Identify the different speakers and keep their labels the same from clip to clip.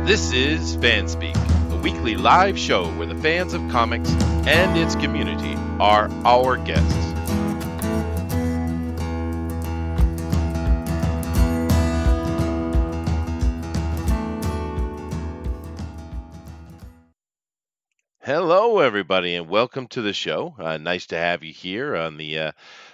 Speaker 1: This is FanSpeak, a weekly live show where the fans of comics and its community are our guests. Hello, everybody, and welcome to the show. Nice to have you here on the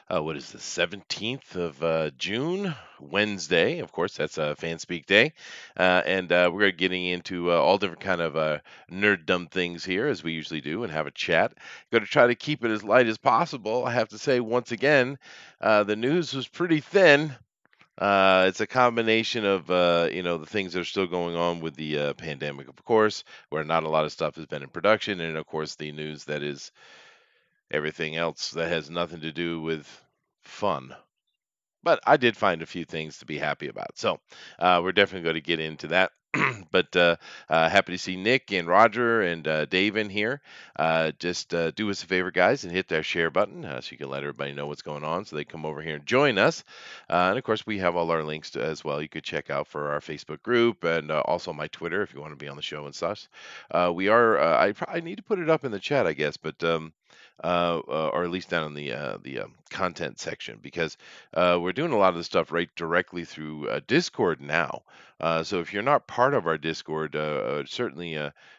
Speaker 1: what is the 17th of June, Wednesday. Of course, that's FanSpeak Day, and we're getting into all different kind of nerddom things here, as we usually do, and have a chat. Going to try to keep it as light as possible. I have to say, once again, the news was pretty thin. It's a combination of the things that are still going on with the pandemic, of course, where not a lot of stuff has been in production, and of course the news that is everything else that has nothing to do with fun. But I did find a few things to be happy about, so we're definitely going to get into that. But happy to see Nick and Roger and Dave in here. Just do us a favor, guys, and hit that share button so you can let everybody know what's going on so they come over here and join us. And of course, we have all our links as well. You could check out for our Facebook group and also my Twitter if you want to be on the show and such. We are. I need to put it up in the chat, I guess, but. Or at least down in the content section, because we're doing a lot of the stuff right directly through Discord now. So if you're not part of our Discord, certainly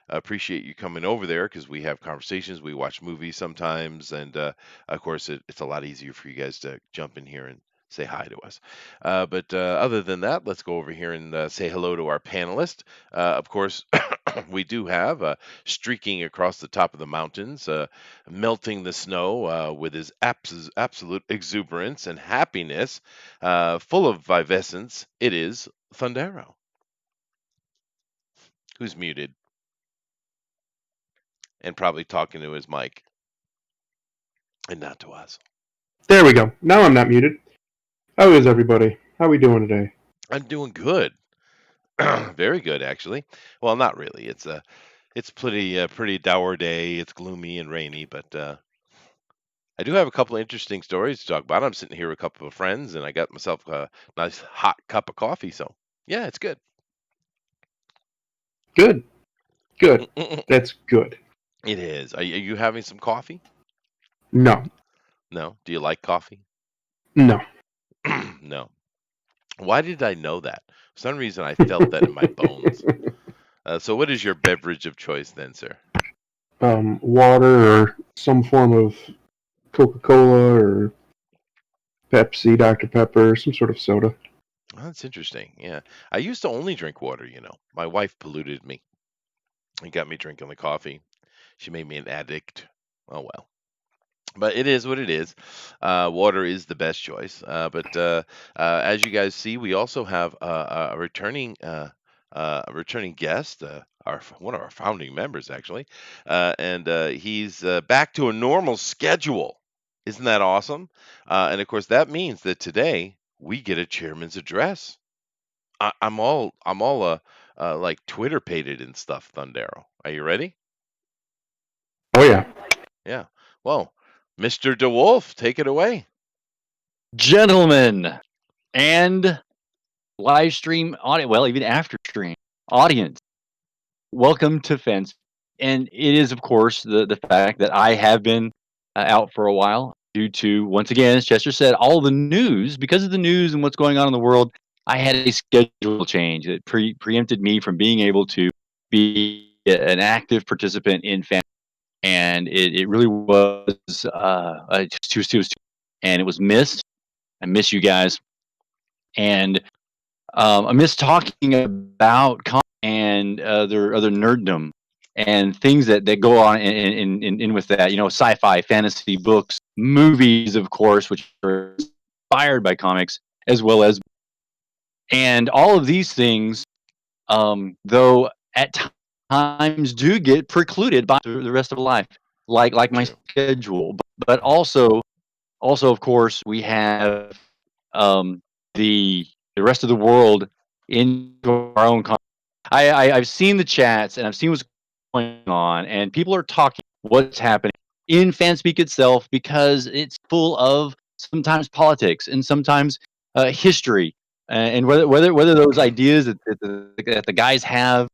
Speaker 1: appreciate you coming over there, because we have conversations, we watch movies sometimes, and of course it's a lot easier for you guys to jump in here and say hi to us. But other than that, let's go over here and say hello to our panelist. Of course, we do have streaking across the top of the mountains, melting the snow with his absolute exuberance and happiness, full of vivescence. It is Thundero, who's muted and probably talking to his mic and not to us.
Speaker 2: There we go. Now I'm not muted. How is everybody? How are we doing today?
Speaker 1: I'm doing good. Very good, actually. Well, not really. It's pretty dour day. It's gloomy and rainy, but I do have a couple of interesting stories to talk about. I'm sitting here with a couple of friends, and I got myself a nice hot cup of coffee. So yeah, it's good.
Speaker 2: Good. Good. That's good.
Speaker 1: It is. Are you having some coffee?
Speaker 2: No.
Speaker 1: No. Do you like coffee?
Speaker 2: No.
Speaker 1: No. Why did I know that? For some reason, I felt that in my bones. So what is your beverage of choice then, sir?
Speaker 2: Water or some form of Coca-Cola or Pepsi, Dr. Pepper, some sort of soda.
Speaker 1: Oh, that's interesting. Yeah. I used to only drink water, you know. My wife polluted me and got me drinking the coffee. She made me an addict. Oh, well. But it is what it is. Water is the best choice. But as you guys see, we also have a returning guest, one of our founding members, actually, and he's back to a normal schedule. Isn't that awesome? And of course, that means that today we get a chairman's address. I'm all like Twitter pated and stuff. Thundero, are you ready?
Speaker 2: Oh, yeah.
Speaker 1: Yeah. Well, Mr. DeWolf, take it away.
Speaker 3: Gentlemen and live stream audience, well, even after stream audience, welcome to Fence. And it is, of course, the fact that I have been out for a while due to, once again, as Chester said, all the news. Because of the news and what's going on in the world, I had a schedule change that preempted me from being able to be an active participant in Fence. And it really was and it was missed. I miss you guys, and I miss talking about and other nerddom and things that go on in with that. You know, sci-fi, fantasy books, movies, of course, which are inspired by comics, as well as, and all of these things, though at times do get precluded by the rest of life, like my schedule, but also of course we have the rest of the world into our own I've seen the chats and I've seen what's going on, and people are talking what's happening in FanSpeak itself, because it's full of sometimes politics and sometimes history, and whether those ideas that the guys have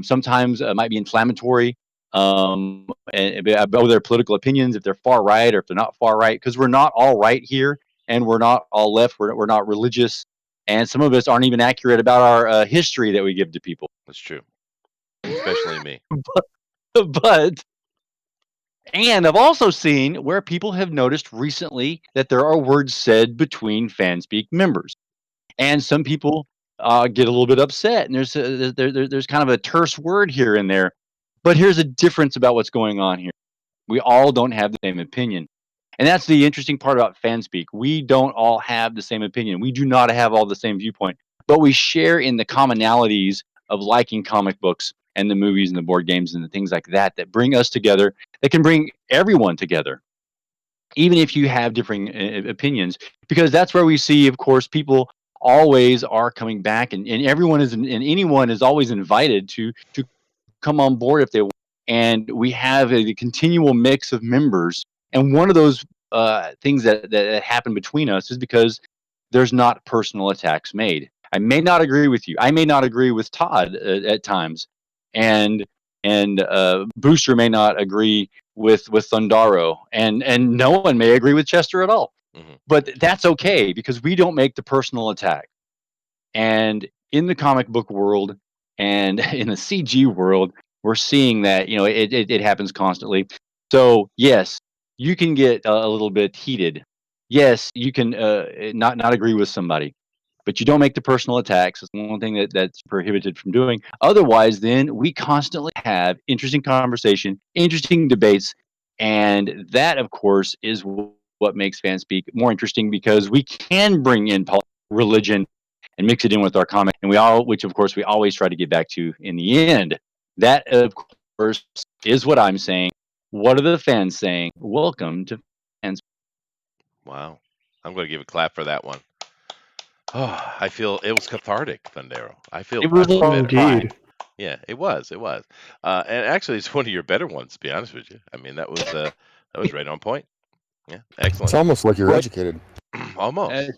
Speaker 3: Sometimes it might be inflammatory, and about their political opinions, if they're far right or if they're not far right, because we're not all right here, and we're not all left. We're not religious, and some of us aren't even accurate about our history that we give to people.
Speaker 1: That's true, especially me.
Speaker 3: But and I've also seen where people have noticed recently that there are words said between FanSpeak members, and some people get a little bit upset, and there's kind of a terse word here and there. But here's a difference about what's going on here. We all don't have the same opinion. And that's the interesting part about FanSpeak. We don't all have the same opinion. We do not have all the same viewpoint, but we share in the commonalities of liking comic books and the movies and the board games and the things like that that bring us together, that can bring everyone together, even if you have differing opinions, because that's where we see, of course, people always are coming back, and everyone is, and anyone is always invited to come on board if they want. And we have a continual mix of members. And one of those things that happen between us is because there's not personal attacks made. I may not agree with you. I may not agree with Todd at times, and Booster may not agree with Thundaro, and no one may agree with Chester at all.
Speaker 1: Mm-hmm.
Speaker 3: But that's okay because we don't make the personal attack. And in the comic book world and in the CG world, we're seeing that it happens constantly. So yes, you can get a little bit heated. Yes, you can not agree with somebody, but you don't make the personal attacks. It's one thing that's prohibited from doing. Otherwise, then we constantly have interesting conversation, interesting debates, and that, of course, is what makes FanSpeak more interesting because we can bring in religion and mix it in with our comic, and which of course we always try to get back to in the end. That, of course, is what I'm saying. What are the fans saying? Welcome to fans.
Speaker 1: Wow, I'm going to give a clap for that one. Oh, I feel it was cathartic, Thundero. I feel
Speaker 3: It was a
Speaker 1: better.
Speaker 2: Indeed.
Speaker 1: Yeah, it was. It was. And actually, it's one of your better ones, to be honest with you. I mean, that was right on point. Yeah,
Speaker 4: It's
Speaker 1: excellent.
Speaker 4: almost like you're
Speaker 3: But
Speaker 4: educated.
Speaker 1: Almost.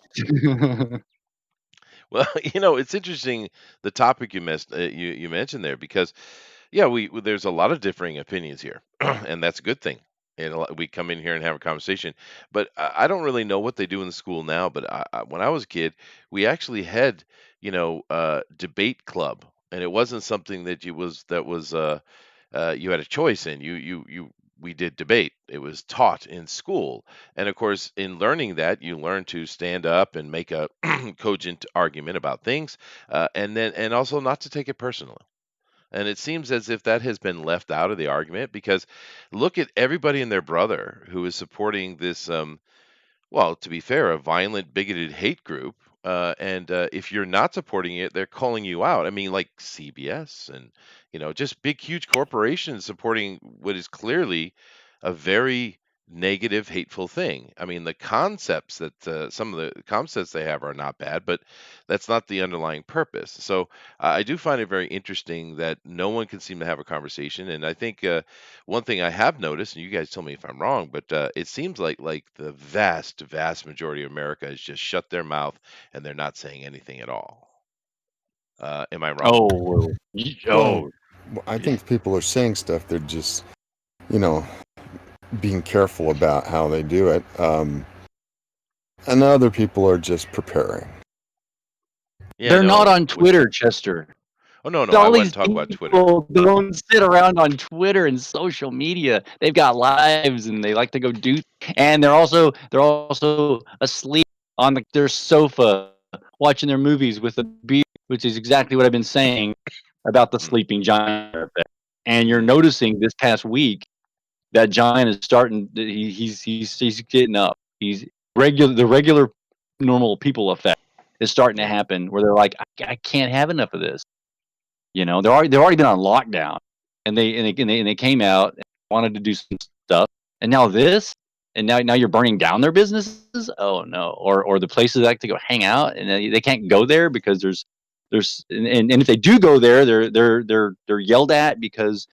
Speaker 1: Well, it's interesting the topic you mentioned there because yeah, there's a lot of differing opinions here, and that's a good thing. And we come in here and have a conversation. But I don't really know what they do in the school now. But when I was a kid, we actually had debate club, and it wasn't something that you had a choice in. You We did debate. It was taught in school, and of course, in learning that, you learn to stand up and make a cogent argument about things, and also not to take it personally. And it seems as if that has been left out of the argument because look at everybody and their brother who is supporting this, well, to be fair, a violent, bigoted hate group. And if you're not supporting it, they're calling you out. I mean, like CBS and, just big, huge corporations supporting what is clearly a very negative, hateful thing. I mean, the concepts that some of the concepts they have are not bad, but that's not the underlying purpose. So I do find it very interesting that no one can seem to have a conversation. And I think one thing I have noticed, and you guys tell me if I'm wrong, but it seems like the vast, vast majority of America has just shut their mouth and they're not saying anything at all. Am I wrong?
Speaker 3: oh,
Speaker 4: Well,
Speaker 3: oh,
Speaker 4: I think people are saying stuff. They're just, you know, being careful about how they do it. And other people are just preparing.
Speaker 1: Yeah,
Speaker 3: they're not
Speaker 1: no.
Speaker 3: on Twitter, Chester.
Speaker 1: Oh no, no, I
Speaker 3: All
Speaker 1: wasn't
Speaker 3: these
Speaker 1: talking about Twitter.
Speaker 3: people don't sit around on Twitter and social media. They've got lives and they like to go do, and they're also asleep on their sofa watching their movies with a beer, which is exactly what I've been saying about the
Speaker 1: Mm,
Speaker 3: sleeping giant effect. And you're
Speaker 1: mm,
Speaker 3: noticing this past week that giant is starting. He's getting up. He's the regular normal people effect is starting to
Speaker 1: yeah,
Speaker 3: happen where they're like, I can't have enough of this. They've already been on lockdown, and they came out and wanted to do some stuff, and now this, and now you're burning down their businesses. Oh no, or the places they like to go hang out, and they can't go there because and if they do go there, they're yelled at because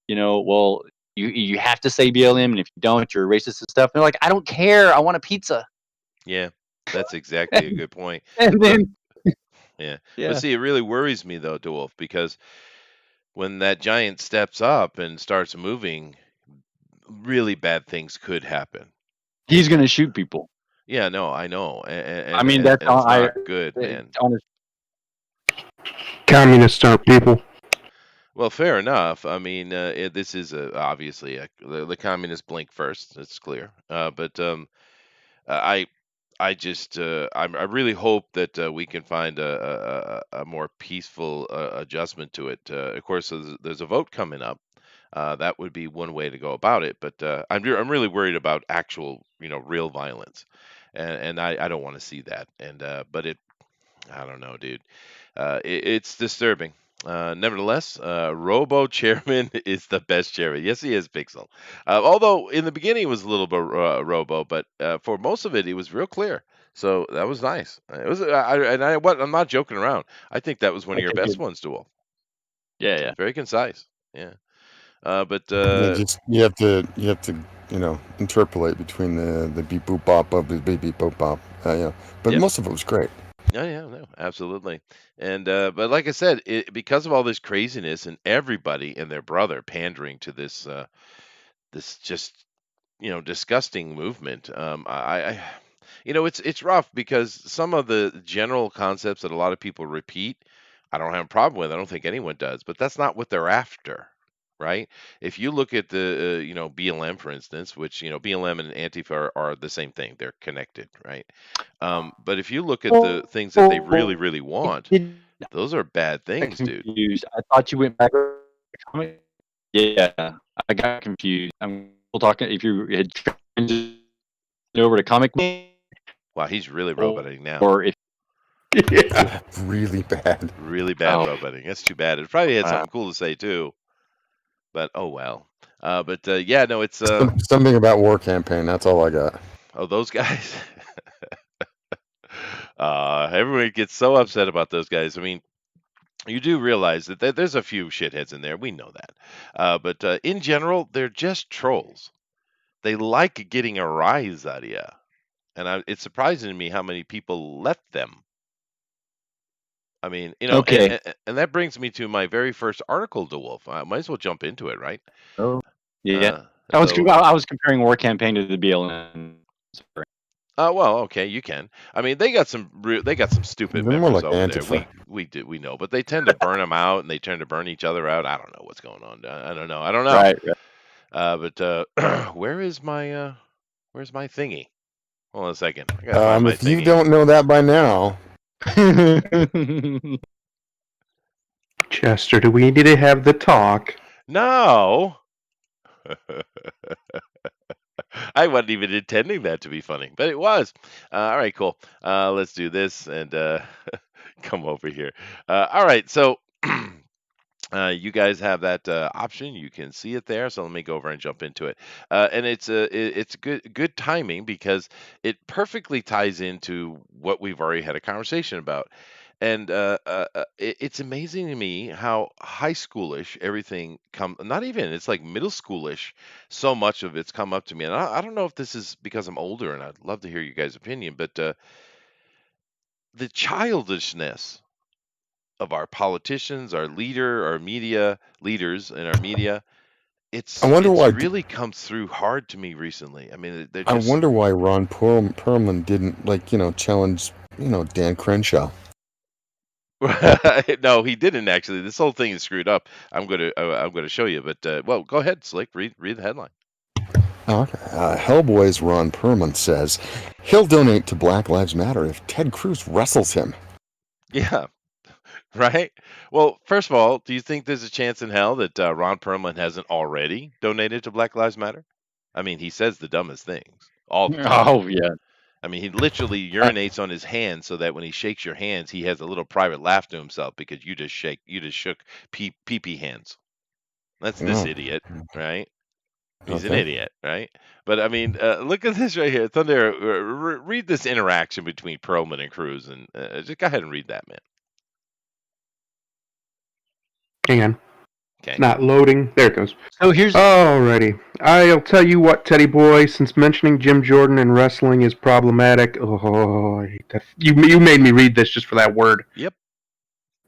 Speaker 3: well you have to say BLM, and if you don't, you're racist and stuff. And they're like, I don't care, I want a pizza.
Speaker 1: yeah. That's exactly a good point.
Speaker 3: And
Speaker 1: But
Speaker 3: then
Speaker 1: yeah, but
Speaker 3: yeah,
Speaker 1: see, it really worries me though, DeWolf, because when that giant steps up and starts moving, really bad things could happen.
Speaker 3: He's going to shoot people.
Speaker 1: Yeah, no, I know,
Speaker 3: I mean, that's
Speaker 1: and it's not good, man.
Speaker 2: Communists aren't people.
Speaker 1: Well, fair enough. I mean, this is obviously the communists blink first. It's clear. But I I really hope that we can find a more peaceful adjustment to it. Of course, there's a vote coming up. That would be one way to go about it. But I'm really worried about actual, real violence, and I don't want to see that. And but I don't know, dude. It's disturbing. Nevertheless, Robo Chairman is the best chairman. Yes, he is, Pixel. Although in the beginning it was a little bit Robo, but for most of it, he was real clear. So that was nice. It was, I'm not joking around. I think that was one of your best ones, Duel.
Speaker 3: Yeah.
Speaker 1: Very concise. Yeah. But
Speaker 4: you have to interpolate between the beep boop bop of the beep beep boop bop. But
Speaker 1: Yep.
Speaker 4: most of it was great.
Speaker 1: Yeah, no, absolutely. And but like I said, because of all this craziness and everybody and their brother pandering to this just disgusting movement. It's rough because some of the general concepts that a lot of people repeat, I don't have a problem with. I don't think anyone does, but that's not what they're after, right? If you look at the BLM, for instance, which BLM and Antifa are the same thing. They're connected, right? But if you look at the things that they really, really want, those are bad things, dude.
Speaker 3: Confused. I thought you went back to the comic. Yeah, I got confused. I'm talking. If you had transitioned over to comic,
Speaker 1: Wow, he's really roboting now.
Speaker 3: or if
Speaker 2: Yeah.
Speaker 4: Really bad.
Speaker 1: Really bad
Speaker 3: Oh.
Speaker 1: roboting. That's too bad. It probably had something cool to say too. But oh well. But yeah, no, it's
Speaker 4: Something about war campaign. That's all I got.
Speaker 1: oh, those guys. Everyone gets so upset about those guys. I mean, you do realize that there's a few shitheads in there. We know that. But in general, they're just trolls. They like getting a rise out of you. And it's surprising to me how many people let them. I mean,
Speaker 3: Okay.
Speaker 1: and that brings me to my very first article, DeWolf. I might as well jump into it, right?
Speaker 3: Oh, yeah.
Speaker 1: So,
Speaker 3: I was comparing war campaign to the BLM.
Speaker 1: well, okay, you can. I mean, they got some stupid
Speaker 4: They're more
Speaker 1: members
Speaker 4: like
Speaker 1: over there.
Speaker 4: Antifa.
Speaker 1: We know, but they tend to burn them out, and they tend to burn each other out. I don't know what's going on. I don't know.
Speaker 3: Right.
Speaker 1: But where's my thingy? Hold on a second. I gotta find my
Speaker 4: If you
Speaker 1: thingy.
Speaker 4: don't know that by now,
Speaker 2: Chester, do we need to have the talk?
Speaker 1: No. I wasn't even intending that to be funny, but it was. All right, cool. Let's do this and come over here. All right, so you guys have that option. You can see it there. So let me go over and jump into it. And it's good timing because it perfectly ties into what we've already had a conversation about. And it's amazing to me how high schoolish everything not even, it's like middle schoolish. So much of it's come up to me. And I don't know if this is because I'm older, and I'd love to hear you guys' opinion, but the childishness of our politicians, our media leaders in our media, it's
Speaker 4: I wonder why.
Speaker 1: really come through hard to me recently. I mean, they're
Speaker 4: I
Speaker 1: just
Speaker 4: wonder why Ron Perlman didn't challenge Dan Crenshaw.
Speaker 1: no, he didn't actually. This whole thing is screwed up. I'm gonna show you, but well, go ahead, Slick. Read the headline.
Speaker 4: Okay. Hellboy's Ron Perlman says he'll donate to Black Lives Matter if Ted Cruz wrestles him.
Speaker 1: Yeah, right. Well, first of all, do you think there's a chance in hell that Ron Perlman hasn't already donated to Black Lives Matter? I mean, he says the dumbest things all the time.
Speaker 3: Oh yeah.
Speaker 1: I mean, he literally urinates on his hands so that when he shakes your hands, he has a little private laugh to himself because you just shook pee hands. That's this
Speaker 4: Oh.
Speaker 1: idiot, right? He's an
Speaker 4: Okay.
Speaker 1: idiot, right? But I mean, look at this right here. Thunder, read this interaction between Perlman and Cruz, and just go ahead and read that, man.
Speaker 2: Hang on.
Speaker 1: Okay.
Speaker 2: It's not loading. There it goes.
Speaker 3: So here's
Speaker 2: Alrighty. I'll tell you what, Teddy boy, since mentioning Jim Jordan and wrestling is problematic. Oh, I hate that. You made me read this just for that word.
Speaker 1: Yep.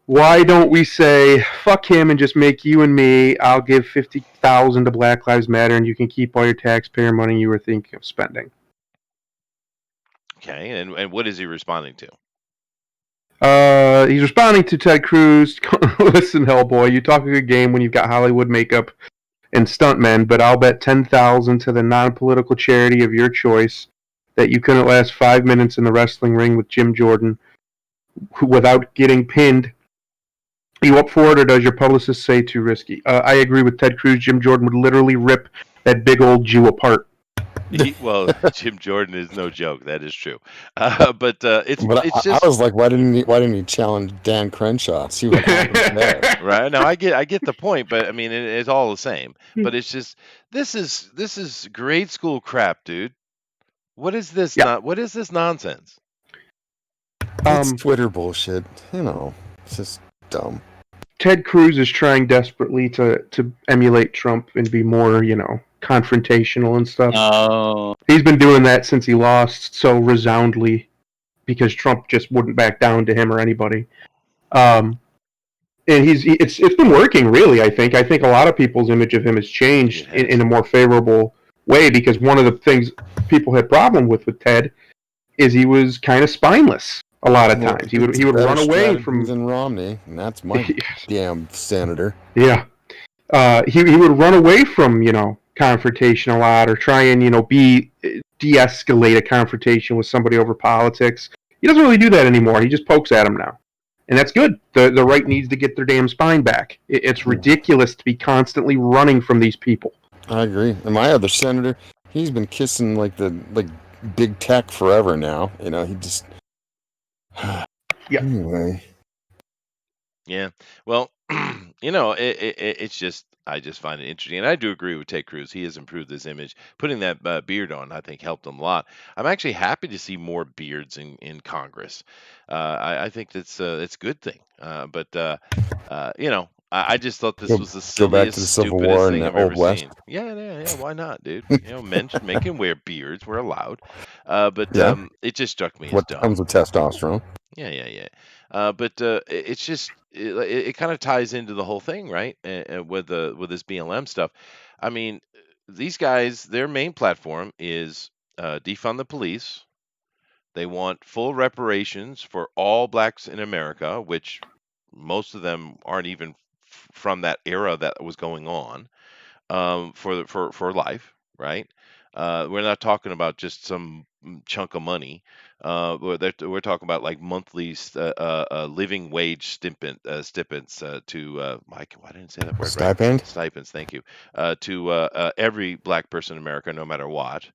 Speaker 2: Why don't we say fuck him and just make you and me? I'll give 50,000 to Black Lives Matter, and you can keep all your taxpayer money you were thinking of spending.
Speaker 1: Okay, and what is he responding to?
Speaker 2: He's responding to Ted Cruz. Listen, Hellboy, you talk a good game when you've got Hollywood makeup and stuntmen, but I'll bet 10,000 to the non-political charity of your choice that you couldn't last 5 minutes in the wrestling ring with Jim Jordan without getting pinned. Are you up for it, or does your publicist say too risky? I agree with Ted Cruz. Jim Jordan would literally rip that big old Jew apart.
Speaker 1: Well, Jim Jordan is no joke. That is true. But it's
Speaker 4: But I
Speaker 1: just
Speaker 4: was like, why didn't he challenge Dan Crenshaw? See what happens there.
Speaker 1: right. No, I get the point, but I mean it's all the same. But it's just this is grade school crap, dude. What is this?
Speaker 2: Yeah.
Speaker 1: What is this nonsense?
Speaker 4: It's Twitter bullshit. You know, it's just dumb.
Speaker 2: Ted Cruz is trying desperately to emulate Trump and be more, confrontational and stuff.
Speaker 3: Oh,
Speaker 2: He's been doing that since he lost so resoundly because Trump just wouldn't back down to him or anybody. And it's been working, really. I think a lot of people's image of him has changed in a more favorable way, because one of the things people had problem with Ted is he was kind of spineless a lot of times. He would run away from
Speaker 4: than Romney, and that's my damn senator.
Speaker 2: Yeah. He would run away from, confrontation a lot, or try and, de-escalate a confrontation with somebody over politics. He doesn't really do that anymore. He just pokes at him now. And that's good. The right needs to get their damn spine back. It's ridiculous to be constantly running from these people.
Speaker 4: I agree. And my other senator, he's been kissing like big tech forever now. He just
Speaker 2: Yeah.
Speaker 4: Anyway.
Speaker 1: Yeah. Well, it's just I just find it interesting, and I do agree with Ted Cruz. He has improved his image. Putting that beard on, I think, helped him a lot. I'm actually happy to see more beards in Congress. I think that's a good thing. I just thought this was the
Speaker 4: Go back to the
Speaker 1: silliest,
Speaker 4: Civil
Speaker 1: stupidest
Speaker 4: War
Speaker 1: thing
Speaker 4: and
Speaker 1: I've
Speaker 4: the Old
Speaker 1: ever
Speaker 4: West.
Speaker 1: seen. Yeah. Why not, dude? Men can wear beards. We're allowed. But
Speaker 4: Yeah.
Speaker 1: it just struck me as
Speaker 4: What
Speaker 1: dumb.
Speaker 4: comes with testosterone?
Speaker 1: Yeah. But it's just it kind of ties into the whole thing, right? With this BLM stuff. I mean, these guys, their main platform is defund the police. They want full reparations for all blacks in America, which most of them aren't even from that era that was going on, for life, right? We're not talking about just some chunk of money. We're talking about like monthly living wage stipends to Mike. Why didn't I say that word right?
Speaker 4: Stipend?
Speaker 1: Stipends. Thank you. To every black person in America, no matter what.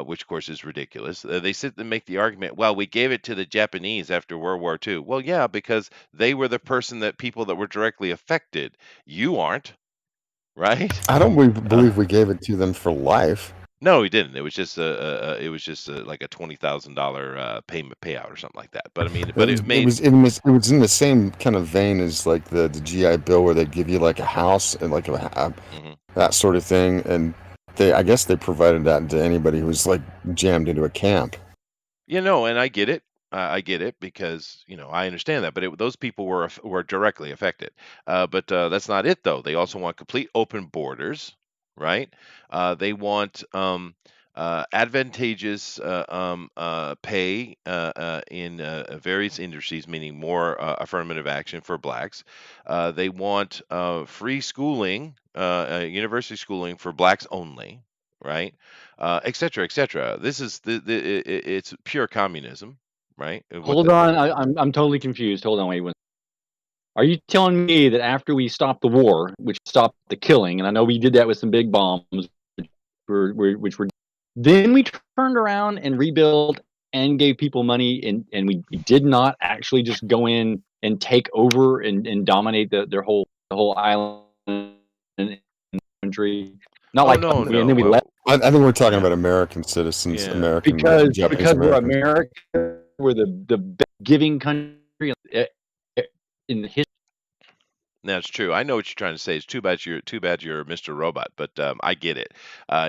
Speaker 1: Which of course is ridiculous. They sit and make the argument, well, we gave it to the Japanese after World War II. Well, yeah, because they were the people that were directly affected. You aren't. Right?
Speaker 4: I don't believe we gave it to them for life.
Speaker 1: No, he didn't. It was just like a $20,000 payment payout or something like that. But I mean,
Speaker 4: It was in the same kind of vein as like the GI Bill, where they give you like a house and like that sort of thing, and I guess they provided that to anybody who was like jammed into a camp.
Speaker 1: and I get it. I get it because I understand that, but those people were directly affected. But that's not it, though. They also want complete open borders, right? They want advantageous pay in various industries, meaning more affirmative action for blacks. They want free schooling, university schooling for blacks only, right? Et cetera, et cetera. This is it's pure communism, right?
Speaker 3: hold on. I'm totally confused. Hold on, wait. Are you telling me that after we stopped the war, which stopped the killing, and I know we did that with some big bombs, which were, then we turned around and rebuilt and gave people money, and we did not actually just go in and take over and dominate the whole island and country? Not
Speaker 1: no.
Speaker 3: and then we left.
Speaker 4: I think we're talking about American citizens, American
Speaker 3: because we're America, we're the best giving country in the history.
Speaker 1: That's true. I know what you're trying to say. It's too bad you're Mr. Robot, but I get it.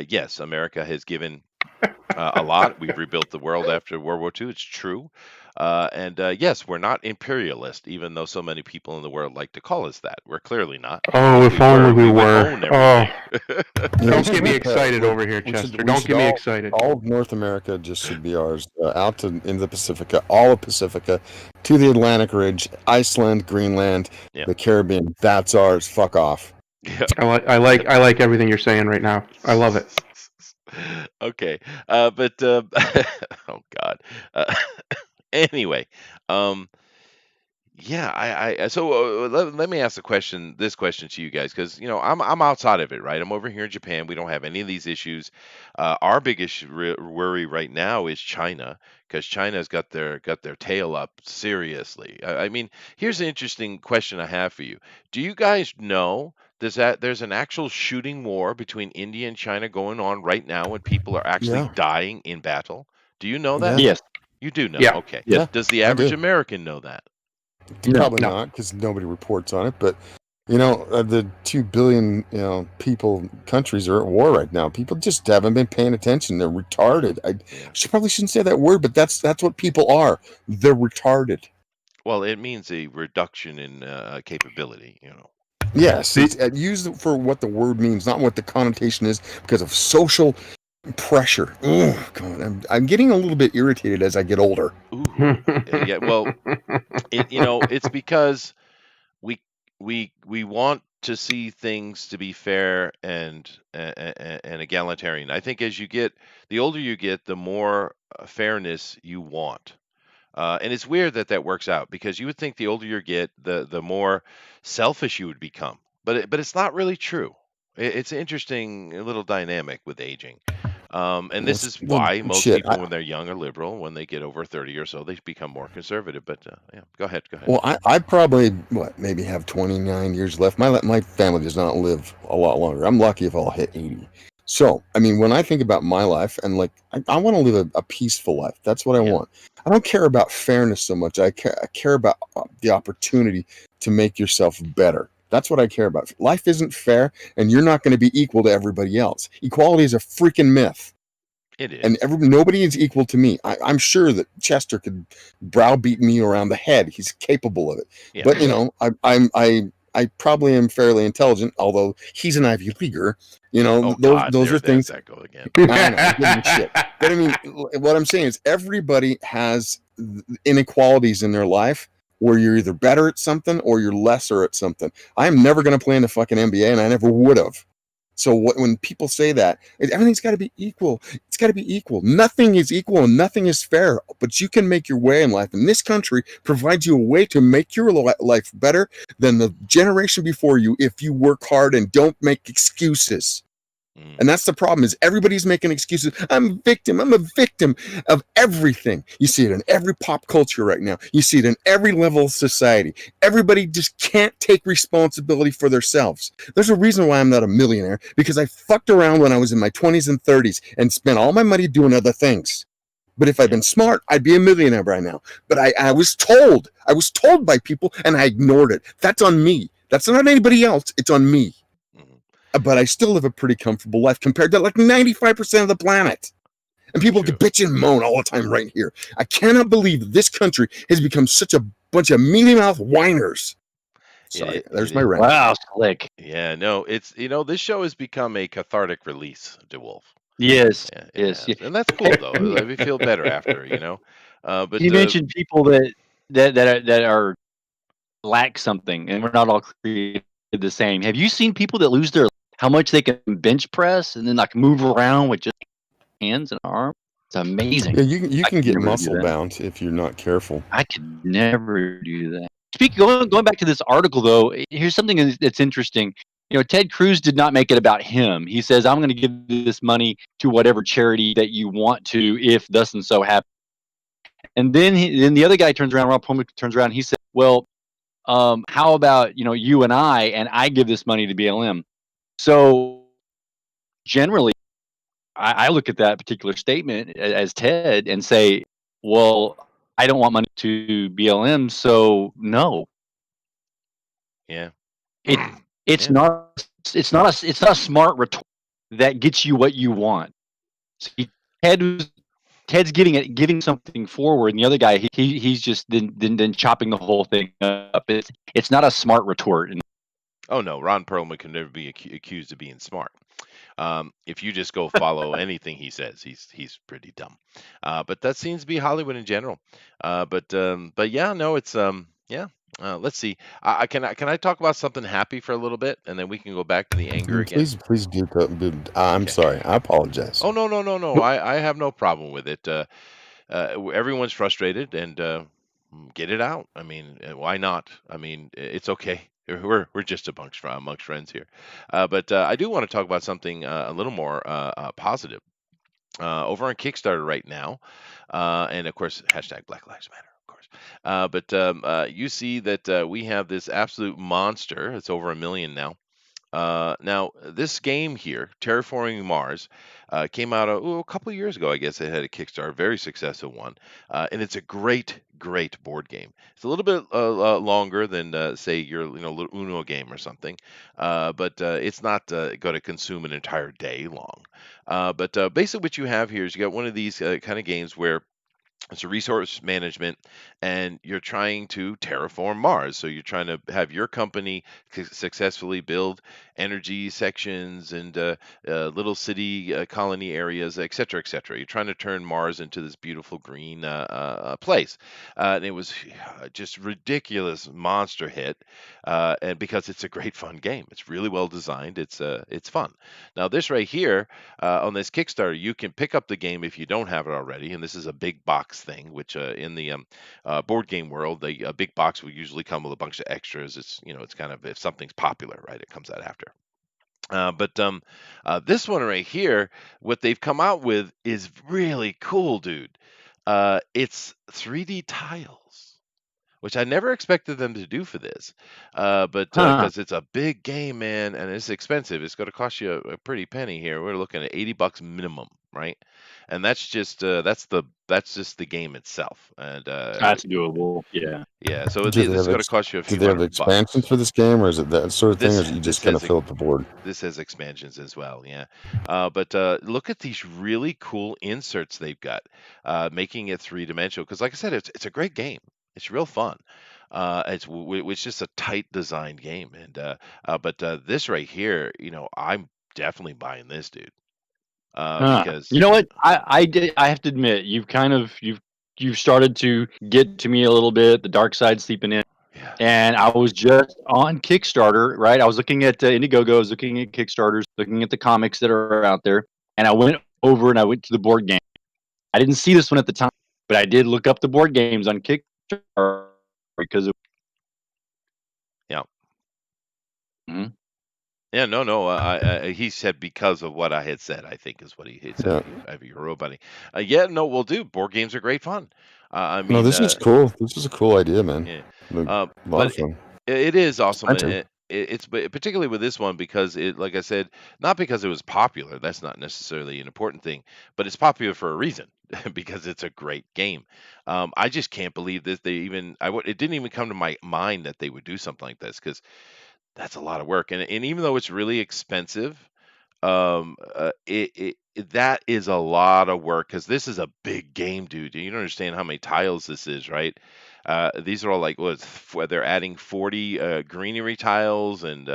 Speaker 1: Yes, America has given a lot. We've rebuilt the world after World War II. It's true. And yes, we're not imperialist, even though so many people in the world like to call us that. We're clearly not.
Speaker 2: Oh,
Speaker 1: If
Speaker 2: if
Speaker 1: we were,
Speaker 2: only we
Speaker 1: we would
Speaker 2: were.
Speaker 1: own
Speaker 2: Oh,
Speaker 1: everything.
Speaker 2: don't get me excited over here,
Speaker 4: We
Speaker 2: Chester.
Speaker 4: should
Speaker 2: Don't get me
Speaker 4: all,
Speaker 2: excited.
Speaker 4: all of North America just should be ours. Out to in the Pacifica, all of Pacifica, to the Atlantic Ridge, Iceland, Greenland,
Speaker 1: Yeah.
Speaker 4: the Caribbean. That's ours. Fuck off.
Speaker 1: Yeah.
Speaker 2: I like everything you're saying right now. I love it.
Speaker 1: Okay. But oh God. Anyway, um, yeah, so let me ask this question to you guys, because I'm outside of it, right? I'm over here in Japan. We don't have any of these issues. Our biggest worry right now is China, because China's got their tail up seriously. I mean, here's an interesting question I have for you. Do you guys know there's an actual shooting war between India and China going on right now, and people are actually
Speaker 4: Yeah.
Speaker 1: dying in battle? Do you know that?
Speaker 4: Yeah.
Speaker 3: Yes.
Speaker 1: You do know.
Speaker 2: Yeah.
Speaker 1: Okay.
Speaker 3: Yes.
Speaker 4: Yeah.
Speaker 1: Does the
Speaker 4: I
Speaker 1: average
Speaker 4: do.
Speaker 1: American know that?
Speaker 3: No.
Speaker 4: Probably
Speaker 2: No.
Speaker 4: not, because nobody reports on it. But the 2 billion people countries are at war right now. People just haven't been paying attention. They're retarded. I
Speaker 1: Yeah.
Speaker 4: probably shouldn't say that word, but that's what people are. They're retarded.
Speaker 1: Well, it means a reduction in capability.
Speaker 4: Yes, it's used for what the word means, not what the connotation is, because of social pressure. Oh God, I'm getting a little bit irritated as I get older.
Speaker 1: Ooh, yeah. Well, it's because we we want to see things to be fair and egalitarian. I think as the older you get, the more fairness you want. And it's weird that works out, because you would think the older you get, the more selfish you would become. But it's not really true. It's an interesting little dynamic with aging. And this is
Speaker 4: Well,
Speaker 1: why most
Speaker 4: shit.
Speaker 1: people, when they're young, are liberal. When they get over 30 or so, they become more conservative. But yeah, go ahead.
Speaker 4: I probably maybe have 29 years left. My family does not live a lot longer. I'm lucky if I'll hit 80. So I mean, when I think about my life, and like I want to live a peaceful life. That's what I
Speaker 1: Yeah.
Speaker 4: want. I don't care about fairness so much. I care about the opportunity to make yourself better. That's what I care about. Life isn't fair, and you're not going to be equal to everybody else. Equality is a freaking myth.
Speaker 1: It
Speaker 4: And
Speaker 1: is.
Speaker 4: nobody is equal to me. I'm sure that Chester could browbeat me around the head. He's capable of it.
Speaker 1: Yeah.
Speaker 4: But I probably am fairly intelligent, although he's an Ivy Leaguer.
Speaker 1: Oh God,
Speaker 4: Those are things.
Speaker 1: that go again.
Speaker 4: I know, I give him shit. But I mean, what I'm saying is everybody has inequalities in their life where you're either better at something or you're lesser at something. I'm never going to play in the fucking NBA, and I never would have. So when people say that, everything's got to be equal. It's got to be equal. Nothing is equal and nothing is fair, but you can make your way in life. And this country provides you a way to make your life better than the generation before you if you work hard and don't make excuses. And that's the problem, is everybody's making excuses. I'm a victim of everything. You see it in every pop culture right now. You see it in every level of society. Everybody just can't take responsibility for themselves. There's a reason why I'm not a millionaire, because I fucked around when I was in my 20s and 30s and spent all my money doing other things. But if I'd been smart, I'd be a millionaire right now. But I was told by people, and I ignored it. That's on me. That's not on anybody else. It's on me. But I still live a pretty comfortable life compared to like 95% of the planet. And people can bitch and moan all the time right here. I cannot believe this country has become such a bunch of mealy-mouthed whiners. Sorry, there's my rant.
Speaker 3: Wow, slick.
Speaker 1: Yeah, no, it's this show has become a cathartic release, DeWolf.
Speaker 3: Yes,
Speaker 1: Yeah,
Speaker 3: yes,
Speaker 1: and that's cool though. We feel better after. But
Speaker 3: you mentioned people that are lack something, and we're not all created the same. Have you seen people that lose how much they can bench press and then like move around with just hands and arms? It's amazing.
Speaker 4: Yeah, you can get
Speaker 3: never do
Speaker 4: muscle
Speaker 3: that.
Speaker 4: bound if you're not careful.
Speaker 3: I could never do that. Going back to this article though, here's something that's interesting. Ted Cruz did not make it about him. He says, "I'm going to give this money to whatever charity that you want to, if thus and so happens." And then the other guy turns around, Rob Palmer turns around, and he said, "Well, how about you and I give this money to BLM?" So generally, I look at that particular statement as Ted and say, well, I don't want money to BLM, so no.
Speaker 1: yeah,
Speaker 3: It's not a smart retort that gets you what you want. So Ted's giving something forward, and the other guy he's just then chopping the whole thing up. It's not a smart retort.
Speaker 1: Oh no, Ron Perlman can never be accused of being smart. If you just go follow anything he says, he's pretty dumb. But that seems to be Hollywood in general. But yeah, no, it's yeah. Let's see. Can I talk about something happy for a little bit, and then we can go back to the anger again.
Speaker 4: Please do. I'm
Speaker 1: Okay.
Speaker 4: sorry. I apologize.
Speaker 1: Oh no. I have no problem with it. Everyone's frustrated, and get it out. I mean, why not? I mean, it's okay. We're just amongst friends here. But I do want to talk about something a little more positive. Over on Kickstarter right now, and of course, hashtag Black Lives Matter, of course. But you see that we have this absolute monster. It's over 1 million now. Now, this game here, Terraforming Mars, came out a couple of years ago. I guess it had a Kickstarter, very successful one, and it's a great board game. It's a little bit longer than, say, your little Uno game or something, but it's not going to consume an entire day long. But basically, what you have here is you got one of these kind of games where it's a resource management, and you're trying to terraform Mars. So you're trying to have your company successfully build energy sections and little city colony areas, et cetera, et cetera. You're trying to turn Mars into this beautiful green place. And it was just ridiculous monster hit, and because it's a great fun game. It's really well designed. It's fun. Now this right here on this Kickstarter, you can pick up the game if you don't have it already, and this is a big box thing, which in the board game world, the big box will usually come with a bunch of extras. It's kind of if something's popular, right? It comes out after. But this one right here, what they've come out with is really cool, dude. It's 3D tiles, which I never expected them to do for this. But
Speaker 3: Huh.
Speaker 1: because it's a big game, man, and it's expensive, it's going to cost you a pretty penny here. We're looking at $80 minimum, right? And that's just the game itself. And
Speaker 3: That's doable. Yeah.
Speaker 1: yeah, so
Speaker 4: Do
Speaker 1: this
Speaker 4: they
Speaker 1: is
Speaker 4: have
Speaker 1: going to cost you a
Speaker 4: do
Speaker 1: few
Speaker 4: they have
Speaker 1: hundred
Speaker 4: expansions
Speaker 1: bucks.
Speaker 4: for this game, or is it that sort of thing, or
Speaker 1: This
Speaker 4: is it you
Speaker 1: this
Speaker 4: just kind of
Speaker 1: has
Speaker 4: fill up the board?
Speaker 1: this has expansions as well, yeah. But look at these really cool inserts they've got, making it three-dimensional. Because, like I said, it's a great game. It's real fun. It's just a tight designed game, and but this right here, I'm definitely buying this, dude.
Speaker 3: You
Speaker 1: Because
Speaker 3: know what? I have to admit, you've started to get to me a little bit. The dark side seeping in.
Speaker 1: yeah,
Speaker 3: And I was just on Kickstarter, right? I was looking at Indiegogo, I was looking at Kickstarters, looking at the comics that are out there, and I went over and I went to the board game. I didn't see this one at the time, but I did look up the board games on Kickstarter because
Speaker 1: yeah.
Speaker 3: Mhm.
Speaker 1: Yeah, no. He said because of what I had said. I think is what he had said.
Speaker 4: Yeah.
Speaker 1: If you wrote, buddy. Yeah, no, well, dude, board games are great fun. I
Speaker 4: No,
Speaker 1: mean,
Speaker 4: this is cool. This is a cool idea, man.
Speaker 1: yeah,
Speaker 4: Like, a lot
Speaker 1: but
Speaker 4: of fun.
Speaker 1: it is awesome.
Speaker 4: Expensive.
Speaker 1: It's particularly with this one because like I said, not because it was popular. That's not necessarily an important thing, but it's popular for a reason because it's a great game. I just can't believe that it didn't even come to my mind that they would do something like this because that's a lot of work. And even though it's really expensive, that is a lot of work because this is a big game, dude. You don't understand how many tiles this is, right? These are all like they're adding 40 greenery tiles, and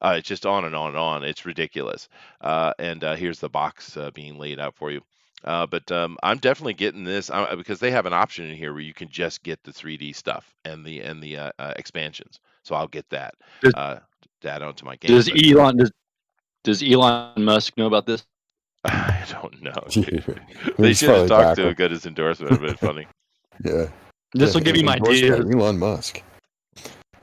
Speaker 1: it's just on and on and on. It's ridiculous. And here's the box being laid out for you. But I'm definitely getting this because they have an option in here where you can just get the 3D stuff and the expansions. So I'll get that
Speaker 3: Does,
Speaker 1: uh, to add on to my game.
Speaker 3: does
Speaker 1: But
Speaker 3: Elon does Elon Musk know about this?
Speaker 1: I don't know, dude. They
Speaker 4: He's
Speaker 1: should have
Speaker 4: probably
Speaker 1: talked to him,
Speaker 4: back.
Speaker 1: got his endorsement. It'd been funny.
Speaker 4: Yeah.
Speaker 3: This will give you my
Speaker 4: Endorsed by
Speaker 3: ideas.
Speaker 4: Elon Musk.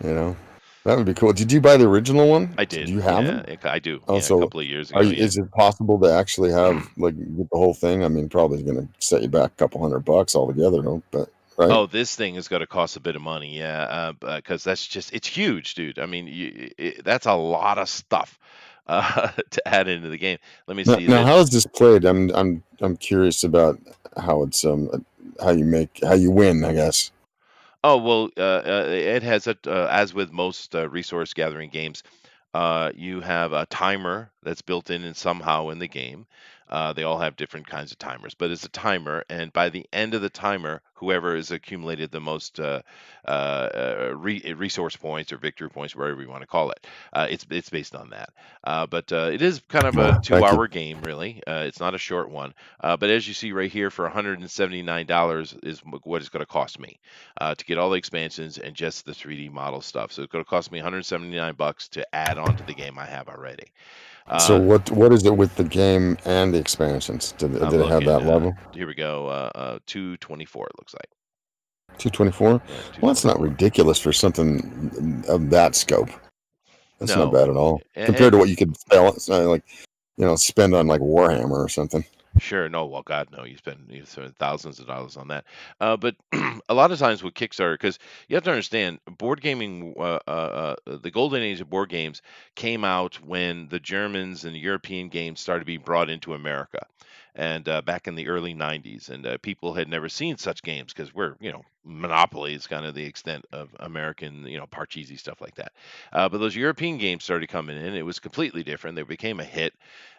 Speaker 4: You know, that would be cool. Did you buy the original one?
Speaker 1: I
Speaker 4: Did
Speaker 1: did,
Speaker 4: you have
Speaker 1: yeah.
Speaker 4: it?
Speaker 1: I do, yeah. A
Speaker 4: Also,
Speaker 1: couple of years ago, yeah.
Speaker 4: is it possible to actually have like get the whole thing? I mean, probably going to set you back a couple $100 altogether, no? But right?
Speaker 1: Oh, this thing is going to cost a bit of money, yeah. Because it's huge, dude. I mean, that's a lot of stuff to add into the game. Let me see
Speaker 4: Now,
Speaker 1: that.
Speaker 4: how is this played? I'm curious about how it's how you win, I guess.
Speaker 1: Oh well, it has as with most resource gathering games, you have a timer that's built in somehow in the game. They all have different kinds of timers, but it's a timer, and by the end of the timer, whoever has accumulated the most resource points or victory points, whatever you want to call it, it's based on that. But it is kind of a
Speaker 4: Thank you.
Speaker 1: 2-hour game, really. It's not a short one. But as you see right here, for $179 is what it's going to cost me to get all the expansions and just the 3D model stuff. So it's going to cost me $179 to add on to the game I have already.
Speaker 4: So
Speaker 1: Uh,
Speaker 4: what is it with the game and the expansions?
Speaker 1: I'm
Speaker 4: Did it have
Speaker 1: looking.
Speaker 4: that level?
Speaker 1: Here we go. 224. It looks like.
Speaker 4: 224?
Speaker 1: Yeah,
Speaker 4: Well, that's not
Speaker 1: 224.
Speaker 4: ridiculous for something of that scope. That's not
Speaker 1: No,
Speaker 4: bad at all
Speaker 1: and
Speaker 4: compared to what you could spell, like spend on like Warhammer or something.
Speaker 1: sure, no, well, God, no, you spend thousands of dollars on that. But a lot of times with Kickstarter, because you have to understand, board gaming, the golden age of board games came out when the Germans and the European games started being brought into America, and back in the early '90s, and people had never seen such games because Monopoly is kind of the extent of American, Parcheesi stuff like that. But those European games started coming in. It was completely different. They became a hit.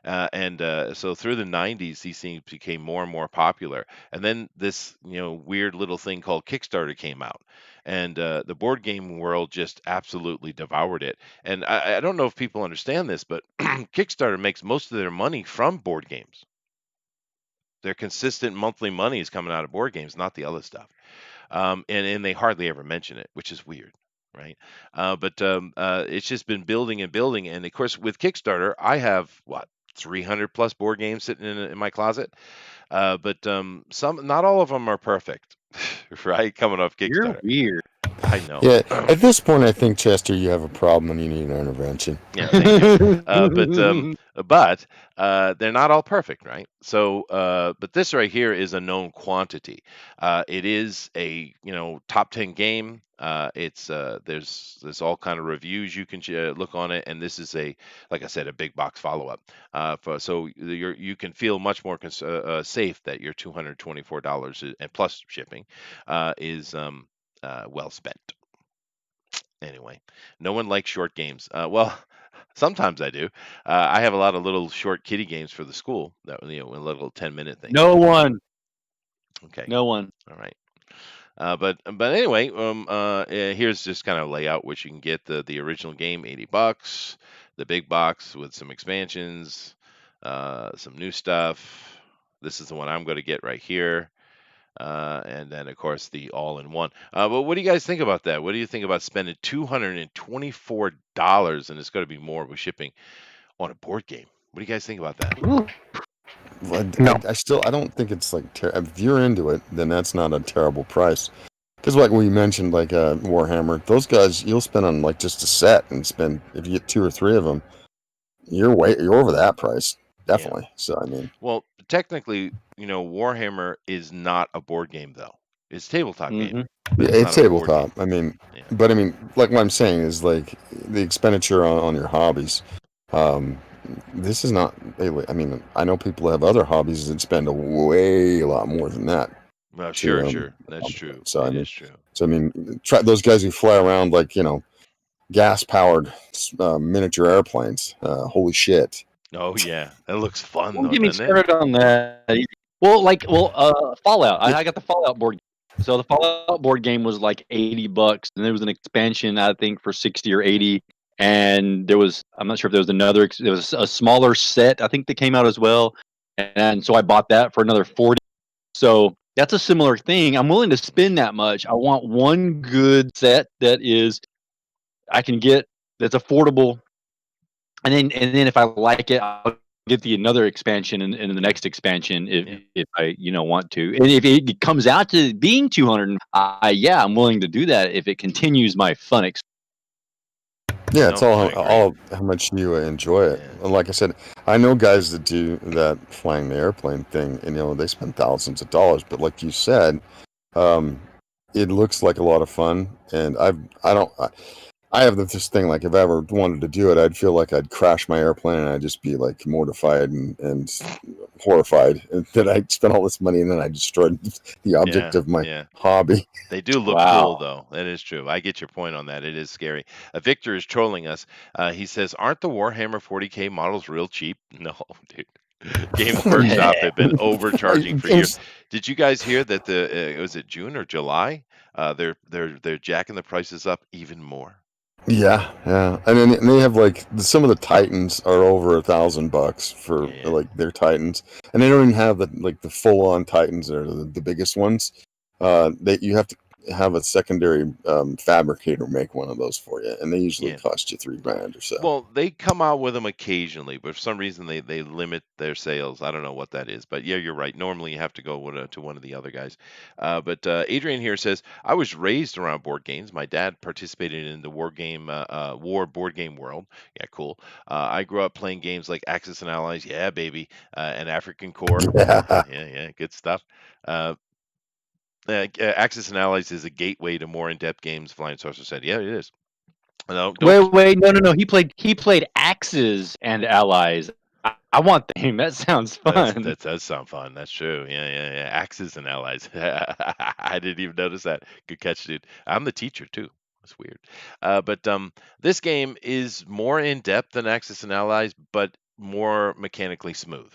Speaker 1: And so through the '90s, these things became more and more popular. And then this, weird little thing called Kickstarter came out, and the board game world just absolutely devoured it. And I don't know if people understand this, but Kickstarter makes most of their money from board games. Their consistent monthly money is coming out of board games, not the other stuff. And they hardly ever mention it, which is weird, right? But it's just been building and building, and of course with Kickstarter, I have what 300 plus board games sitting in my closet, but some, not all of them are perfect, right? Coming off
Speaker 3: You're
Speaker 1: Kickstarter,
Speaker 3: weird.
Speaker 1: I know.
Speaker 4: Yeah, at this point, I think Chester, you have a problem and you need an intervention.
Speaker 1: Yeah, thank you. But they're not all perfect, right? So, but this right here is a known quantity. It is a top 10 game. It's there's all kind of reviews you can look on it, and this is like I said, a big box follow up. So you can feel much more safe that your $224 and plus shipping is well spent. Anyway, no one likes short games. Well, sometimes I do. I have a lot of little short kiddie games for the school that little 10-minute things.
Speaker 3: No one.
Speaker 1: Okay,
Speaker 3: No one.
Speaker 1: all right. But anyway, here's just kind of layout, which you can get the original game, $80, the big box with some expansions, some new stuff. This is the one I'm going to get right here. And then, of course, the all-in-one. But what do you guys think about that? What do you think about spending $224, and it's going to be more with shipping, on a board game? What do you guys think about that?
Speaker 3: Ooh.
Speaker 2: No.
Speaker 4: I don't think it's like if you're into it, then that's not a terrible price. Because like we mentioned, like Warhammer, those guys you'll spend on like just a set and spend if you get 2 or 3 of them, you're over that price
Speaker 1: Yeah.
Speaker 4: definitely. So I mean,
Speaker 1: Well, technically, Warhammer is not a board game, though. It's a tabletop game, but it's
Speaker 4: it's
Speaker 1: not a board game.
Speaker 4: tabletop. I mean,
Speaker 1: Yeah.
Speaker 4: but I mean, like what I'm saying is like the expenditure on your hobbies. Um, this is not. I mean, I know people have other hobbies that spend a lot more than that.
Speaker 1: Well,
Speaker 4: To,
Speaker 1: sure. That's true.
Speaker 4: So I
Speaker 1: It
Speaker 4: mean,
Speaker 1: is true.
Speaker 4: try those guys who fly around like gas powered miniature airplanes. Holy shit!
Speaker 1: Oh, yeah. That looks fun,
Speaker 3: Don't
Speaker 1: though,
Speaker 3: get me
Speaker 1: doesn't it?
Speaker 3: started on that. Fallout. I got the Fallout board. So the Fallout board game was like $80, and there was an expansion I think for 60 or 80. And I'm not sure if there was a smaller set I think that came out as well, and so I bought that for another 40. So that's a similar thing. I'm willing to spend that much. I want one good set I can get that's affordable, and then if I like it, I'll get another expansion and the next expansion
Speaker 1: Yeah.
Speaker 3: if I want to. And if it comes out to being 200, yeah, I'm willing to do that if it continues my fun experience.
Speaker 4: Yeah, it's
Speaker 1: No, I agree.
Speaker 4: all how much you enjoy it.
Speaker 1: Yeah.
Speaker 4: And like I said, I know guys that do that flying the airplane thing, and they spend thousands of dollars. But like you said, it looks like a lot of fun, and I have this thing, like, if I ever wanted to do it, I'd feel like I'd crash my airplane and I'd just be like mortified and horrified that I spent all this money and then I destroyed the object
Speaker 1: Yeah,
Speaker 4: of my
Speaker 1: yeah.
Speaker 4: hobby.
Speaker 1: They do look cool,
Speaker 3: Wow.
Speaker 1: though. That is true. I get your point on that. It is scary. Victor is trolling us. He says, "Aren't the Warhammer 40K models real cheap?" No, dude. Games Workshop have been overcharging for years.
Speaker 4: Games,
Speaker 1: Did you guys hear that was it June or July? They're jacking the prices up even more.
Speaker 4: yeah, and then they have like some of the Titans are over $1,000 for
Speaker 1: Yeah.
Speaker 4: like their Titans, and they don't even have the full on Titans that are the biggest ones. That you have to have a secondary fabricator make one of those for you, and they usually
Speaker 1: Yeah.
Speaker 4: cost you $3,000 or so.
Speaker 1: Well, they come out with them occasionally, but for some reason they limit their sales. I don't know what that is, but yeah, you're right. Normally, you have to go to one of the other guys. But Adrian here says, "I was raised around board games. My dad participated in the war board game world. Yeah, cool. I grew up playing games like Axis and Allies. Yeah, baby, and African Core.
Speaker 4: Yeah.
Speaker 1: Yeah, good stuff. Uh, Axis and Allies is a gateway to more in-depth games. Flying Saucer said, "Yeah, it is." No, don't.
Speaker 3: Wait, no. He played Axes and Allies. I want the game. That sounds fun.
Speaker 1: That does sound fun. That's true. Yeah. Axes and allies. I didn't even notice that. Good catch, dude. I'm the teacher too. That's weird. But this game is more in depth than Axis and Allies, but more mechanically smooth,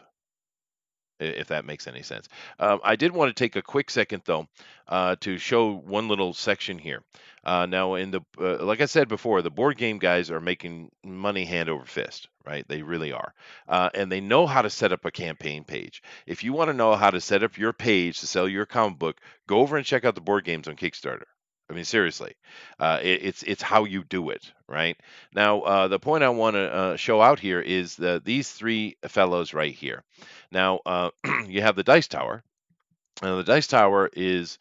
Speaker 1: if that makes any sense. I did want to take a quick second though to show one little section here. Now, in the like I said before, the board game guys are making money hand over fist, right? They really are, and they know how to set up a campaign page. If you want to know how to set up your page to sell your comic book, go over and check out the board games on Kickstarter. I mean, seriously, it's how you do it, right? Now, the point I want to show out here is these three fellows right here. Now, you have the Dice Tower. The Dice Tower is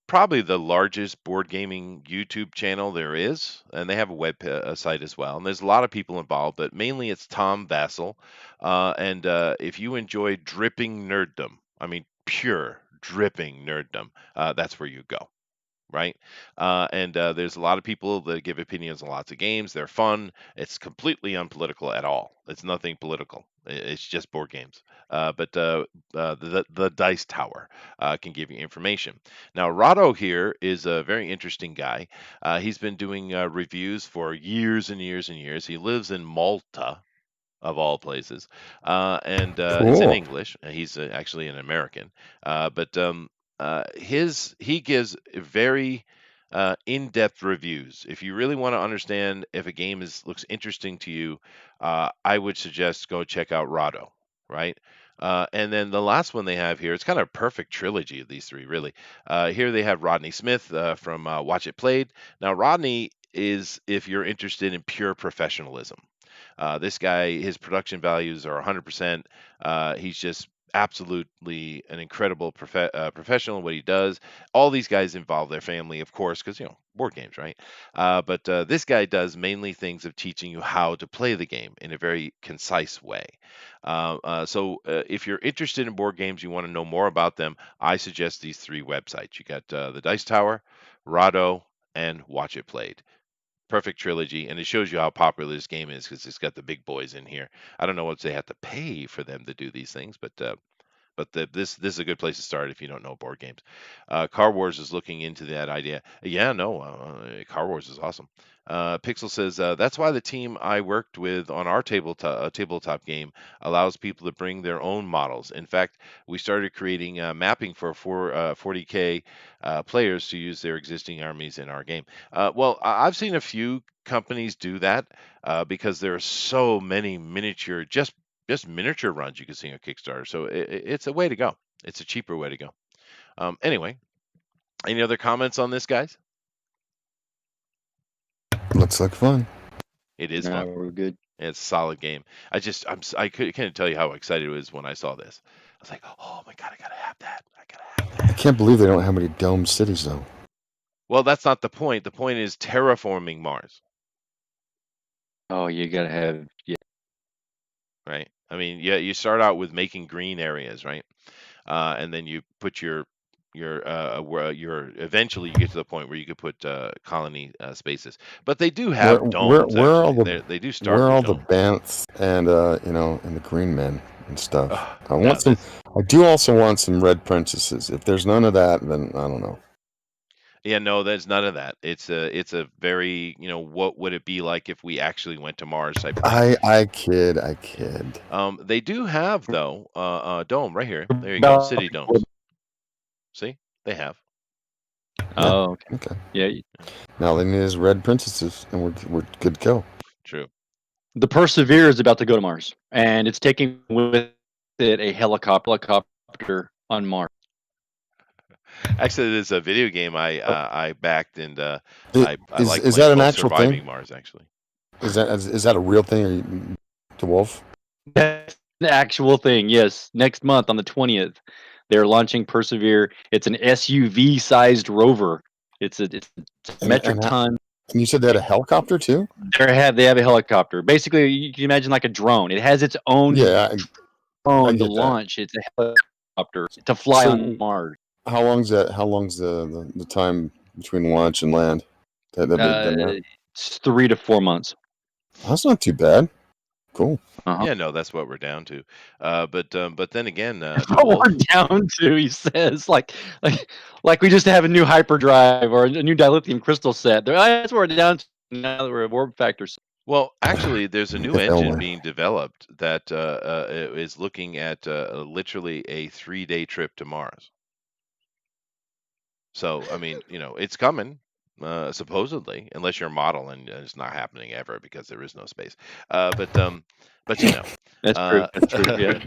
Speaker 1: probably the largest board gaming YouTube channel there is, and they have a site as well. And there's a lot of people involved, but mainly it's Tom Vassell. And if you enjoy dripping nerddom, I mean pure dripping nerddom, that's where you go. Right. And there's a lot of people that give opinions on lots of games. They're fun. It's completely unpolitical at all. It's nothing political. It's just board games. But the Dice Tower can give you information. Now, Rado here is a very interesting guy. He's been doing reviews for years and years and years. He lives in Malta, of all places, and it's in
Speaker 4: Cool.
Speaker 1: English. He's actually an American, but he gives very in-depth reviews. If you really want to understand if a game looks interesting to you, I would suggest go check out Rado, right? And then the last one they have here, it's kind of a perfect trilogy of these three, really. Here they have Rodney Smith from Watch It Played. Now, Rodney is, if you're interested in pure professionalism. This guy, his production values are 100%. He's just absolutely an incredible professional in what he does. All these guys involve their family, of course, because, board games, right? But this guy does mainly things of teaching you how to play the game in a very concise way. So if you're interested in board games, you want to know more about them, I suggest these three websites. You got the Dice Tower, Rado, and Watch It Played. Perfect trilogy, and it shows you how popular this game is because it's got the big boys in here. I don't know what they have to pay for them to do these things, but this is a good place to start if you don't know board games. Car Wars is looking into that idea. Yeah, no, Car Wars is awesome. Pixel says that's why the team I worked with on our tabletop game allows people to bring their own models. In fact, we started creating mapping for 40K players to use their existing armies in our game. Well, I've seen a few companies do that because there are so many miniature, just miniature runs you can see on Kickstarter. So it's a way to go. It's a cheaper way to go. Anyway, any other comments on this, guys?
Speaker 4: Looks like fun.
Speaker 1: It is
Speaker 3: No,
Speaker 1: fun.
Speaker 3: we're good.
Speaker 1: It's a solid game. I couldn't tell you how excited I was when I saw this. I was like, oh my god, I gotta have that. I gotta have
Speaker 4: I
Speaker 1: that.
Speaker 4: can't believe they don't have any domed cities though.
Speaker 1: Well, that's not the point. The point is terraforming Mars,
Speaker 3: Oh, you gotta have
Speaker 1: right? I mean, yeah, you start out with making green areas, right? And then you put your you're eventually you get to the point where you could put colony spaces. But they do
Speaker 4: Where
Speaker 1: have
Speaker 4: where
Speaker 1: domes
Speaker 4: where are all
Speaker 1: actually.
Speaker 4: the
Speaker 1: They do
Speaker 4: where
Speaker 1: start
Speaker 4: are
Speaker 1: with
Speaker 4: all the
Speaker 1: domes.
Speaker 4: Banths and and the Green Men and stuff? I
Speaker 1: No,
Speaker 4: want some. I do also want some Red Princesses. If there's none of that, then I don't know.
Speaker 1: yeah, no, there's none of that. It's a very, what would it be like if we actually went to Mars type thing.
Speaker 4: I kid.
Speaker 1: They do have though dome right here. There you go, city domes. See, they have.
Speaker 3: Oh, okay.
Speaker 4: Okay.
Speaker 3: Yeah.
Speaker 4: Now all they need is Red Princesses, and we're good to go.
Speaker 1: True.
Speaker 3: The Persevere is about to go to Mars, and it's taking with it a helicopter on Mars.
Speaker 1: Actually, there's a video game I backed, and I like
Speaker 4: Is
Speaker 1: playing
Speaker 4: that an
Speaker 1: called
Speaker 4: actual
Speaker 1: Surviving
Speaker 4: thing?
Speaker 1: Mars. Actually,
Speaker 4: Is that a real thing? Or the Wolf?
Speaker 3: That's the actual thing. Yes, next month on the 20th, they're launching Persevere. It's an SUV-sized rover. It's a metric
Speaker 4: And
Speaker 3: ton.
Speaker 4: you said they had a helicopter too?
Speaker 3: They have a helicopter. Basically, you can imagine like a drone. It has its own
Speaker 4: Yeah, I
Speaker 3: drone to
Speaker 4: get that.
Speaker 3: launch. It's a helicopter to fly
Speaker 4: So
Speaker 3: on Mars.
Speaker 4: how long's that? How long's the time between launch and land? That they've done that?
Speaker 3: It's 3 to 4 months.
Speaker 4: That's not too bad. Cool.
Speaker 1: yeah, no, that's what we're down to. But then again, the
Speaker 3: What
Speaker 1: Wolf.
Speaker 3: we're down to, he says, like we just have a new hyperdrive or a new dilithium crystal set. That's what we're down to now that we're at warp factor.
Speaker 1: Well, actually, there's a new
Speaker 4: If
Speaker 1: engine
Speaker 4: only.
Speaker 1: being developed that is looking at literally a 3-day trip to Mars. So, I mean, it's coming, supposedly, unless you're a model, and it's not happening ever because there is no space. But
Speaker 3: That's true.
Speaker 1: uh,
Speaker 3: That's true. Yeah.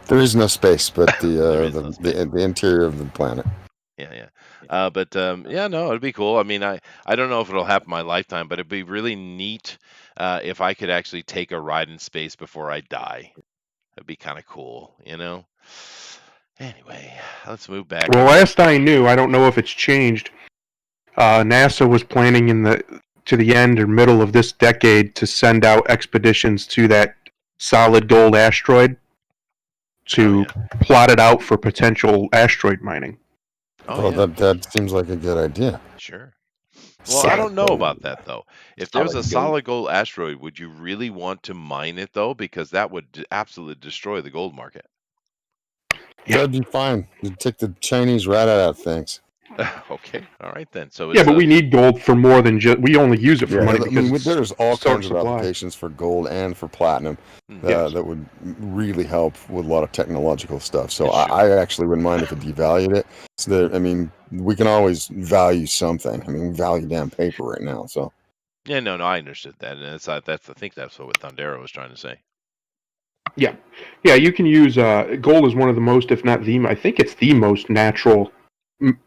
Speaker 4: There is no space, but
Speaker 1: There is no space.
Speaker 4: the interior of the planet.
Speaker 1: Yeah. Yeah, no, it'd be cool. I mean, I don't know if it'll happen in my lifetime, but it'd be really neat if I could actually take a ride in space before I die. That'd be kind of cool. Anyway, let's move back.
Speaker 2: Well, last I knew, I don't know if it's changed. NASA was planning to the end or middle of this decade to send out expeditions to that solid gold asteroid to plot it out for potential asteroid mining.
Speaker 1: Oh, yeah.
Speaker 4: That seems like a good idea.
Speaker 1: Sure. Well, I don't know about that though. If there's a
Speaker 3: Solid
Speaker 1: solid gold asteroid, would you really want to mine it though? Because that would absolutely destroy the gold market.
Speaker 2: Yeah.
Speaker 4: That'd be fine. You'd take the Chinese right out of things.
Speaker 1: Okay, all right then. So
Speaker 2: Yeah, but we need gold for more than just. We only use it for money because
Speaker 4: there's all kinds of
Speaker 2: supply.
Speaker 4: applications for gold and for platinum
Speaker 2: Yes.
Speaker 4: that would really help with a lot of technological stuff. So
Speaker 1: It should.
Speaker 4: I actually wouldn't mind if it devalued it. So that, I mean, we can always value something. I mean, we value damn paper right now. So
Speaker 1: Yeah, no, I understood that, and that's I think that's what Thundero was trying to say.
Speaker 2: Yeah, you can use gold is one of the most, if not the, I think it's the most natural,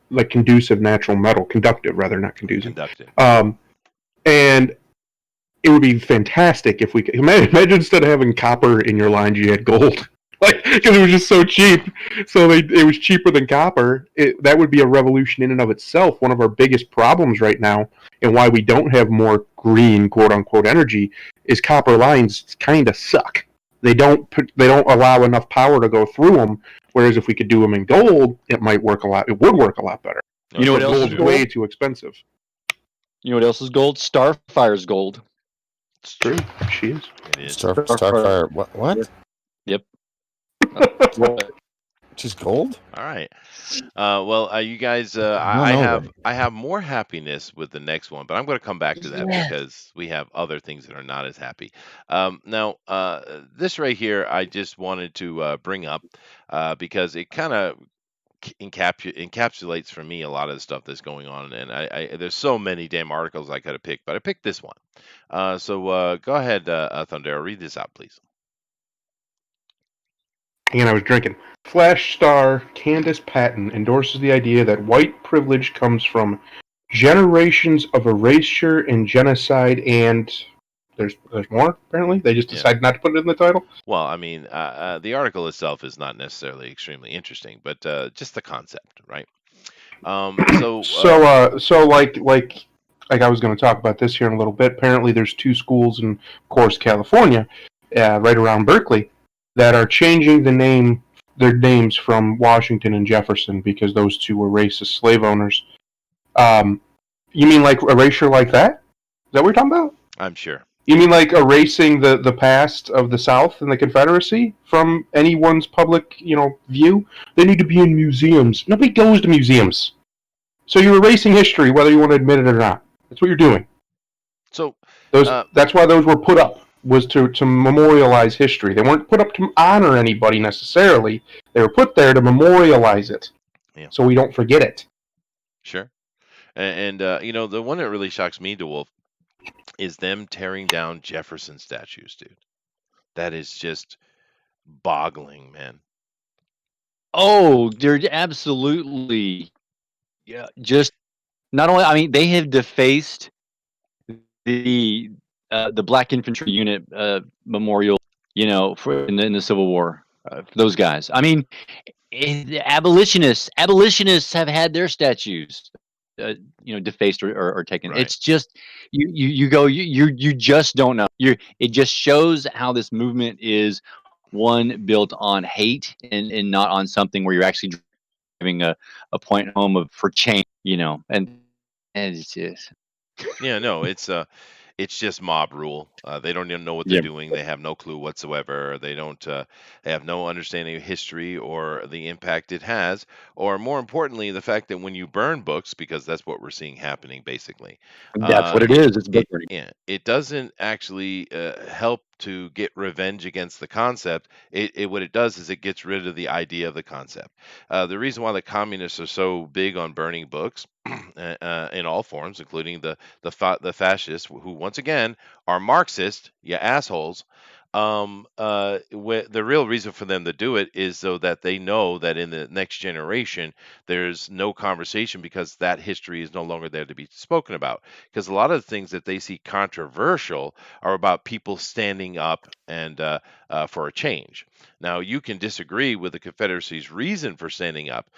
Speaker 2: like conducive natural metal, conductive rather, not conducive.
Speaker 1: Conductive.
Speaker 2: And it would be fantastic if we could imagine instead of having copper in your lines, you had gold, like because it was just so cheap. So it was cheaper than copper. That would be a revolution in and of itself. One of our biggest problems right now, and why we don't have more green quote unquote energy, is copper lines kind of suck. They don't allow enough power to go through them. Whereas if we could do them in gold, it would work a lot better.
Speaker 3: You know what else is
Speaker 2: Gold's
Speaker 3: gold?
Speaker 2: way too expensive.
Speaker 3: You know what else is gold? Starfire's gold.
Speaker 2: It's true. She is.
Speaker 1: It is.
Speaker 4: Starfire. What?
Speaker 3: Yep.
Speaker 4: Just gold?
Speaker 1: All right. Well, you guys, I have more happiness with the next one, but I'm going to come back to that because we have other things that are not as happy. Now, this right here, I just wanted to bring up because it kind of encapsulates for me a lot of the stuff that's going on, and I there's so many damn articles I could have picked, but I picked this one. So go ahead, Thundero, read this out, please.
Speaker 2: And I was drinking. Flash star Candace Patton endorses the idea that white privilege comes from generations of erasure and genocide, and there's more, apparently. They just decided not to put it in the title.
Speaker 1: Well, I mean, the article itself is not necessarily extremely interesting, but just the concept, right?
Speaker 2: So like I was going to talk about this here in a little bit. Apparently, there's 2 schools in, of course, California, right around Berkeley, that are changing the name their names from Washington and Jefferson because those two were racist slave owners. Um, you mean like erasure like that? Is that what you're talking about?
Speaker 1: I'm sure.
Speaker 2: You mean like erasing the past of the South and the Confederacy from anyone's public, view? They need to be in museums. Nobody goes to museums. So you're erasing history whether you want to admit it or not. That's what you're doing.
Speaker 1: So,
Speaker 2: That's why those were put up, was to memorialize history. They weren't put up to honor anybody necessarily. They were put there to memorialize it.
Speaker 1: Yeah.
Speaker 2: So we don't forget it.
Speaker 1: Sure. And the one that really shocks me, DeWolf, is them tearing down Jefferson statues, dude. That is just boggling, man.
Speaker 3: Oh, they're absolutely, yeah. Just not only, I mean, they have defaced the Black Infantry Unit memorial, for in the Civil War. For those guys. I mean, abolitionists have had their statues, defaced or taken.
Speaker 1: Right.
Speaker 3: It's just you just don't know. It just shows how this movement is one built on hate and not on something where you're actually driving a point home for change. And it's just
Speaker 1: Yeah, no, it's just mob rule. They don't even know what they're
Speaker 3: yeah.
Speaker 1: doing. They have no clue whatsoever. They don't. They have no understanding of history or the impact it has, or more importantly, the fact that when you burn books, because that's what we're seeing happening, basically,
Speaker 3: That's what it
Speaker 1: it
Speaker 3: is. It's book
Speaker 1: it
Speaker 3: burning.
Speaker 1: yeah, it doesn't actually help to get revenge against the concept. What it does is it gets rid of the idea of the concept. The reason why the communists are so big on burning books in all forms, including the fascists, who once again are Marxist, you assholes. The real reason for them to do it is so that they know that in the next generation there's no conversation because that history is no longer there to be spoken about. Because a lot of the things that they see controversial are about people standing up and for a change. Now you can disagree with the Confederacy's reason for standing up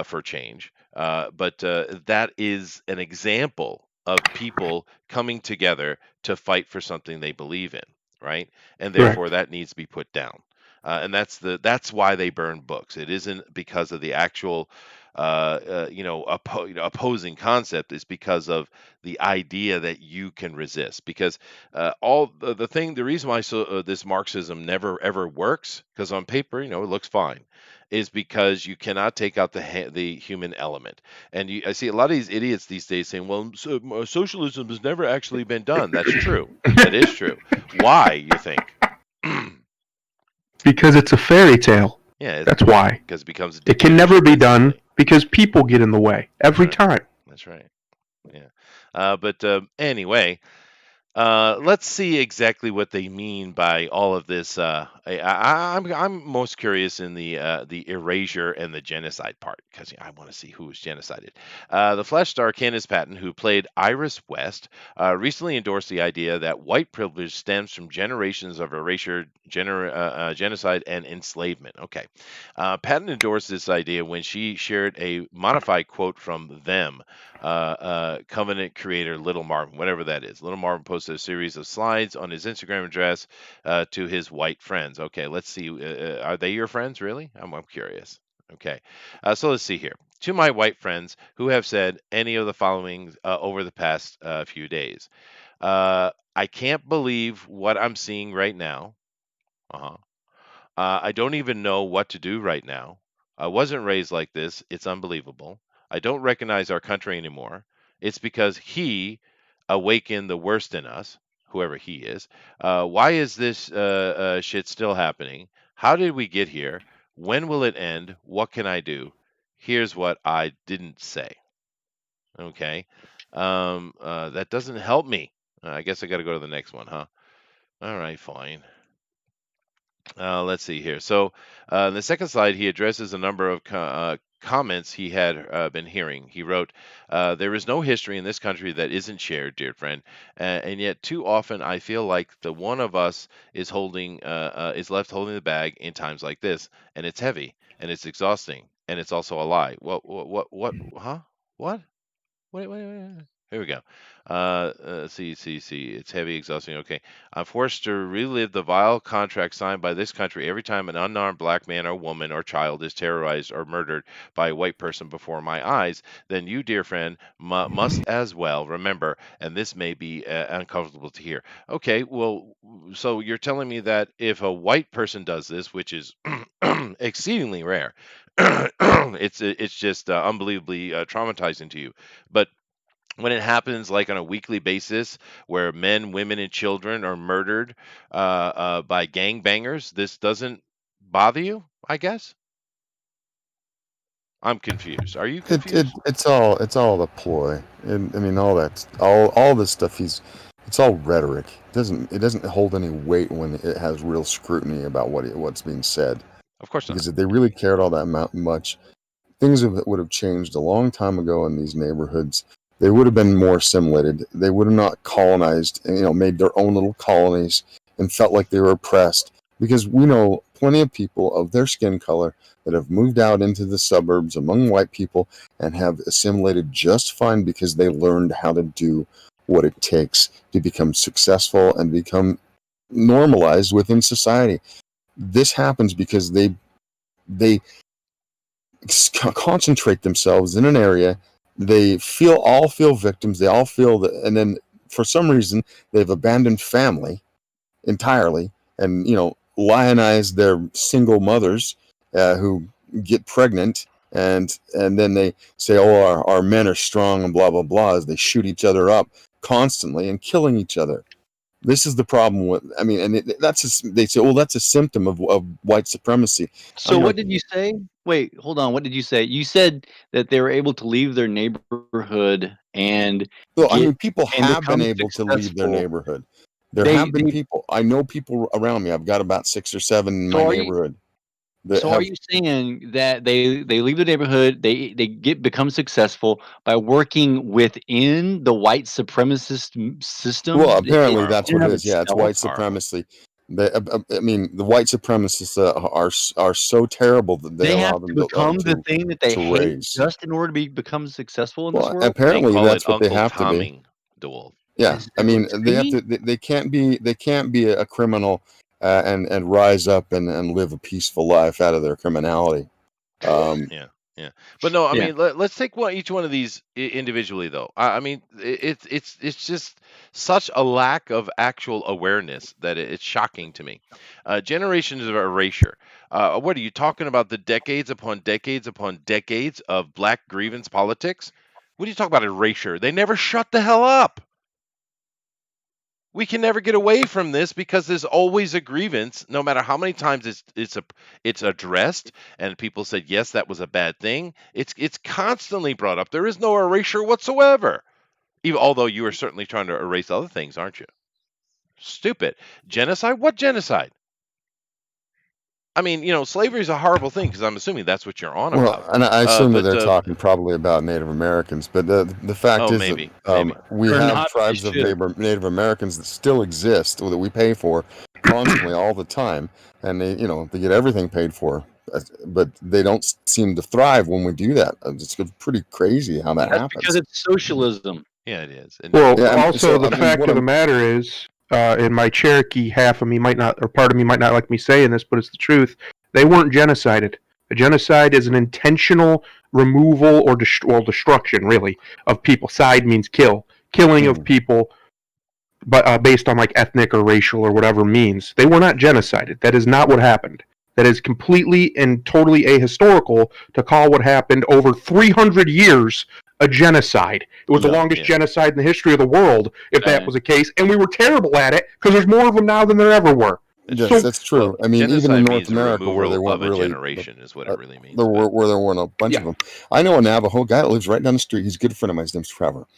Speaker 1: for change, but that is an example of people coming together to fight for something they believe in, right? And therefore
Speaker 2: Correct.
Speaker 1: that needs to be put down. And that's why they burn books. It isn't because of the actual opposing concept. It's because of the idea that you can resist. Because the reason why this Marxism never ever works, because on paper, it looks fine, is because you cannot take out the human element. And I see a lot of these idiots these days saying, "Well, socialism has never actually been done." That's true. That is true. Why, you think?
Speaker 2: Because it's a fairy tale.
Speaker 1: Yeah,
Speaker 2: That's why.
Speaker 1: because it becomes a
Speaker 2: It can never be done
Speaker 1: instantly.
Speaker 2: because people get in the way every
Speaker 1: Right.
Speaker 2: time.
Speaker 1: That's right. Yeah. But anyway, let's see exactly what they mean by all of this. I'm most curious in the erasure and the genocide part because I want to see who was genocided. The Flash star Candace Patton, who played Iris West, recently endorsed the idea that white privilege stems from generations of erasure, genocide, and enslavement. Okay, Patton endorsed this idea when she shared a modified quote from them. Covenant creator Little Marvin, whatever that is. Little Marvin posted a series of slides on his Instagram address to his white friends. Okay, let's see. Are they your friends, really? I'm curious. Okay, so let's see here. To my white friends who have said any of the following over the past few days. I can't believe what I'm seeing right now. Uh-huh. I don't even know what to do right now. I wasn't raised like this. It's unbelievable. I don't recognize our country anymore. It's because he awakened the worst in us, whoever he is. Why is this shit still happening? How did we get here? When will it end? What can I do? Here's what I didn't say. Okay. That doesn't help me. I guess I got to go to the next one, huh? All right, fine. Let's see here. So, the second slide, he addresses a number of comments he had been hearing. He wrote, "There is no history in this country that isn't shared, dear friend, and yet too often I feel like the one of us is left holding the bag in times like this, and it's heavy, and it's exhausting, and it's also a lie." What? Huh? What? Wait. Here we go. See. It's heavy, exhausting. Okay. I'm forced to relive the vile contract signed by this country every time an unarmed black man or woman or child is terrorized or murdered by a white person before my eyes. Then you, dear friend, must as well remember, and this may be uncomfortable to hear. Okay. Well, so you're telling me that if a white person does this, which is exceedingly rare, it's just unbelievably traumatizing to you. But when it happens like on a weekly basis where men, women, and children are murdered by gangbangers, this doesn't bother you, I guess? I'm confused. Are you confused?
Speaker 4: It's all a ploy. And I mean all this stuff it's all rhetoric. It doesn't hold any weight when it has real scrutiny about what's being said.
Speaker 1: Of course not.
Speaker 4: Because if they really cared all that much, things would have changed a long time ago in these neighborhoods. They would have been more assimilated. They would have not colonized and made their own little colonies and felt like they were oppressed. Because we know plenty of people of their skin color that have moved out into the suburbs among white people and have assimilated just fine because they learned how to do what it takes to become successful and become normalized within society. This happens because they concentrate themselves in an area. They all feel victims. They all feel that, and then for some reason they've abandoned family entirely, and lionize their single mothers who get pregnant, and then they say, "Oh, our men are strong," and blah blah blah, as they shoot each other up constantly and killing each other. This is the problem with. I mean, and they say, "Well, that's a symptom of white supremacy."
Speaker 3: So
Speaker 4: I'm
Speaker 3: what
Speaker 4: like,
Speaker 3: did you say? Wait, hold on. What did you say? You said that they were able to leave their neighborhood and
Speaker 4: well, I
Speaker 3: get
Speaker 4: mean, people
Speaker 3: and
Speaker 4: have been
Speaker 3: become
Speaker 4: able to leave their
Speaker 3: successful.
Speaker 4: neighborhood. There
Speaker 3: They
Speaker 4: have been
Speaker 3: they
Speaker 4: people. I know people around me. I've got about 6 or 7 in
Speaker 3: so
Speaker 4: my
Speaker 3: are you
Speaker 4: neighborhood that
Speaker 3: so are
Speaker 4: have.
Speaker 3: you saying that they leave the neighborhood, they become successable by working within the white supremacist
Speaker 4: Well,
Speaker 3: system
Speaker 4: apparently
Speaker 3: in
Speaker 4: that's
Speaker 1: Horrible.
Speaker 3: and
Speaker 4: what it
Speaker 3: of
Speaker 4: is. Yeah, it's white
Speaker 3: itself?
Speaker 1: Horrible.
Speaker 4: supremacy. I mean, the white supremacists are so terrible that they
Speaker 3: They have
Speaker 4: allow
Speaker 3: to
Speaker 4: them
Speaker 3: become the
Speaker 4: to
Speaker 3: thing that they
Speaker 4: to
Speaker 3: hate
Speaker 4: raise.
Speaker 3: just in order to become successful in this
Speaker 4: Well,
Speaker 3: world?
Speaker 1: They
Speaker 4: apparently
Speaker 1: call it
Speaker 4: that's what they
Speaker 1: Uncle
Speaker 4: have to be.
Speaker 1: Tomming, DeWolf.
Speaker 4: Yeah,
Speaker 3: Is
Speaker 4: I
Speaker 3: that what
Speaker 4: mean, they have
Speaker 3: see?
Speaker 4: to. They can't be a criminal and rise up and live a peaceful life out of their criminality. Um,
Speaker 1: Yeah, yeah. But no, I
Speaker 3: Yeah.
Speaker 1: mean, let's take each one of these individually, though. I mean, it's just such a lack of actual awareness that it's shocking to me. Generations of erasure. What are you talking about? The decades upon decades upon decades of black grievance politics? What do you talk about erasure? They never shut the hell up. We can never get away from this because there's always a grievance, no matter how many times it's addressed and people said yes, that was a bad thing. It's constantly brought up. There is no erasure whatsoever. Even although you are certainly trying to erase other things, aren't you? Stupid genocide. What genocide? I mean, slavery is a horrible thing because I'm assuming that's what you're on
Speaker 4: well,
Speaker 1: about.
Speaker 4: and I assume that
Speaker 1: But
Speaker 4: they're talking probably about Native Americans, but the fact
Speaker 1: oh,
Speaker 4: is that
Speaker 1: maybe.
Speaker 4: we
Speaker 3: Or
Speaker 4: have
Speaker 3: not, they
Speaker 4: tribes of
Speaker 3: should.
Speaker 4: Native Americans that still exist that we pay for constantly all the time, and they get everything paid for, but they don't seem to thrive when we do that. It's pretty crazy how that
Speaker 1: Yeah,
Speaker 3: That's because
Speaker 4: happens.
Speaker 3: it's socialism.
Speaker 1: yeah, it is. And
Speaker 2: Well,
Speaker 4: Yeah,
Speaker 2: also
Speaker 4: so
Speaker 2: the
Speaker 4: I mean,
Speaker 2: fact
Speaker 4: what
Speaker 2: of the
Speaker 4: I'm
Speaker 2: matter is, and my Cherokee half of me might not, or part of me might not like me saying this, but it's the truth. They weren't genocided. A genocide is an intentional removal or destruction, really, of people. Side means kill, killing of
Speaker 4: Mhm.
Speaker 2: people, but based on like ethnic or racial or whatever means. They were not genocided. That is not what happened. That is completely and totally ahistorical to call what happened over 300 years a genocide. It was the
Speaker 4: No,
Speaker 2: longest
Speaker 1: yeah,
Speaker 2: genocide in the history of the world, if that
Speaker 3: Right.
Speaker 2: was the case, and we were terrible at it because there's more of them now than there ever were.
Speaker 1: that's
Speaker 4: yes,
Speaker 1: true.
Speaker 2: So,
Speaker 4: that's
Speaker 1: Well,
Speaker 4: true. I mean, even in
Speaker 1: genocide
Speaker 4: North
Speaker 1: means the
Speaker 4: America, where they
Speaker 1: removal
Speaker 4: weren't
Speaker 1: of a
Speaker 4: really,
Speaker 1: generation, is what it
Speaker 4: uh,
Speaker 1: really means. But
Speaker 4: where there weren't a bunch of
Speaker 2: yeah.
Speaker 4: them. I know a Navajo guy that lives right down the street. He's a good friend of mine. His name's Trevor.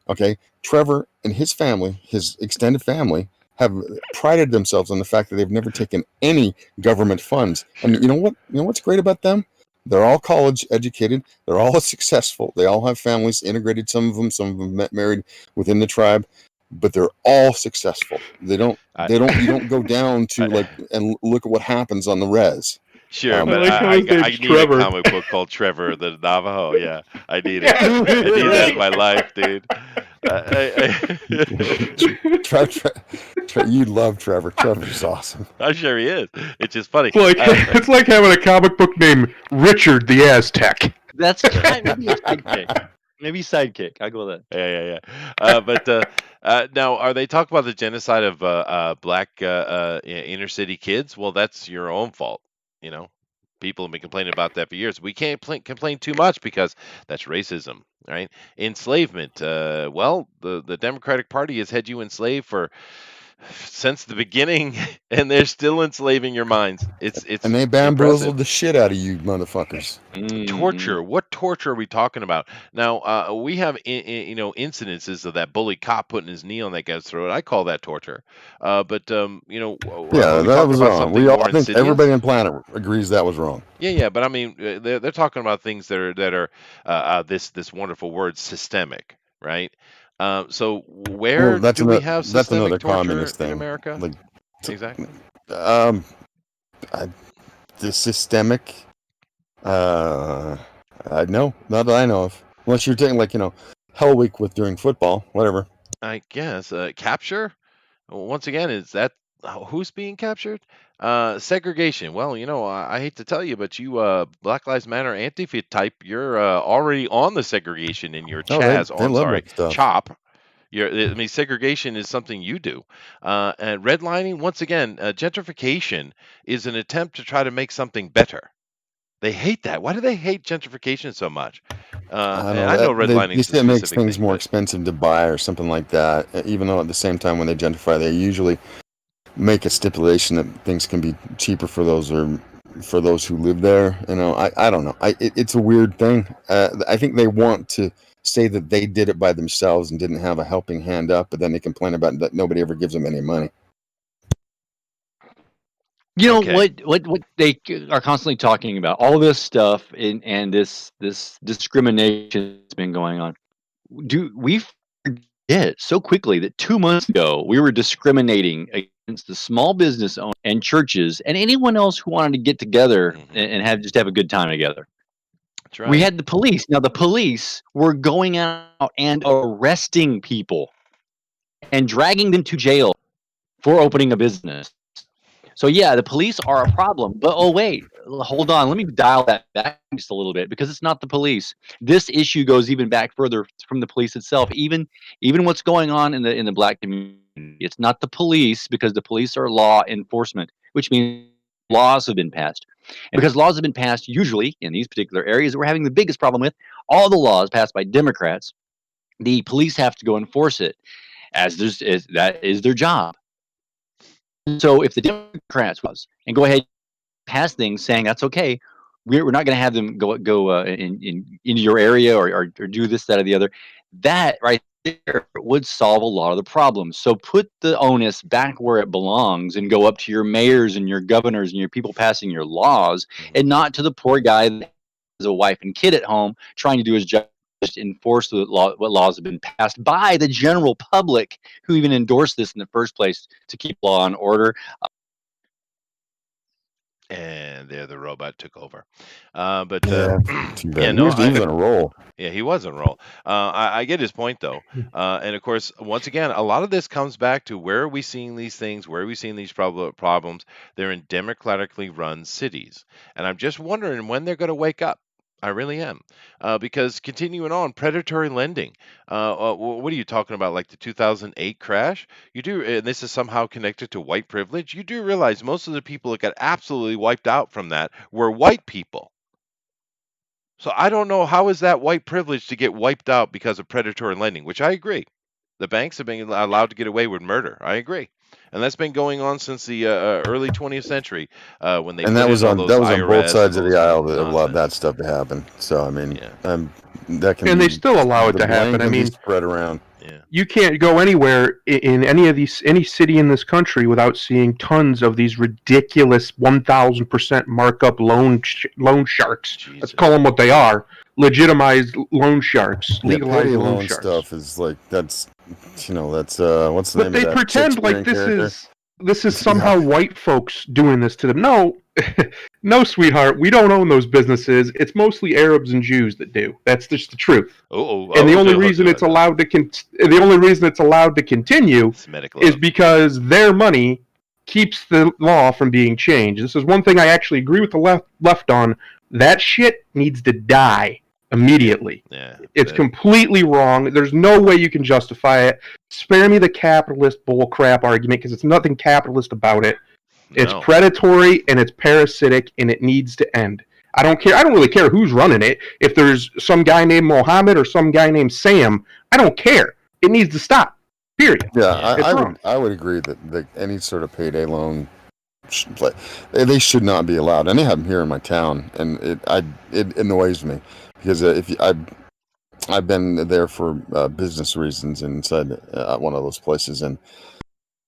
Speaker 4: Okay, Trevor and his family, his extended family, have prided themselves on the fact that they've never taken any government funds. And
Speaker 1: sure.
Speaker 4: you know what? You know what's great about them? They're all college educated. They're all successful. They all have families integrated. Some of them married within the tribe, but they're all successful. They don't.
Speaker 1: I,
Speaker 4: You don't go down to
Speaker 1: I
Speaker 4: like and look at what happens on the res.
Speaker 1: Sure,
Speaker 2: I
Speaker 1: but
Speaker 2: like how his
Speaker 1: I
Speaker 2: name's
Speaker 1: need
Speaker 2: Trevor.
Speaker 1: a comic book called Trevor the Navajo. Yeah, I need it.
Speaker 2: Yeah,
Speaker 1: I need that in
Speaker 2: right.
Speaker 1: my life, dude.
Speaker 4: You love Trevor. Trevor's awesome.
Speaker 1: I'm sure he is. It's just funny.
Speaker 2: It's like having a comic book named Richard the Aztec.
Speaker 3: That's kind of maybe a sidekick. Maybe sidekick. I'll go with that.
Speaker 1: Yeah. But now, are they talking about the genocide of black inner city kids? Well, that's your own fault. You know, people have been complaining about that for years. We can't complain too much because that's racism, right? Enslavement. Well, the Democratic Party has had you enslaved for since the beginning, and they're still enslaving your minds. It's
Speaker 4: And they
Speaker 1: impressive.
Speaker 4: bamboozled the shit out of you, motherfuckers.
Speaker 1: Torture. What torture are we talking about? Now, we have incidences of that bully cop putting his knee on that guy's throat. I call that torture. But are
Speaker 4: Yeah,
Speaker 1: we
Speaker 4: that
Speaker 1: talking
Speaker 4: was
Speaker 1: about
Speaker 4: wrong.
Speaker 1: something more
Speaker 4: I think
Speaker 1: insidious?
Speaker 4: everybody on the planet agrees that was wrong.
Speaker 1: Yeah. But I mean, they're talking about things that are this wonderful word systemic, right? So
Speaker 4: Well,
Speaker 1: where do we have
Speaker 4: that's another
Speaker 1: systemic torture
Speaker 4: communist
Speaker 1: in
Speaker 4: thing.
Speaker 1: America?
Speaker 4: Like,
Speaker 1: Exactly.
Speaker 4: um, the systemic. No, not that I know of. Unless you're taking Hell Week with during football, whatever.
Speaker 1: I guess capture. Once again, is that who's being captured? Segregation. Well, I hate to tell you, but you Black Lives Matter Antifa type, you're already on the segregation in your
Speaker 4: Oh,
Speaker 1: Chaz. Oh,
Speaker 4: they
Speaker 1: I'm
Speaker 4: love
Speaker 1: sorry,
Speaker 4: that stuff.
Speaker 1: CHOP. I mean, segregation is something you do. And redlining, once again, gentrification is an attempt to try to make something better. They hate that. Why do they hate gentrification so much?
Speaker 4: I don't
Speaker 1: And
Speaker 4: know.
Speaker 1: I know
Speaker 4: They
Speaker 1: redlining is a
Speaker 4: say it makes
Speaker 1: specific
Speaker 4: things
Speaker 1: thing,
Speaker 4: more
Speaker 1: but
Speaker 4: expensive to buy or something like that. Even though at the same time, when they gentrify, they usually make a stipulation that things can be cheaper for those who live there. I don't know. It's a weird thing. I think they want to say that they did it by themselves and didn't have a helping hand up, but then they complain about that nobody ever gives them any money.
Speaker 3: You know
Speaker 1: okay.
Speaker 3: what they are constantly talking about, all this stuff and this discrimination that's been going on. Do we forget so quickly that 2 months ago we were discriminating against the small business owners and churches and anyone else who wanted to get together and have a good time together?
Speaker 1: That's
Speaker 3: We
Speaker 1: right.
Speaker 3: had the police. Now the police were going out and arresting people and dragging them to jail for opening a business. So yeah, the police are a problem. But oh wait, hold on. Let me dial that back just a little bit because it's not the police. This issue goes even back further from the police itself. Even what's going on in the black community. It's not the police because the police are law enforcement, which means laws have been passed. And because laws have been passed, usually in these particular areas that we're having the biggest problem with, all the laws passed by Democrats, the police have to go enforce it that is their job. So if the Democrats was and go ahead and pass things saying that's okay, we're not going to have them go into your area or do this, that, or the other. That right there would solve a lot of the problems. So put the onus back where it belongs and go up to your mayors and your governors and your people passing your laws, and not to the poor guy that has a wife and kid at home trying to do his job. Just enforce the law, what laws have been passed by the general public who even endorsed this in the first place to keep law and order.
Speaker 1: And there, the robot took over.
Speaker 4: Yeah, too bad.
Speaker 1: Yeah,
Speaker 4: He
Speaker 1: no,
Speaker 4: was on a roll.
Speaker 1: yeah, he was on a roll. I get his point though, and of course, once again, a lot of this comes back to where are we seeing these things? Where are we seeing these problems? They're in democratically run cities, and I'm just wondering when they're going to wake up. I really am, because continuing on, predatory lending. What are you talking about? Like the 2008 crash? You do, and this is somehow connected to white privilege. You do realize most of the people that got absolutely wiped out from that were white people. So I don't know how is that white privilege to get wiped out because of predatory lending, which I agree. The banks have been allowed to get away with murder. I agree, and that's been going on since the early 20th century when they
Speaker 4: And
Speaker 1: put
Speaker 4: that was
Speaker 1: in all
Speaker 4: on
Speaker 1: those
Speaker 4: both
Speaker 1: IRS
Speaker 4: sides
Speaker 1: and
Speaker 4: of
Speaker 1: those
Speaker 4: the aisle
Speaker 1: kinds of
Speaker 4: that allowed that
Speaker 1: nonsense.
Speaker 4: stuff to happen. So I mean,
Speaker 1: Yeah,
Speaker 4: that can
Speaker 2: And
Speaker 4: be,
Speaker 2: they still allow it
Speaker 4: the
Speaker 2: to
Speaker 4: blame
Speaker 2: happen. I
Speaker 4: can be
Speaker 2: mean,
Speaker 4: spread around.
Speaker 1: yeah.
Speaker 2: you can't go anywhere in any city in this country without seeing tons of these ridiculous 1,000% markup loan sharks. Let's
Speaker 1: Jesus.
Speaker 2: call them what they are: legitimized loan sharks,
Speaker 4: Yeah,
Speaker 2: legalized
Speaker 4: payday
Speaker 2: loan
Speaker 4: loan
Speaker 2: sharks.
Speaker 4: stuff is like that's what's the
Speaker 2: But
Speaker 4: name
Speaker 2: they
Speaker 4: of that
Speaker 2: pretend like
Speaker 4: Shakespearean character?
Speaker 2: this is somehow white folks doing this to them. No, No, sweetheart, we don't own those businesses. It's mostly Arabs and Jews that do. That's just the truth. And the only reason it's allowed to continue
Speaker 1: Semitic
Speaker 2: is
Speaker 1: love.
Speaker 2: because their money keeps the law from being changed. This is one thing I actually agree with the left on. That shit needs to die immediately.
Speaker 1: Yeah,
Speaker 2: it's completely wrong. There's no way you can justify it. Spare me the capitalist bullcrap argument because it's nothing capitalist about it. It's predatory and it's parasitic and it needs to end. I don't care. I don't really care who's running it. If there's some guy named Mohammed or some guy named Sam, I don't care. It needs to stop. Period.
Speaker 4: Yeah, I would agree that any sort of payday loan, they should not be allowed. And they have them here in my town, and it annoys me because I've been there for business reasons inside one of those places, and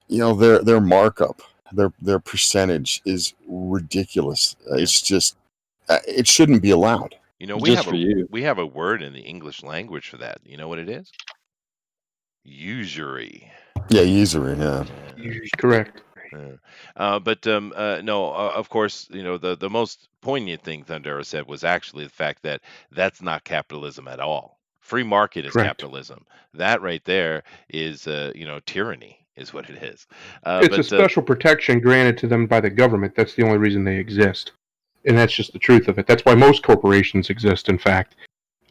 Speaker 4: their markup, their percentage is ridiculous. It's just it shouldn't be allowed.
Speaker 1: We have a word in the English language for that. You know what it is? Usury.
Speaker 4: Yeah, usury. Yeah.
Speaker 2: Correct.
Speaker 1: No, of course, the most poignant thing Thundera said was actually the fact that that's not capitalism at all. Free market is capitalism. That right there is, tyranny is what it is.
Speaker 2: It's a special protection granted to them by the government. That's the only reason they exist. And that's just the truth of it. That's why most corporations exist, in fact.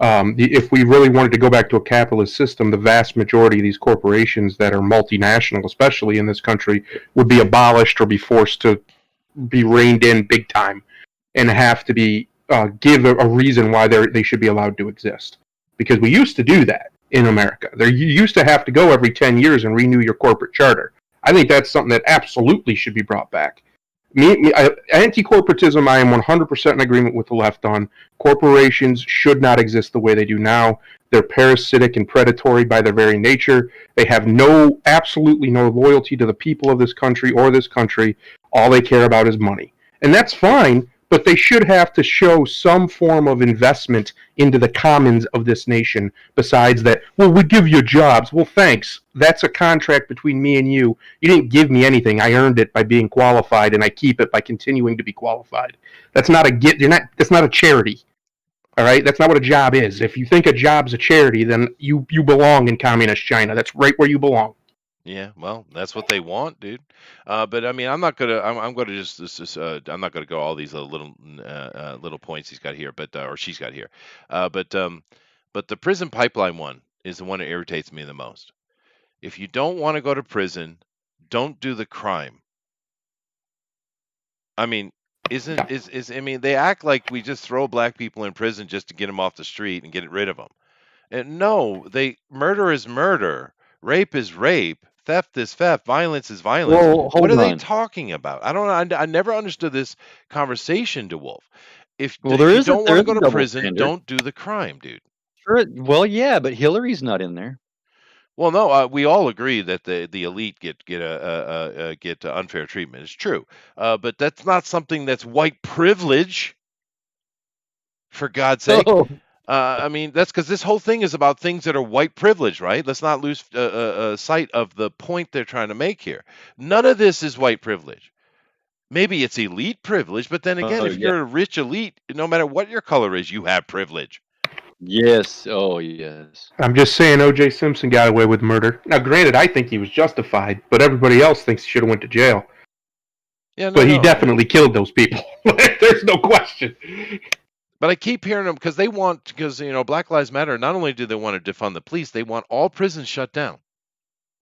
Speaker 2: If we really wanted to go back to a capitalist system, the vast majority of these corporations that are multinational, especially in this country, would be abolished or be forced to be reined in big time and have to be give a reason why they should be allowed to exist. Because we used to do that in America. You used to have to go every 10 years and renew your corporate charter. I think that's something that absolutely should be brought back. Anti-corporatism, I am 100% in agreement with the left on. Corporations should not exist the way they do now. They're parasitic and predatory by their very nature. They have absolutely no loyalty to the people of this country or this country. All they care about is money. And that's fine, but they should have to show some form of investment into the commons of this nation besides that, well, we give you jobs. Well, thanks. That's a contract between me and you. You didn't give me anything. I earned it by being qualified, and I keep it by continuing to be qualified. That's not that's not a charity. All right? That's not what a job is. If you think a job's a charity, then you belong in communist China. That's right where you belong.
Speaker 1: Yeah, well, that's what they want, dude. But I mean, I'm not gonna. I'm gonna I'm not gonna go all these little points he's got here, or she's got here. But the prison pipeline one is the one that irritates me the most. If you don't want to go to prison, don't do the crime. I mean, I mean, they act like we just throw black people in prison just to get them off the street and get rid of them. And no, murder is murder, rape is rape. Theft is theft. Violence is violence.
Speaker 3: Well,
Speaker 1: what are they talking about? I never understood this conversation, DeWolf. If you don't want to go to prison, don't do the crime, dude.
Speaker 3: Sure. Well, yeah, but Hillary's not in there.
Speaker 1: Well, no, we all agree that the elite get unfair treatment. It's true, but that's not something that's white privilege. For God's sake.
Speaker 3: Oh.
Speaker 1: I mean, that's because this whole thing is about things that are white privilege, right? Let's not lose sight of the point they're trying to make here. None of this is white privilege. Maybe it's elite privilege, but then again, if you're a rich elite, no matter what your color is, you have privilege.
Speaker 3: Yes. Oh, yes.
Speaker 2: I'm just saying O.J. Simpson got away with murder. Now, granted, I think he was justified, but everybody else thinks he should have went to jail.
Speaker 1: Yeah,
Speaker 2: but he definitely killed those people. There's no question.
Speaker 1: But I keep hearing them because Black Lives Matter, not only do they want to defund the police, they want all prisons shut down,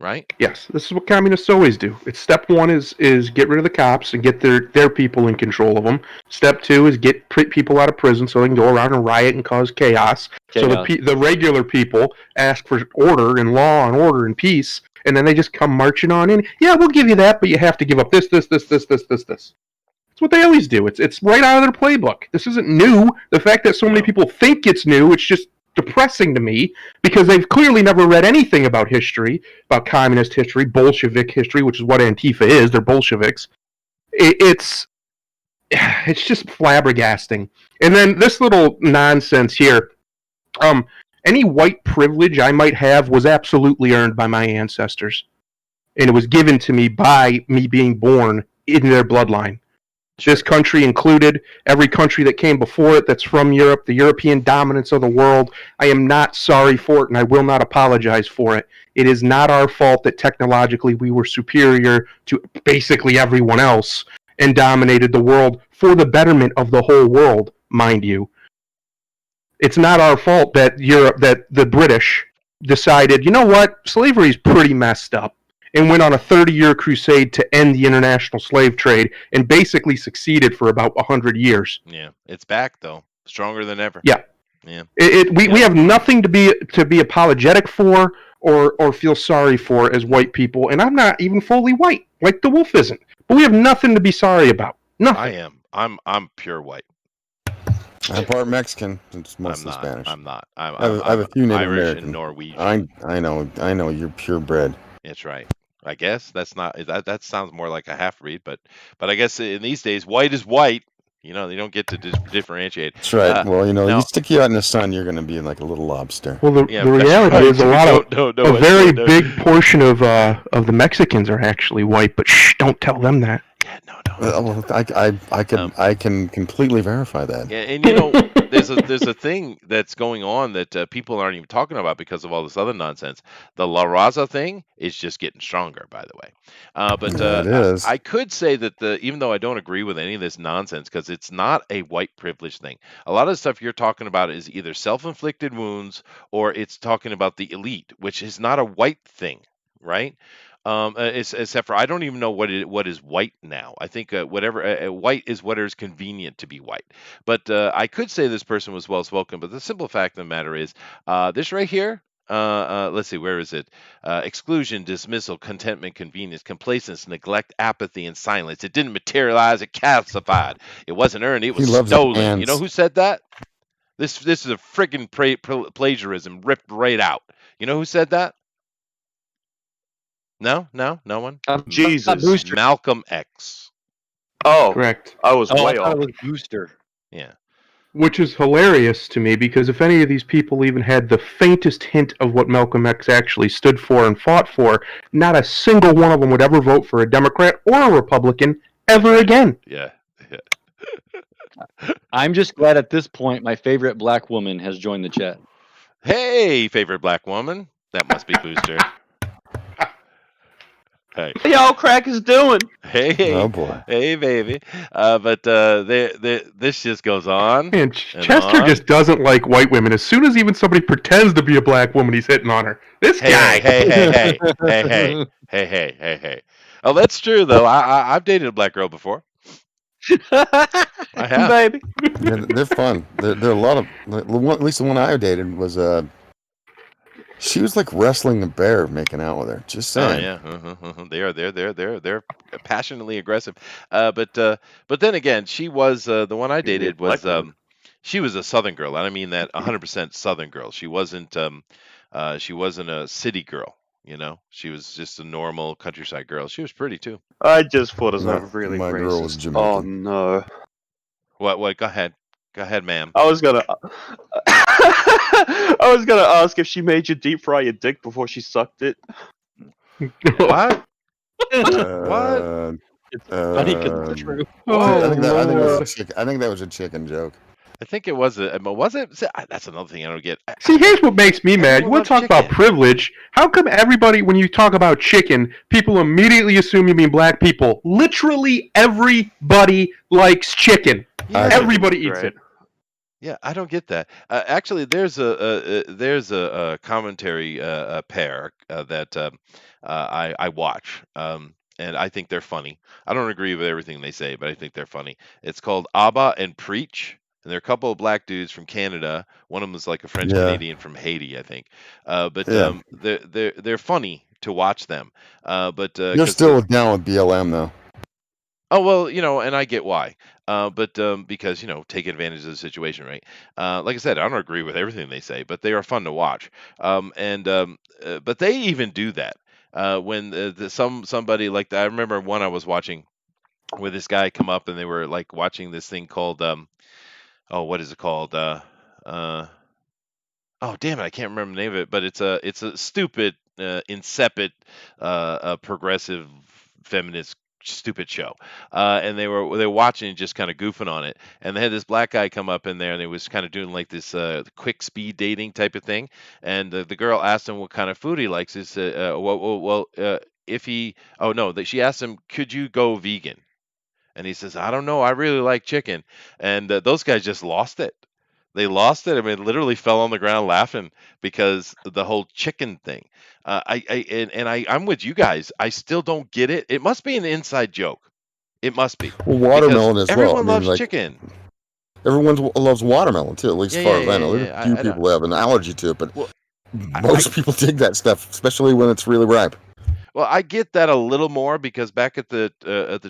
Speaker 1: right?
Speaker 2: Yes, this is what communists always do. It's step one is get rid of the cops and get their people in control of them. Step two is get people out of prison so they can go around and riot and cause chaos. So the regular people ask for order and law and order and peace, and then they just come marching on in. Yeah, we'll give you that, but you have to give up this. That's what they always do. It's right out of their playbook. This isn't new. The fact that so many people think it's new, it's just depressing to me because they've clearly never read anything about history, about communist history, Bolshevik history, which is what Antifa is. They're Bolsheviks. It's just flabbergasting. And then this little nonsense here. Any white privilege I might have was absolutely earned by my ancestors. And it was given to me by me being born in their bloodline. This country included, every country that came before it that's from Europe, the European dominance of the world. I am not sorry for it, and I will not apologize for it. It is not our fault that technologically we were superior to basically everyone else and dominated the world for the betterment of the whole world, mind you. It's not our fault that that the British decided, you know what, slavery is pretty messed up, and went on a 30-year crusade to end the international slave trade, and basically succeeded for about 100 years.
Speaker 1: Yeah, it's back though, stronger than ever.
Speaker 2: Yeah,
Speaker 1: yeah.
Speaker 2: We have nothing to be apologetic for or feel sorry for as white people, and I'm not even fully white, like the wolf isn't. But we have nothing to be sorry about. Nothing.
Speaker 1: I am. I'm pure white.
Speaker 4: I'm part Mexican. It's mostly
Speaker 1: I'm not.
Speaker 4: Spanish.
Speaker 1: I'm not.
Speaker 4: I have a few Native
Speaker 1: Irish
Speaker 4: American.
Speaker 1: and Norwegian.
Speaker 4: I know. You're purebred.
Speaker 1: That's right. I guess that's not that sounds more like a half breed, but I guess in these days, white is white. You know, they don't get to differentiate.
Speaker 4: That's right. Well,
Speaker 1: now,
Speaker 4: you stick you out in the sun, you're going to be like a little lobster.
Speaker 2: Well, the reality is a very big portion of the Mexicans are actually white, but shh, don't tell them that.
Speaker 1: Yeah, no.
Speaker 4: Well, I can completely verify that.
Speaker 1: Yeah, and you know, there's a thing that's going on that people aren't even talking about because of all this other nonsense. The La Raza thing is just getting stronger, by the way. But
Speaker 4: it is.
Speaker 1: I could say that even though I don't agree with any of this nonsense, because it's not a white privilege thing. A lot of the stuff you're talking about is either self-inflicted wounds or it's talking about the elite, which is not a white thing, right? Except for I don't even know what is white now. I think whatever white is what is convenient to be white. But I could say this person was well spoken. But the simple fact of the matter is, this right here. Let's see, where is it? Exclusion, dismissal, contentment, convenience, complacence, neglect, apathy, and silence. It didn't materialize. It calcified. It wasn't earned. It was stolen. You know who said that? This is a friggin' plagiarism ripped right out. You know who said that? No one.
Speaker 5: Jesus,
Speaker 1: Malcolm X.
Speaker 5: Oh,
Speaker 2: correct.
Speaker 5: I was way
Speaker 3: I
Speaker 5: off.
Speaker 3: thought it was Booster.
Speaker 1: Yeah.
Speaker 2: Which is hilarious to me because if any of these people even had the faintest hint of what Malcolm X actually stood for and fought for, not a single one of them would ever vote for a Democrat or a Republican ever again.
Speaker 1: Yeah.
Speaker 3: I'm just glad at this point my favorite black woman has joined the chat.
Speaker 1: Hey, favorite black woman. That must be Booster. Hey.
Speaker 5: Yo, Crack is doing.
Speaker 1: Hey.
Speaker 4: Oh boy.
Speaker 1: Hey, baby. But this just goes on.
Speaker 2: Man, Chester just doesn't like white women. As soon as even somebody pretends to be a black woman, he's hitting on her. This guy.
Speaker 1: Hey. Oh, that's true though. I've dated a black girl before. I have.
Speaker 5: Baby.
Speaker 4: Yeah, they're fun. They're a lot of. At least the one I dated was she was like wrestling a bear, making out with her. Just saying.
Speaker 1: Oh yeah, they're passionately aggressive. But then again, she was the one I dated was she was a Southern girl, and I mean that 100% Southern girl. She wasn't a city girl. You know, she was just a normal countryside girl. She was pretty too.
Speaker 5: I just thought it was really
Speaker 4: my
Speaker 5: racist.
Speaker 4: girl was Jamaican.
Speaker 5: Oh no.
Speaker 1: What? Go ahead, ma'am.
Speaker 5: I was gonna ask if she made you deep fry your dick before she sucked it.
Speaker 1: What?
Speaker 3: What? It's funny because it's true.
Speaker 4: I think that was a chicken joke.
Speaker 1: I think it was was it? That's another thing I don't get.
Speaker 2: See, here's what makes me mad. You want to talk about privilege? How come everybody, when you talk about chicken, people immediately assume you mean black people? Literally everybody likes chicken.
Speaker 1: Yeah,
Speaker 2: everybody eats it.
Speaker 1: Yeah, I don't get that. Actually, there's a commentary pair that I watch, and I think they're funny. I don't agree with everything they say, but I think they're funny. It's called Abba and Preach. And they're a couple of black dudes from Canada. One of them is like a French Canadian from Haiti, I think. They're funny to watch them. But
Speaker 4: you're still down with BLM though.
Speaker 1: Oh well, you know, and I get why. Because take advantage of the situation, right? Like I said, I don't agree with everything they say, but they are fun to watch. But they even do that when somebody like that. I remember one I was watching where this guy come up and they were like watching this thing called what is it called? Oh damn it, I can't remember the name of it, but it's a stupid, insipid, progressive feminist stupid show, and they were watching and just kind of goofing on it. And they had this black guy come up in there, and he was kind of doing like this quick speed dating type of thing. And the girl asked him what kind of food he likes. He said, if he, oh no, that she asked him, could you go vegan? And he says, I don't know, I really like chicken. And those guys just lost it. They lost it. I mean, literally fell on the ground laughing because of the whole chicken thing. I'm with you guys. I still don't get it. It must be an inside joke. It must be
Speaker 4: Well,
Speaker 1: because
Speaker 4: watermelon as well. I
Speaker 1: everyone
Speaker 4: mean,
Speaker 1: loves
Speaker 4: like
Speaker 1: chicken.
Speaker 4: everyone loves watermelon too. At least
Speaker 1: Yeah,
Speaker 4: as far
Speaker 1: yeah,
Speaker 4: as I
Speaker 1: yeah,
Speaker 4: know,
Speaker 1: yeah.
Speaker 4: there's
Speaker 1: yeah.
Speaker 4: a few people who have an allergy to it, but
Speaker 1: Well, I,
Speaker 4: most people dig that stuff, especially when it's really ripe.
Speaker 1: Well, I get that a little more because back at the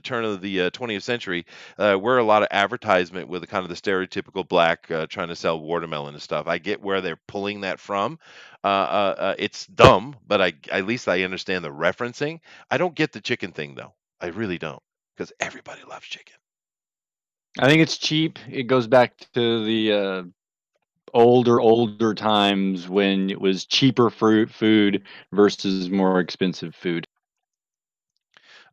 Speaker 1: turn of the 20th century, we're a lot of advertisement with the kind of the stereotypical black trying to sell watermelon and stuff. I get where they're pulling that from. It's dumb, but at least I understand the referencing. I don't get the chicken thing though. I really don't, because everybody loves chicken.
Speaker 3: I think it's cheap. It goes back to the older times when it was cheaper food versus more expensive food.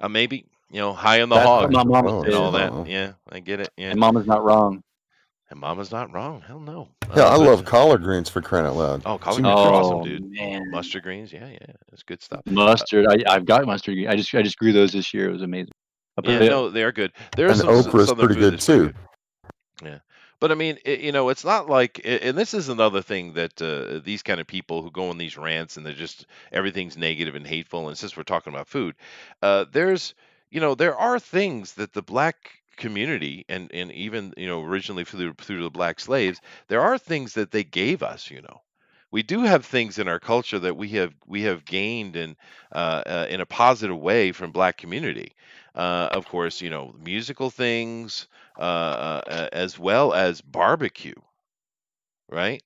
Speaker 1: Maybe high on the
Speaker 3: That's what
Speaker 1: hog
Speaker 3: my mama
Speaker 4: Oh,
Speaker 1: and all
Speaker 3: said,
Speaker 1: that.
Speaker 4: oh.
Speaker 1: Yeah, I get it. Yeah,
Speaker 3: and mama's not wrong.
Speaker 1: and Mama's not wrong. Hell no.
Speaker 4: Yeah, I
Speaker 1: But
Speaker 4: love collard greens for crying out loud.
Speaker 1: oh, collard
Speaker 4: Seem
Speaker 1: greens are
Speaker 4: crazy.
Speaker 1: awesome,
Speaker 3: Oh
Speaker 1: dude.
Speaker 3: man,
Speaker 1: Mustard greens, yeah, it's good stuff.
Speaker 3: mustard. I've got mustard. I just grew those this year. It was amazing.
Speaker 1: Yeah, no, they are good. There is
Speaker 4: And
Speaker 1: some
Speaker 4: okra is
Speaker 1: southern
Speaker 4: pretty
Speaker 1: food
Speaker 4: good
Speaker 1: that's pretty
Speaker 4: too.
Speaker 1: good. Yeah. But I mean, it's not like, and this is another thing that these kind of people who go on these rants and they're just everything's negative and hateful. And since we're talking about food, there are things that the black community and even originally through the black slaves, there are things that they gave us. We do have things in our culture that we have gained in a positive way from black community. Of course, musical things, as well as barbecue, right?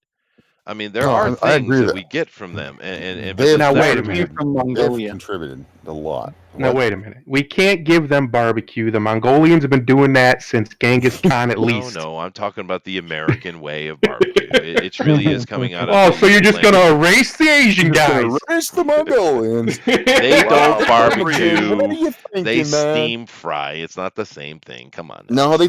Speaker 1: I mean, there
Speaker 4: No,
Speaker 1: are
Speaker 4: I
Speaker 1: things
Speaker 4: agree
Speaker 1: that
Speaker 4: that
Speaker 1: we get from them, and
Speaker 4: they
Speaker 1: but
Speaker 4: have
Speaker 2: Now, wait a
Speaker 3: Barbecue
Speaker 2: minute.
Speaker 4: contributed.
Speaker 3: from
Speaker 4: They have
Speaker 3: Mongolia.
Speaker 4: contributed a lot.
Speaker 2: Now,
Speaker 4: What?
Speaker 2: wait a minute. We can't give them barbecue. The Mongolians have been doing that since Genghis Khan at
Speaker 1: no,
Speaker 2: least.
Speaker 1: no, I'm talking about the American way of barbecue. It really is coming out of
Speaker 2: Oh, so you're
Speaker 1: these
Speaker 2: just going to erase the Asian
Speaker 4: You're just gonna
Speaker 2: guys?
Speaker 4: erase the Mongolians.
Speaker 1: They
Speaker 4: Wow,
Speaker 1: don't
Speaker 4: Lumberjane, what are
Speaker 1: barbecue.
Speaker 4: you
Speaker 1: They
Speaker 4: thinking, man?
Speaker 1: steam fry. It's not the same thing. Come on now.
Speaker 4: No, they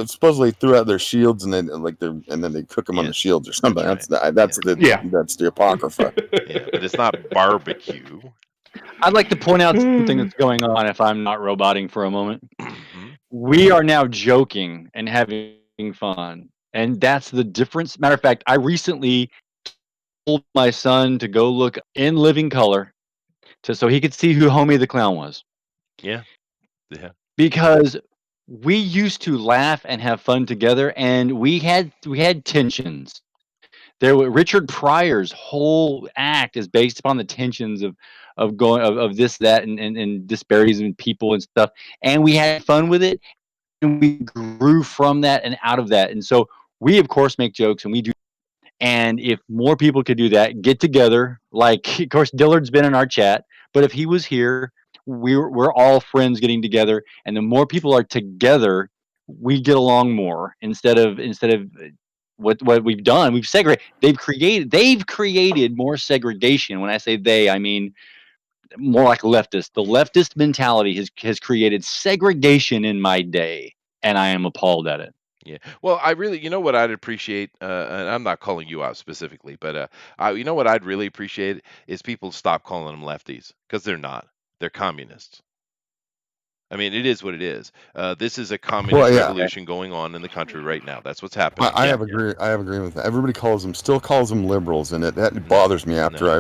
Speaker 4: supposedly threw out their shields and then they cook them on the
Speaker 1: Yes,
Speaker 4: shields or something.
Speaker 1: that's
Speaker 4: That's
Speaker 2: Yeah.
Speaker 4: that's the apocrypha.
Speaker 1: Yeah, but it's not barbecue.
Speaker 3: I'd like to point out something that's going on if I'm not roboting for a moment.
Speaker 1: Mhm.
Speaker 3: We are now joking and having fun. And that's the difference. Matter of fact, I recently told my son to go look in living color so he could see who Homie the Clown was.
Speaker 1: Yeah, yeah.
Speaker 3: Because we used to laugh and have fun together, and we had tensions. Richard Pryor's whole act is based upon the tensions of this, that, and disparities in people and stuff. And we had fun with it, and we grew from that and out of that. And so we, of course, make jokes, and we do. And if more people could do that, get together, like, of course, Dillard's been in our chat, but if he was here, we're all friends getting together, and the more people are together, we get along more instead of what we've done. We've segregated. They've created more segregation. When I say they, I mean more like leftists. The leftist mentality has created segregation in my day, and I am appalled at it.
Speaker 1: Yeah. Well, I really, what I'd appreciate, and I'm not calling you out specifically, but what I'd really appreciate is people stop calling them lefties because they're not. They're communists. I mean, it is what it is. This is a communist
Speaker 4: yeah.
Speaker 1: revolution going on in the country right now. That's what's happening.
Speaker 4: I
Speaker 1: Yeah.
Speaker 4: have agreed. I have agreement with that. Everybody still calls them liberals, and that
Speaker 1: No,
Speaker 4: bothers me after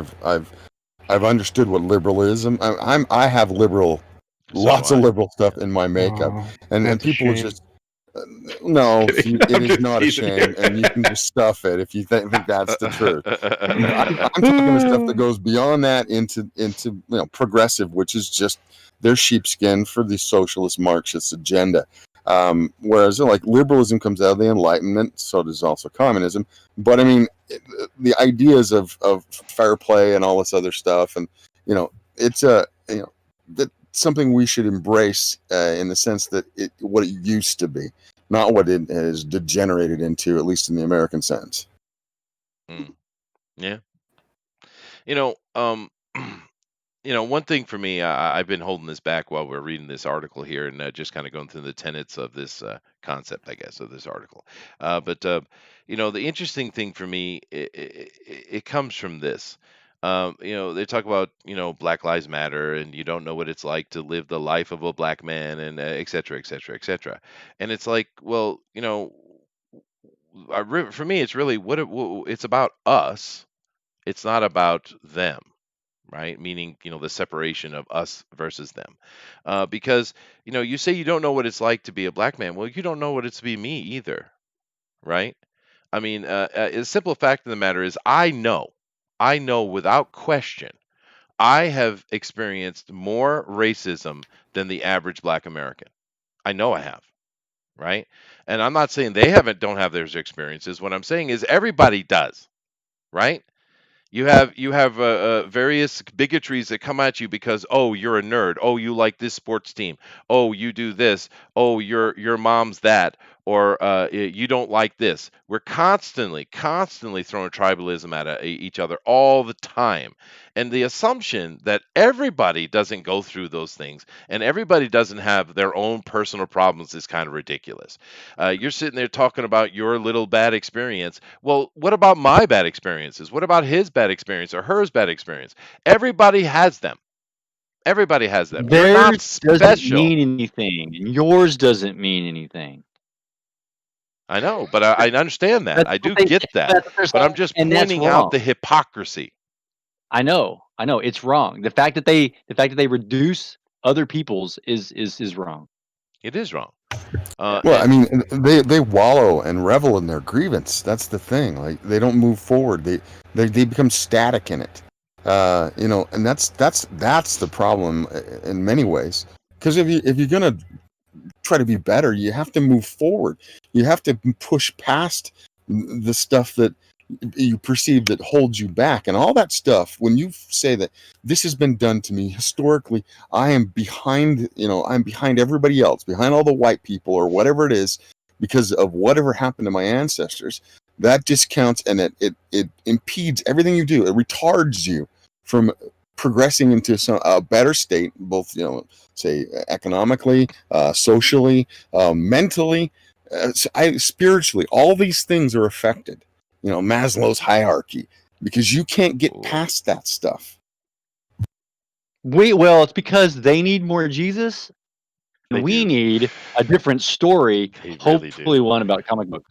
Speaker 4: I've understood what liberalism. I have lots
Speaker 1: So
Speaker 4: of
Speaker 1: I.
Speaker 4: liberal stuff in my makeup,
Speaker 2: Oh,
Speaker 4: and
Speaker 2: that's a
Speaker 4: people
Speaker 2: shame.
Speaker 4: just no,
Speaker 2: Kidding.
Speaker 4: it
Speaker 2: I'm
Speaker 4: is
Speaker 2: just
Speaker 4: not a
Speaker 2: teasing.
Speaker 4: shame, and you can just stuff it if you think that's the truth. I'm talking the stuff that goes beyond that into progressive, which is just their sheepskin for the socialist Marxist agenda. Whereas like liberalism comes out of the Enlightenment, so does also communism. But I mean, the ideas of fair play and all this other stuff, and it's that something we should embrace in the sense that what it used to be, not what it has degenerated into, at least in the American sense.
Speaker 1: Yeah. You know, um, one thing for me, I've been holding this back while we're reading this article here, and just kind of going through the tenets of this concept, I guess, of this article. But the interesting thing for me, it comes from this. They talk about Black Lives Matter, and you don't know what it's like to live the life of a black man, and et cetera, et cetera, et cetera. And it's like, well, for me, it's really it's about us. It's not about them, right? Meaning, the separation of us versus them. Because, you say you don't know what it's like to be a black man. Well, you don't know what it's to be me either, right? I mean, the simple fact of the matter is, I know without question, I have experienced more racism than the average black American. I know I have, right? And I'm not saying they don't have those experiences. What I'm saying is everybody does, right? You have various bigotries that come at you because, oh, you're a nerd, oh, you like this sports team, oh, you do this, oh, your mom's that, or you don't like this. We're constantly throwing tribalism at each other all the time, and the assumption that everybody doesn't go through those things and everybody doesn't have their own personal problems is kind of ridiculous. You're sitting there talking about your little bad experience. Well, what about my bad experiences? What about his bad experience or hers bad experience? Everybody has them. Everybody has them. You're not
Speaker 3: Theirs doesn't
Speaker 1: special.
Speaker 3: mean anything, and yours doesn't mean anything.
Speaker 1: I know, but I understand that.
Speaker 3: That's
Speaker 1: I
Speaker 3: what
Speaker 1: do
Speaker 3: they.
Speaker 1: get that.
Speaker 3: That's what they're
Speaker 1: But I'm
Speaker 3: saying,
Speaker 1: just
Speaker 3: and that's
Speaker 1: pointing out
Speaker 3: wrong.
Speaker 1: the hypocrisy.
Speaker 3: I know. It's wrong. The fact that they reduce other people's is wrong.
Speaker 1: It is wrong.
Speaker 4: Well, I mean, they wallow and revel in their grievance. That's the thing. Like they don't move forward. They become static in it. And that's the problem in many ways. Because if you're gonna try to be better, you have to move forward. You have to push past the stuff that you perceive that holds you back and all that stuff. When you say that this has been done to me historically, I'm behind everybody else, behind all the white people or whatever it is, because of whatever happened to my ancestors. That discounts and it impedes everything you do. It retards you from progressing into a better state, both say economically, socially, mentally, spiritually. All these things are affected. Maslow's hierarchy, because you can't get past that stuff.
Speaker 3: Well, it's because they need more Jesus,
Speaker 1: They
Speaker 3: and we
Speaker 1: do.
Speaker 3: need a different story.
Speaker 1: They really
Speaker 3: Hopefully,
Speaker 1: do.
Speaker 3: one about comic book.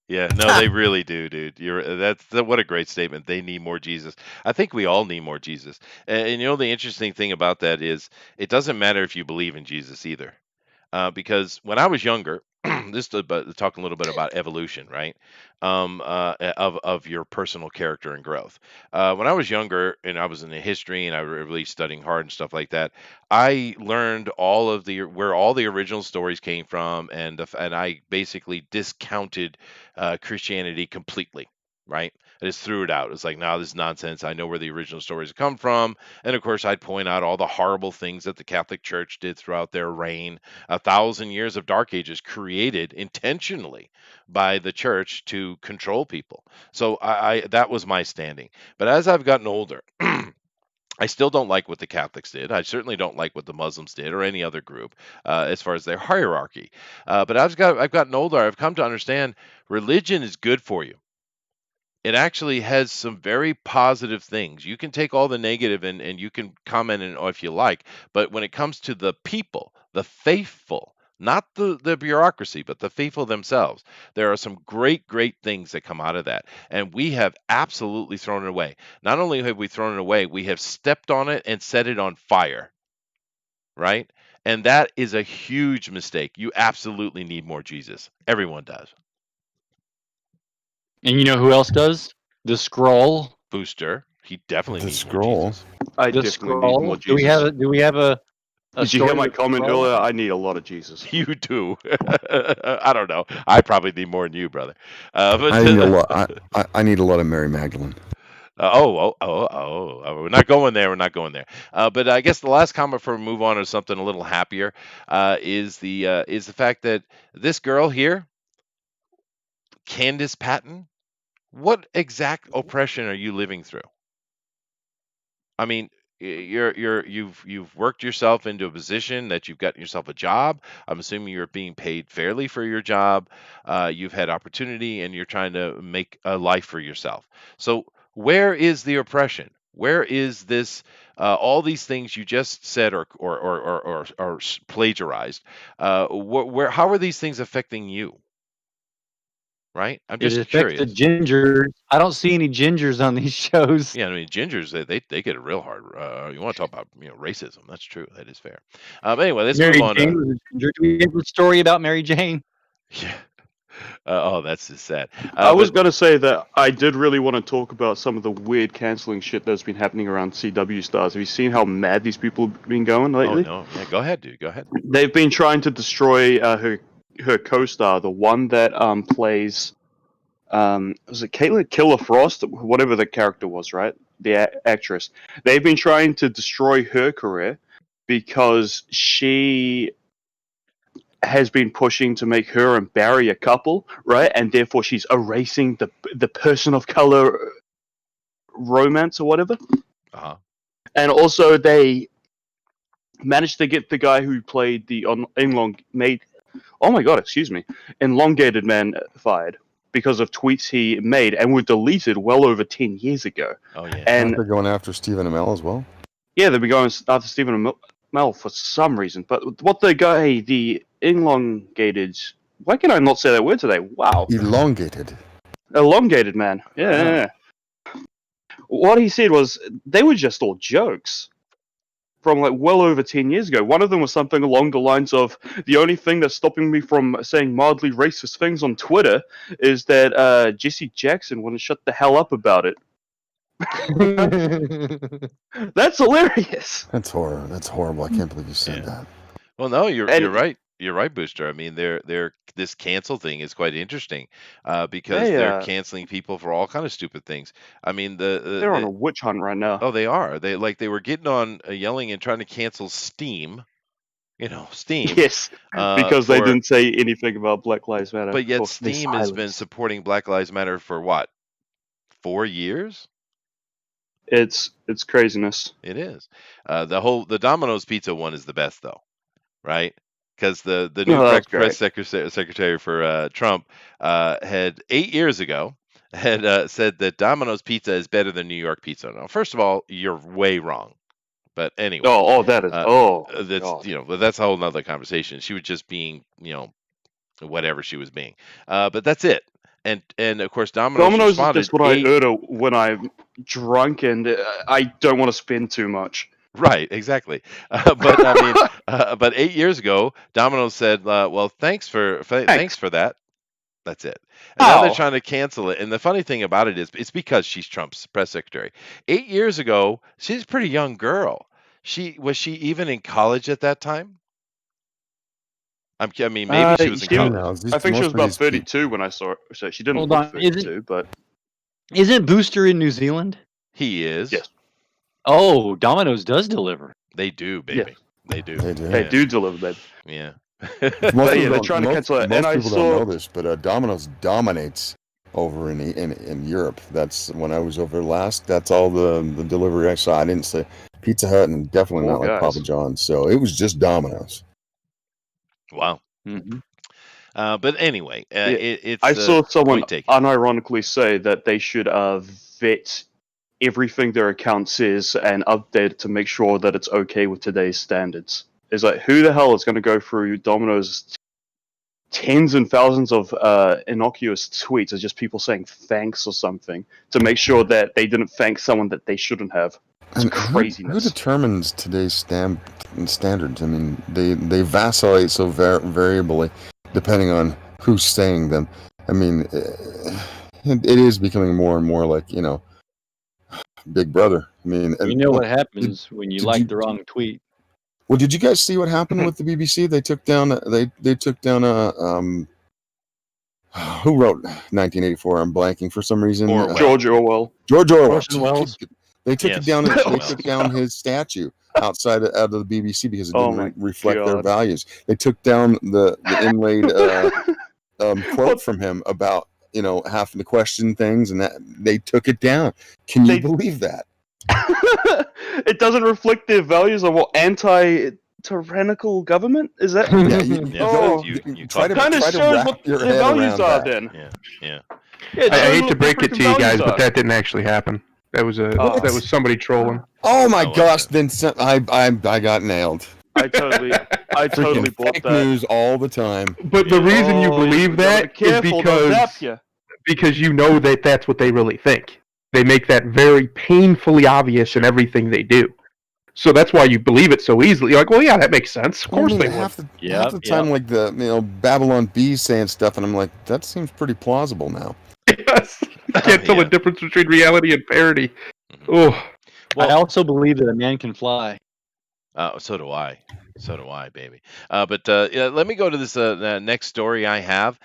Speaker 1: Yeah, no, they really do, dude. What a great statement. They need more Jesus. I think we all need more Jesus. And the interesting thing about that is it doesn't matter if you believe in Jesus either. Because when I was younger, this is about talking a little bit about evolution, right? Of your personal character and growth. When I was younger and I was in the history and I was really studying hard and stuff like that, I learned where all the original stories came from, and I basically discounted Christianity completely. Right? I just threw it out. It's like, no, this is nonsense. I know where the original stories come from. And of course, I'd point out all the horrible things that the Catholic Church did throughout their reign. 1,000 years of Dark Ages created intentionally by the church to control people. So I that was my standing. But as I've gotten older, I still don't like what the Catholics did. I certainly don't like what the Muslims did or any other group as far as their hierarchy. But I've gotten older. I've come to understand religion is good for you. It actually has some very positive things. You can take all the negative and you can comment on if you like, but when it comes to the people, the faithful, not the bureaucracy, but the faithful themselves, there are some great things that come out of that. And we have absolutely thrown it away. Not only have we thrown it away, we have stepped on it and set it on fire, right? And that is a huge mistake. You absolutely need more Jesus. Everyone does.
Speaker 3: And you know who else does? The scroll.
Speaker 1: Booster, he definitely
Speaker 4: The
Speaker 1: needs more
Speaker 4: scroll.
Speaker 1: Jesus.
Speaker 5: I
Speaker 3: The
Speaker 5: definitely need more
Speaker 3: scroll. Do we
Speaker 5: Jesus.
Speaker 3: have a
Speaker 5: Did you hear
Speaker 3: story
Speaker 5: my
Speaker 3: with the
Speaker 5: comment
Speaker 3: scroll?
Speaker 5: earlier? I need a lot of Jesus.
Speaker 1: You do. I don't know. I probably need more than you, brother. But
Speaker 4: I need a lot. I need a lot of Mary Magdalene.
Speaker 1: We're not going there. We're not going there. But I guess the last comment before we move on to something a little happier is the fact that this girl here, Candace Patton, what exact oppression are you living through? I mean, you've worked yourself into a position that you've gotten yourself a job. I'm assuming you're being paid fairly for your job. You've had opportunity, and you're trying to make a life for yourself. So where is the oppression? Where is this? All these things you just said or plagiarized. Where how are these things affecting you? Right? I'm
Speaker 3: It
Speaker 1: just
Speaker 3: affects the
Speaker 1: curious.
Speaker 3: gingers. I don't see any gingers on these shows.
Speaker 1: Yeah, I mean, gingers they get it real hard. You want to talk about racism? That's true. That is fair. Anyway, let's move
Speaker 3: Mary
Speaker 1: on
Speaker 3: Jane
Speaker 1: to
Speaker 3: was a ginger. Do we have a story about Mary Jane?
Speaker 1: yeah. Oh, that's just sad.
Speaker 5: I was
Speaker 1: But
Speaker 5: gonna say that I did really want to talk about some of the weird canceling shit that's been happening around CW stars. Have you seen how mad these people have been going
Speaker 1: oh
Speaker 5: lately?
Speaker 1: no, yeah, go ahead, dude. Go ahead.
Speaker 5: They've been trying to destroy her co-star, the one that plays was it Caitlin Killer Frost, whatever the character was, right? The actress. They've been trying to destroy her career because she has been pushing to make her and Barry a couple, right? And therefore she's erasing the person of color romance or whatever.
Speaker 1: Uh-huh.
Speaker 5: And also they managed to get the guy who played the elongated man fired because of tweets he made and were deleted well over 10 years ago.
Speaker 1: Oh yeah.
Speaker 5: And
Speaker 4: Aren't they going after Stephen Amell as well?
Speaker 5: yeah, they've been going after Stephen Amell for some reason. But what the elongated, why can I not say that word today? Wow.
Speaker 4: Elongated.
Speaker 5: Elongated man. Yeah. What he said was they were just all jokes from like well over 10 years ago. One of them was something along the lines of, the only thing that's stopping me from saying mildly racist things on Twitter is that Jesse Jackson wouldn't shut the hell up about it. That's hilarious.
Speaker 4: That's horror. That's horrible. I can't believe you said that.
Speaker 1: Well, no, you're
Speaker 5: And-
Speaker 1: right. You're right, Booster. I mean, they're this cancel thing is quite interesting because
Speaker 5: They,
Speaker 1: they're canceling people for all kind of stupid things. I mean,
Speaker 5: They're on a witch hunt right now.
Speaker 1: oh, they are. They were getting on yelling and trying to cancel Steam. Steam.
Speaker 5: Yes, because they
Speaker 1: for-
Speaker 5: didn't say anything about Black Lives Matter.
Speaker 1: But yet
Speaker 5: Or their
Speaker 1: Steam has been
Speaker 5: silence.
Speaker 1: supporting Black Lives Matter for what? 4 years?
Speaker 5: It's craziness.
Speaker 1: It is. The Domino's Pizza one is the best though, right? Because the new
Speaker 5: Oh, that's
Speaker 1: press secretary for Trump had 8 years ago had said that Domino's Pizza is better than New York Pizza. Now, first of all, you're way wrong. But anyway,
Speaker 5: That is.
Speaker 1: that's
Speaker 5: God.
Speaker 1: but that's a whole nother conversation. She was just being whatever she was being. But that's it. And of course
Speaker 5: Domino's is
Speaker 1: responded
Speaker 5: just what I order when I'm drunk and I don't want to spend too much.
Speaker 1: Right, exactly. But I mean, but 8 years ago, Domino's said, "Well, thanks for that." That's it. And now they're
Speaker 5: How?
Speaker 1: trying to cancel it. And the funny thing about it is, it's because she's Trump's press secretary. 8 years ago, she's a pretty young girl. Was she even in college at that time? I mean, maybe she was in
Speaker 5: she was-
Speaker 1: college.
Speaker 5: I think she was
Speaker 4: Most of
Speaker 5: about
Speaker 4: these people-
Speaker 5: 32 when I saw her. So she didn't
Speaker 3: Hold
Speaker 5: look
Speaker 3: on, is it-
Speaker 5: 32, but
Speaker 3: Isn't Booster in New Zealand?
Speaker 1: He is.
Speaker 5: Yes.
Speaker 3: Oh, Domino's does deliver.
Speaker 1: They do, baby. They do.
Speaker 4: They do.
Speaker 5: they
Speaker 1: Yeah.
Speaker 5: do deliver, babe.
Speaker 1: Yeah.
Speaker 4: Most
Speaker 5: But
Speaker 4: people
Speaker 5: yeah, they're
Speaker 4: don't-
Speaker 5: trying to
Speaker 4: most-
Speaker 5: cancel it.
Speaker 4: Most
Speaker 5: And I
Speaker 4: people
Speaker 5: saw-
Speaker 4: don't know this, but Domino's dominates over in Europe. That's when I was over last. That's all the delivery I saw. I didn't say Pizza Hut, and definitely
Speaker 5: Poor
Speaker 4: not like
Speaker 5: guys.
Speaker 4: Papa John's. So it was just Domino's.
Speaker 1: Wow.
Speaker 3: Mm-hmm.
Speaker 1: But anyway, it's
Speaker 5: I saw someone
Speaker 1: point taken.
Speaker 5: unironically say that they should vet everything their account says and update it to make sure that it's okay with today's standards. It's like, who the hell is going to go through Domino's tens and thousands of innocuous tweets of just people saying thanks or something to make sure that they didn't thank someone that they shouldn't have? It's
Speaker 4: And
Speaker 5: craziness.
Speaker 4: Who determines today's standards? I mean, they vacillate so variably depending on who's saying them. I mean, it is becoming more and more like, Big Brother. I mean,
Speaker 3: You know what happens when you
Speaker 4: did
Speaker 3: like
Speaker 4: you-
Speaker 3: the wrong tweet.
Speaker 4: Well, did you guys see what happened with the BBC? They took down they took down a who wrote 1984? I'm blanking for some reason.
Speaker 1: Orwell.
Speaker 5: George Orwell.
Speaker 4: George Orwell.
Speaker 3: Orson Welles.
Speaker 4: They took
Speaker 1: Yes.
Speaker 4: it down. They
Speaker 1: Orwell.
Speaker 4: took down his statue out of the BBC because it
Speaker 5: Oh
Speaker 4: didn't
Speaker 5: my
Speaker 4: reflect their
Speaker 5: God.
Speaker 4: values. They took down the inlaid quote from him about having to question things, and that they took it down. Can you
Speaker 5: They-
Speaker 4: believe that?
Speaker 5: It doesn't reflect their values of what anti-tyrannical government is that?
Speaker 4: Yeah,
Speaker 1: Yeah,
Speaker 5: Oh,
Speaker 1: you
Speaker 4: try
Speaker 1: caught
Speaker 4: to
Speaker 1: me.
Speaker 5: kind of
Speaker 4: try to
Speaker 5: shows
Speaker 4: wrap
Speaker 5: what
Speaker 4: your
Speaker 5: their
Speaker 4: head
Speaker 5: values
Speaker 4: around
Speaker 5: are.
Speaker 4: that.
Speaker 5: Then
Speaker 1: Yeah, yeah.
Speaker 5: yeah, it
Speaker 2: I
Speaker 5: shows
Speaker 2: hate to
Speaker 5: what their
Speaker 2: break it
Speaker 5: freaking
Speaker 2: to you guys,
Speaker 5: values
Speaker 2: but
Speaker 5: are.
Speaker 2: that didn't actually happen. That was
Speaker 5: What?
Speaker 2: that was somebody trolling.
Speaker 4: Oh my
Speaker 1: Oh, was
Speaker 4: gosh!
Speaker 1: it?
Speaker 4: Then I got nailed.
Speaker 5: I totally
Speaker 4: Freaking
Speaker 5: bought
Speaker 4: fake
Speaker 5: that.
Speaker 4: news all the time.
Speaker 2: But the
Speaker 1: Yeah.
Speaker 2: reason you
Speaker 5: Oh,
Speaker 2: believe
Speaker 5: gotta be
Speaker 2: that is
Speaker 5: careful. They'll zap you.
Speaker 2: because you know that that's what they really think. They make that very painfully obvious in everything they do. So that's why you believe it so easily. You're like, well, yeah, that makes sense. Of
Speaker 4: Well, I
Speaker 2: course
Speaker 4: mean,
Speaker 2: they would.
Speaker 4: half
Speaker 3: Yep,
Speaker 4: the time, like the Babylon Bee saying stuff, and I'm like, that seems pretty plausible now.
Speaker 2: Yes. You can't tell
Speaker 1: Yeah.
Speaker 2: the difference between reality and parody.
Speaker 1: Mhm.
Speaker 2: Oh,
Speaker 3: I
Speaker 1: Well,
Speaker 3: also believe that a man can fly.
Speaker 1: so do I. So do I, baby. But yeah, let me go to this next story I have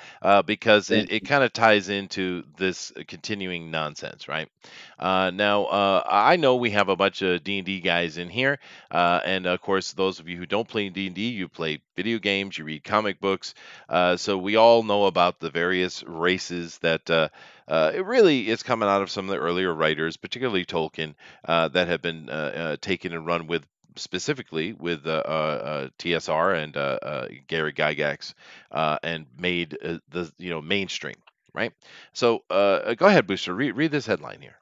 Speaker 1: because it kind of ties into this continuing nonsense, right? Now, I know we have a bunch of D&D guys in here, and of course, those of you who don't play D&D, you play video games, you read comic books, so we all know about the various races that it really is coming out of some of the earlier writers, particularly Tolkien, that have been taken and run with specifically with TSR and Gary Gygax, and made the mainstream, right? So go ahead, Booster. Read this headline here.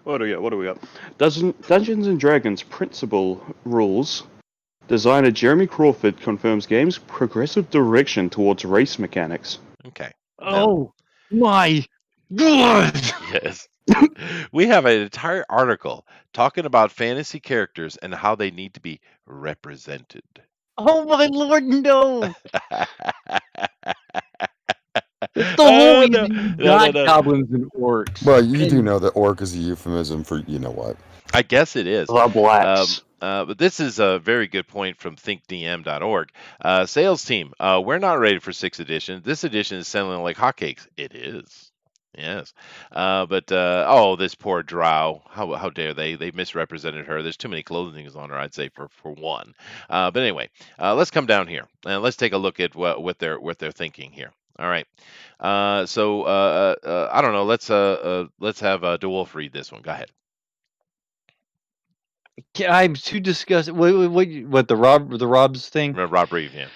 Speaker 5: What do we got? What do we got? Dungeons and Dragons principal rules. Designer Jeremy Crawford confirms game's progressive direction towards race mechanics.
Speaker 1: Okay. Now,
Speaker 3: Oh my god!
Speaker 1: yes. We have an entire article talking about fantasy characters and how they need to be represented.
Speaker 3: Oh my lord, no! That's the whole
Speaker 1: Oh,
Speaker 3: reason
Speaker 1: no,
Speaker 3: you
Speaker 1: no, no,
Speaker 3: got
Speaker 1: no.
Speaker 3: goblins and orcs.
Speaker 4: Well, you do
Speaker 3: And
Speaker 4: know that orc is a euphemism for you know what.
Speaker 1: I guess it is.
Speaker 5: The blacks.
Speaker 1: But this is a very good point from thinkdm.org. Sales team, we're not ready for 6th edition. This edition is selling like hotcakes. It is. Yes. But oh, this poor drow. How dare they? They misrepresented her. There's too many clothing things on her, I'd say, for one. But anyway, let's come down here and let's take a look at what they're thinking here. All right. So I don't know. Let's have DeWolf read this one. Go ahead.
Speaker 3: I'm too disgusted. What the Rob's thing?
Speaker 1: Rob Reeve, yeah.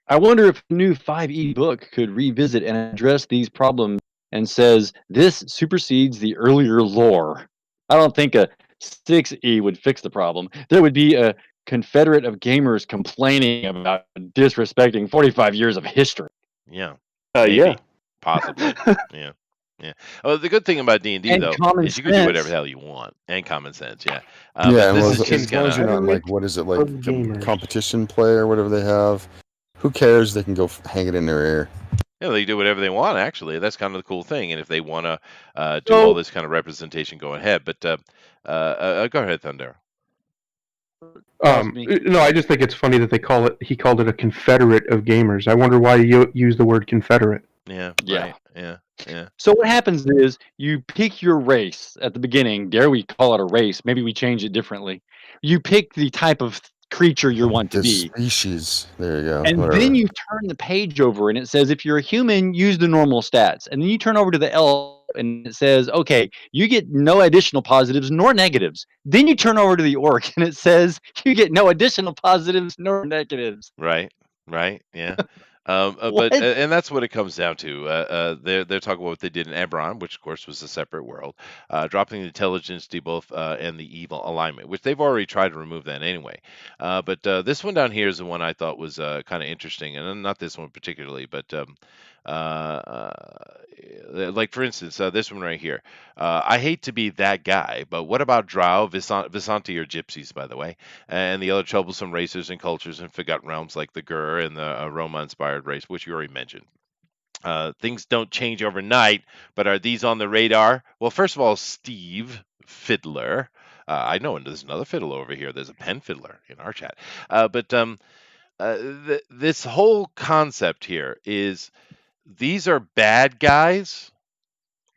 Speaker 3: I wonder if a new 5e book could revisit and address these problems and says this supersedes the earlier lore. I don't think a 6e would fix the problem. There would be a confederate of gamers complaining about disrespecting 45 years of history.
Speaker 1: Yeah.
Speaker 5: Yeah.
Speaker 1: Maybe. Possibly. Yeah. Yeah. Oh, the good thing about D&D
Speaker 3: And
Speaker 1: though
Speaker 3: common
Speaker 1: is you can do whatever
Speaker 3: sense.
Speaker 1: the hell you want, and common sense. Yeah.
Speaker 4: Yeah,
Speaker 1: But
Speaker 4: and
Speaker 1: this
Speaker 4: well,
Speaker 1: is just
Speaker 4: as long as
Speaker 1: kind
Speaker 4: you're
Speaker 1: of
Speaker 4: not like what is it like
Speaker 2: Of gamers.
Speaker 4: competition play or whatever they have. Who cares? They can go hang it in their ear.
Speaker 1: they do whatever they want. Actually, that's kind of the cool thing. And if they want to do all
Speaker 3: So
Speaker 1: this kind of representation, go ahead. But go ahead, Thunder.
Speaker 3: lost me.
Speaker 2: No, I just think it's funny that he called it a confederate of gamers. I wonder why you use the word confederate.
Speaker 1: Yeah.
Speaker 3: Yeah.
Speaker 1: Right. Yeah. Yeah.
Speaker 3: So what happens is you pick your race at the beginning. Dare we call it a race? Maybe we change it differently. You pick the type of creature you want to
Speaker 4: The
Speaker 3: be.
Speaker 4: species. There you go.
Speaker 3: And
Speaker 4: Whatever.
Speaker 3: then you turn the page over and it says if you're a human, use the normal stats. And then you turn over to the elf and it says, okay, you get no additional positives nor negatives. Then you turn over to the orc and it says you get no additional positives nor negatives.
Speaker 1: Right. Right. Yeah. But
Speaker 3: What?
Speaker 1: and that's what it comes down to. They're talking about what they did in Eberron, which of course was a separate world, dropping the intelligence debuff and the evil alignment, which they've already tried to remove that anyway. But this one down here is the one I thought was kind of interesting, and not this one particularly, but like for instance, this one right here. I hate to be that guy, but what about Drow, Visanti, or Gypsies, by the way, and the other troublesome races and cultures in forgotten realms like the Gur and the Roma-inspired race, which you already mentioned. Things don't change overnight, but are these on the radar? Well, first of all, Steve Fiddler. I know, and there's another fiddler over here. There's a pen fiddler in our chat. But this whole concept here is these are bad guys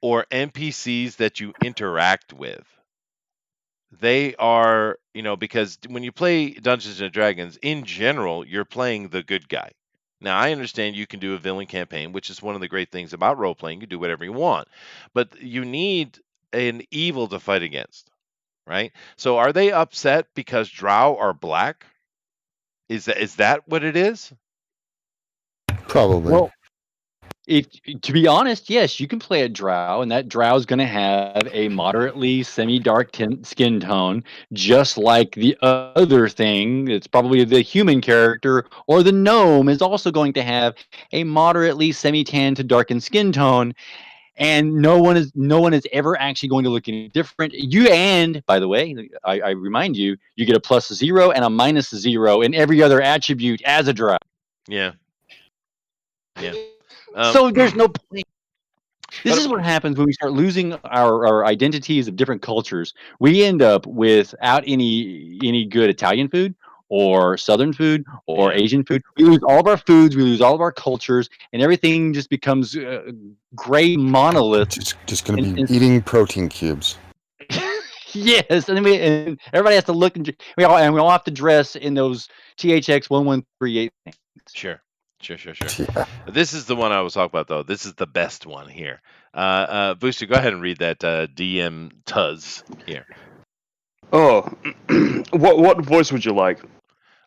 Speaker 1: or NPCs that you interact with. They are, because when you play Dungeons and Dragons, in general, you're playing the good guy. Now, I understand you can do a villain campaign, which is one of the great things about role playing. You can do whatever you want, but you need an evil to fight against, right? So are they upset because drow are black? Is that what it is?
Speaker 4: Probably.
Speaker 3: Well, if to be honest, yes, you can play a drow, and that drow is going to have a moderately semi-dark skin tone, just like the other thing. It's probably the human character or the gnome is also going to have a moderately semi-tan to darkened skin tone, and no one is ever actually going to look any different. And by the way, I remind you, you get a +0 and a -0 in every other attribute as a drow.
Speaker 1: Yeah. Yeah.
Speaker 3: So there's no point. This
Speaker 1: But
Speaker 3: is what happens when we start losing our identities of different cultures. We end up without any good Italian food or Southern food or
Speaker 1: Yeah.
Speaker 3: Asian food. We lose all of our foods, we lose all of our cultures, and everything just becomes gray monolith.
Speaker 4: Just going to
Speaker 3: And
Speaker 4: be eating protein cubes.
Speaker 3: yes, and everybody has to look and we all have to dress in those THX 1138 things.
Speaker 1: Sure.
Speaker 4: Yeah.
Speaker 1: This is the one I was talking about, though. This is the best one here. Booster, go ahead and read that DM Tuz here.
Speaker 5: Oh, what voice would you like?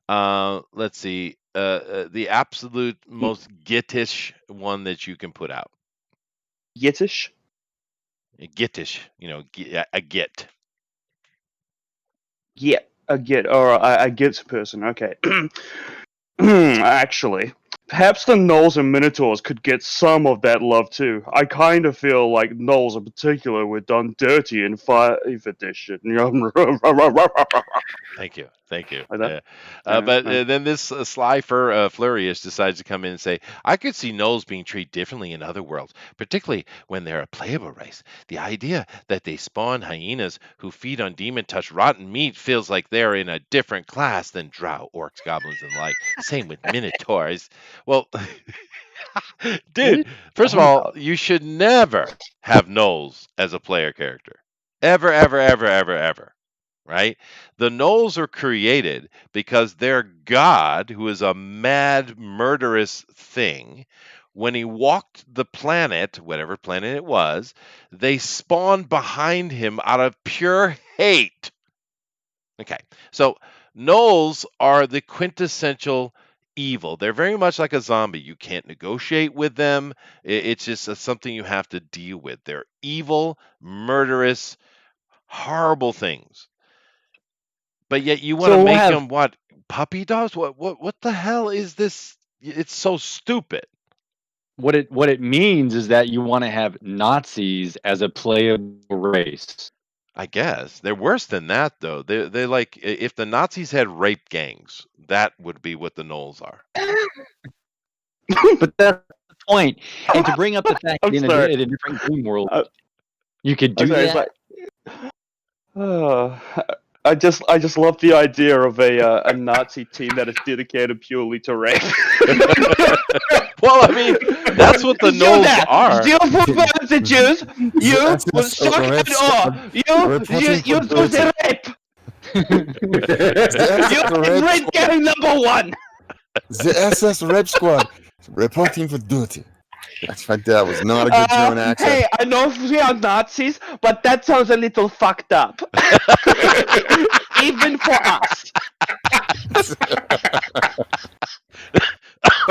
Speaker 1: Let's see. The absolute most gittish one that you can put out.
Speaker 5: Yetish?
Speaker 1: Gittish, a git.
Speaker 5: Yeah, I get. Or I get person. Okay. Actually, perhaps the gnolls and minotaurs could get some of that love too. I kind of feel like gnolls in particular were done dirty in 5th edition.
Speaker 1: Thank you. Thank you.
Speaker 5: Like that?
Speaker 1: Yeah.
Speaker 5: Yeah,
Speaker 1: But
Speaker 5: yeah.
Speaker 1: then this sly Flurious decides to come in and say, I could see gnolls being treated differently in other worlds, particularly when they're a playable race. The idea that they spawn hyenas who feed on demon-touched rotten meat feels like they're in a different class than drow, orcs, goblins, and like. Same with minotaurs. Well, dude, first of all, you should never have gnolls as a player character. Ever, ever, ever, ever, ever. Right? The gnolls are created because their god, who is a mad, murderous thing, when he walked the planet, whatever planet it was, they spawned behind him out of pure hate. Okay, so gnolls are the quintessential evil. They're very much like a zombie. You can't negotiate with them. It's just something you have to deal with. They're evil, murderous, horrible things. But yet you want to
Speaker 3: So we'll
Speaker 1: make
Speaker 3: have
Speaker 1: them what? Puppy dogs? What the hell is this? It's so stupid.
Speaker 3: what it means is that you want to have Nazis as a playable race.
Speaker 1: I guess they're worse than that, though. They're like if the Nazis had rape gangs, that would be what the gnolls are.
Speaker 3: But that's the point. And to bring up the fact
Speaker 5: I'm
Speaker 3: that in
Speaker 5: sorry.
Speaker 3: a different game world,
Speaker 5: Uh,
Speaker 3: you could do
Speaker 5: I'm sorry,
Speaker 3: that.
Speaker 5: it's like, I just love the idea of a Nazi team that is dedicated purely to rape.
Speaker 1: Well, I mean, that's what the gnolls are.
Speaker 5: You prefer the Jews. You
Speaker 4: That's
Speaker 5: will
Speaker 4: just
Speaker 5: suck
Speaker 4: a rape
Speaker 5: it all.
Speaker 4: squad.
Speaker 5: You
Speaker 4: Reporting
Speaker 5: do
Speaker 4: for
Speaker 5: the rape. You are rape gang number 1.
Speaker 4: The SS Rape Squad reporting for duty. That was not a good German accent.
Speaker 5: Hey, I know we are Nazis, but that sounds a little fucked up. Even for us.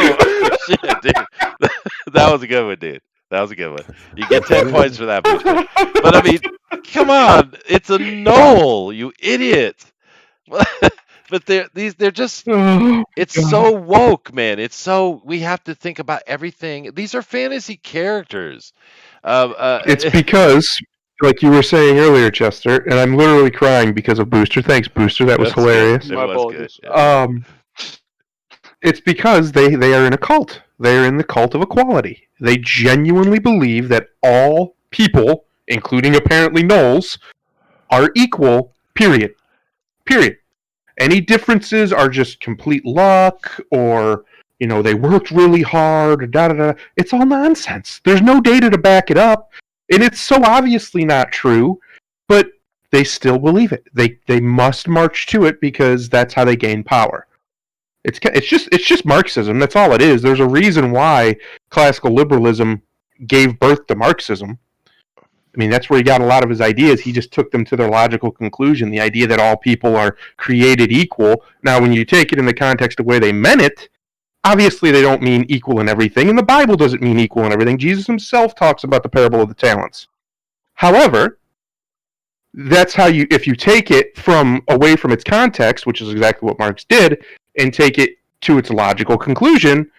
Speaker 1: Oh, shit, dude. That was a good one, dude. That was a good one. You get 10 points for that, Booster. But I mean, come on, it's a gnoll, you idiot. But they're just.
Speaker 2: Oh,
Speaker 1: It's
Speaker 2: God.
Speaker 1: so woke, man. It's so we have to think about everything. These are fantasy characters.
Speaker 2: It's because, like you were saying earlier, Chester, and I'm literally crying because of Booster. Thanks, Booster. That was
Speaker 1: That's good.
Speaker 2: hilarious.
Speaker 1: It
Speaker 5: My
Speaker 1: was
Speaker 5: apologies.
Speaker 1: good. Yeah.
Speaker 2: It's because they are in a cult. They are in the cult of equality. They genuinely believe that all people, including apparently gnolls, are equal. Period. Any differences are just complete luck, or they worked really hard, or da da da. It's all nonsense. There's no data to back it up, and it's so obviously not true. But they still believe it. They must march to it because that's how they gain power. It's just Marxism. That's all it is. There's a reason why classical liberalism gave birth to Marxism. I mean, that's where he got a lot of his ideas. He just took them to their logical conclusion. The idea that all people are created equal. Now, when you take it in the context of where they meant it, obviously they don't mean equal in everything, and the Bible doesn't mean equal in everything. Jesus himself talks about the parable of the talents. However, that's how you, if you take it from away from its context, which is exactly what Marx did, and take it to its logical conclusion,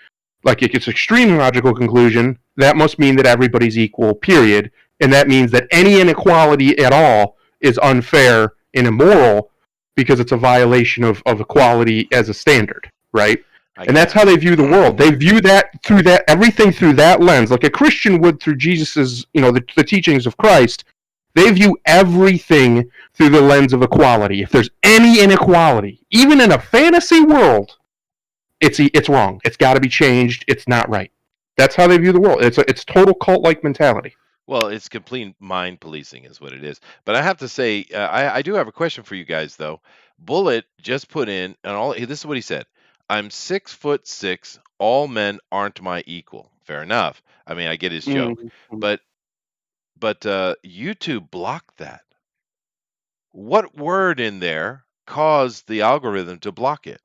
Speaker 2: like its extreme logical conclusion, that must mean that everybody's equal, period. And that means that any inequality at all is unfair and immoral because it's a violation of equality as a standard, right? And that's how they view the world. They view that through that, everything through that lens, like a Christian would through Jesus's, the teachings of Christ. They view everything through the lens of equality. If there's any inequality, even in a fantasy world, it's wrong. It's got to be changed. It's not right. That's how they view the world. It's total cult-like mentality.
Speaker 1: Well, it's complete mind policing is what it is. But I have to say, I do have a question for you guys, though. Bullet just put in, this is what he said. I'm 6'6". All men aren't my equal. Fair enough. I mean, I get his joke. But YouTube blocked that. What word in there caused the algorithm to block it?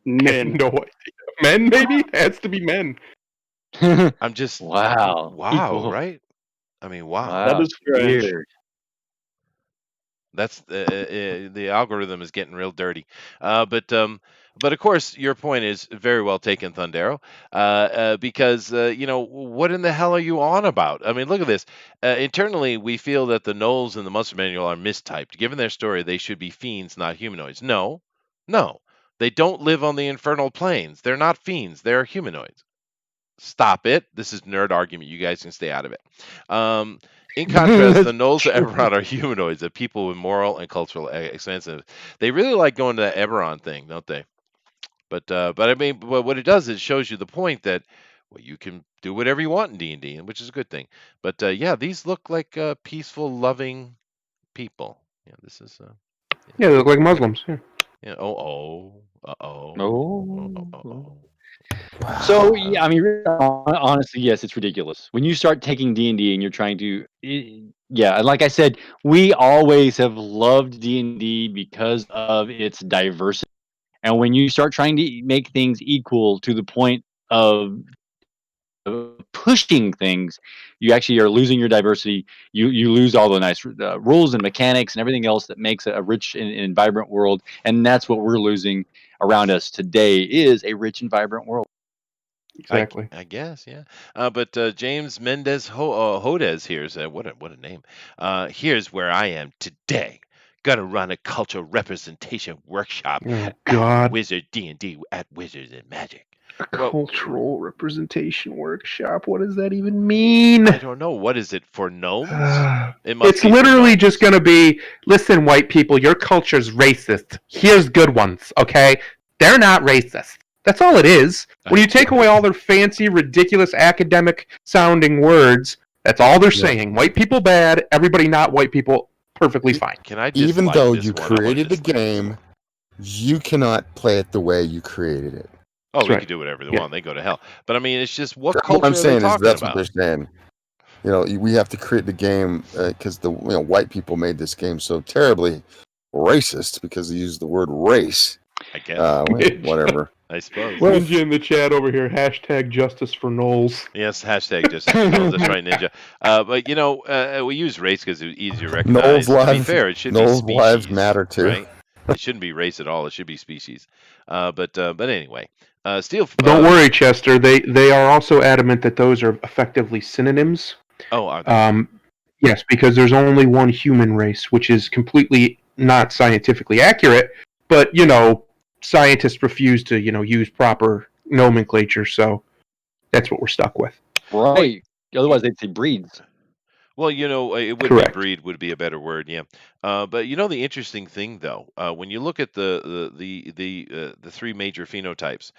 Speaker 5: Men.
Speaker 2: No idea. Men, maybe? It has to be men.
Speaker 1: I'm just
Speaker 3: wow,
Speaker 1: wow, right? I mean, wow.
Speaker 5: That is strange.
Speaker 3: weird.
Speaker 1: That's the algorithm is getting real dirty. But of course, your point is very well taken, Thundero. Because what in the hell are you on about? I mean, look at this. Internally, we feel that the Knowles in the Monster Manual are mistyped. Given their story, they should be fiends, not humanoids. No, they don't live on the infernal planes. They're not fiends. They're humanoids. Stop it. This is nerd argument. You guys can stay out of it. In contrast, the Knowles of Eberron are humanoids, of people with moral and cultural expansiveness. They really like going to that Eberron thing, don't they? But I mean, what it does is it shows you the point that you can do whatever you want in D&D, which is a good thing. But yeah, these look like peaceful, loving people. Yeah, this is.
Speaker 2: Yeah, they look like Muslims. Yeah.
Speaker 1: Yeah.
Speaker 3: So yeah, I mean, honestly, yes, it's ridiculous when you start taking D&D and you're trying to, yeah, and like I said, we always have loved D&D because of its diversity, and when you start trying to make things equal to the point of pushing things, you actually are losing your diversity. You lose all the nice rules and mechanics and everything else that makes a rich and vibrant world, and that's what we're losing around us today is a rich and vibrant world.
Speaker 2: Exactly.
Speaker 1: I guess, yeah. But James Mendez Hodez here said, what a name. Here's where I am today. Gonna run a cultural representation workshop at Wizard D&D at Wizards and Magic.
Speaker 2: A cultural representation workshop. What does that even mean?
Speaker 1: I don't know. What is it for gnomes?
Speaker 2: It's literally just going to be, listen, white people, your culture's racist. Here's good ones, okay? They're not racist. That's all it is. When you take away all their fancy, ridiculous, academic-sounding words, that's all they're saying. White people bad, everybody not white people perfectly fine.
Speaker 1: Can I just
Speaker 4: even though you created the game, you cannot play it the way you created it.
Speaker 1: Oh, we can do whatever they want. They go to hell. But I mean, it's just what culture
Speaker 4: I'm saying
Speaker 1: are they talking
Speaker 4: that's
Speaker 1: about?
Speaker 4: what they're saying. We have to create the game because the white people made this game so terribly racist because they used the word race.
Speaker 1: I guess.
Speaker 4: Whatever.
Speaker 1: I suppose.
Speaker 2: Ninja in the chat over here. # justice for Knowles.
Speaker 1: Yes, # justice for Knowles. That's right, Ninja. But we use race because it's easier to recognize. To be fair, it should be species. Knowles
Speaker 4: lives matter too.
Speaker 1: Right? It shouldn't be race at all. It should be species. But anyway, Steel.
Speaker 2: Don't worry, Chester. They are also adamant that those are effectively synonyms.
Speaker 1: Oh, are they?
Speaker 2: Yes, because there's only one human race, which is completely not scientifically accurate. But scientists refuse to use proper nomenclature, so that's what we're stuck with.
Speaker 3: Right. Otherwise, they'd say breeds.
Speaker 1: Well, it would be breed would be a better word, yeah. But the interesting thing though, when you look at the three major phenotypes,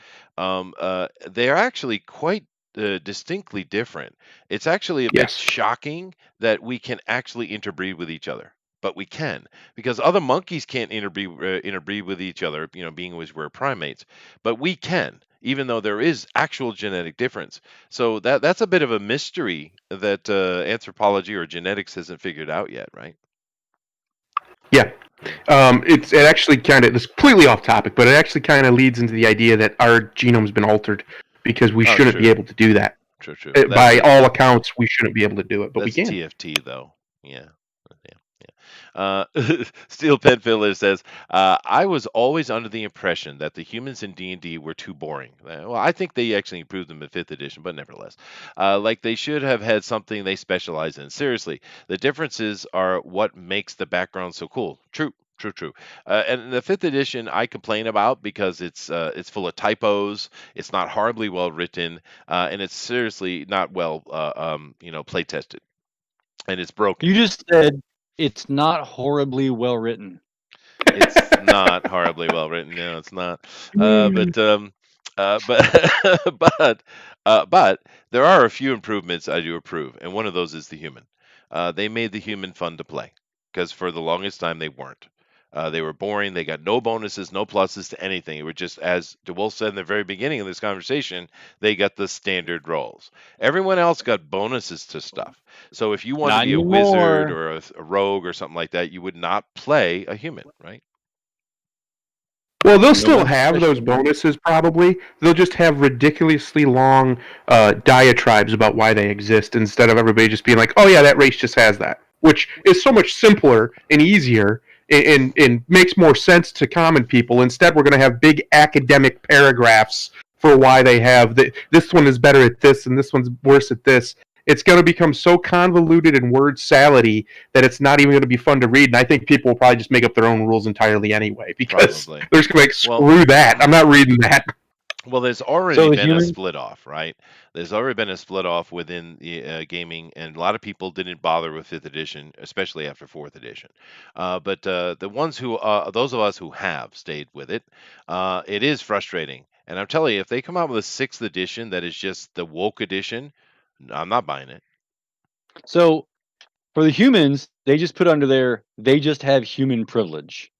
Speaker 1: they are actually quite distinctly different. It's actually a bit shocking that we can actually interbreed with each other. but we can because other monkeys can't interbreed with each other, being as we're primates, but we can, even though there is actual genetic difference. So that's a bit of a mystery that anthropology or genetics hasn't figured out yet, right?
Speaker 2: Yeah.
Speaker 1: Yeah.
Speaker 2: It actually it's completely off topic, but it actually kind of leads into the idea that our genome's been altered because we
Speaker 1: Oh,
Speaker 2: shouldn't be
Speaker 1: true,
Speaker 2: able to do that.
Speaker 1: true.
Speaker 2: By all accounts, we shouldn't be able to do it, but we
Speaker 1: That's
Speaker 2: can.
Speaker 1: TFT though. Yeah. Steel Pen Filler says, "I was always under the impression that the humans in D&D were too boring. Well, I think they actually improved them in fifth edition, but nevertheless, like they should have had something they specialize in. Seriously, the differences are what makes the background so cool. True." True. And the fifth edition, I complain about because it's full of typos. It's not horribly well written, and it's seriously not well, play tested, and it's broken.
Speaker 3: You just said it's not horribly well written.
Speaker 1: It's not horribly well written. No, it's not. But but there are a few improvements I do approve, and one of those is the human. They made the human fun to play because for the longest time they weren't. They were boring. They got no bonuses, no pluses to anything. It were just, as DeWolf said in the very beginning of this conversation, they got the standard roles. Everyone else got bonuses to stuff. So if you wanted to
Speaker 3: Not
Speaker 1: be a wizard
Speaker 3: anymore.
Speaker 1: or a rogue or something like that, you would not play a human, right?
Speaker 2: Well, they'll
Speaker 3: No
Speaker 2: still
Speaker 3: one
Speaker 2: have those
Speaker 3: special.
Speaker 2: bonuses probably. They'll just have ridiculously long diatribes about why they exist instead of everybody just being like, oh, yeah, that race just has that, which is so much simpler and easier and makes more sense to common people. Instead, we're going to have big academic paragraphs for why they have this one is better at this and this one's worse at this. It's going to become so convoluted and word salady that it's not even going to be fun to read. And I think people will probably just make up their own rules entirely anyway because
Speaker 1: Probably.
Speaker 2: they're just going to be like,
Speaker 1: Well,
Speaker 2: screw that. I'm not reading that.
Speaker 1: well, there's already
Speaker 3: So the
Speaker 1: been a
Speaker 3: human.
Speaker 1: split off, right? There's already been a split off within the gaming, and a lot of people didn't bother with fifth edition, especially after fourth edition. But the ones those of us who have stayed with it, it is frustrating. And I'm telling you, if they come out with a sixth edition that is just the woke edition, I'm not buying it.
Speaker 3: So for the humans, they just put under there. They just have human privilege.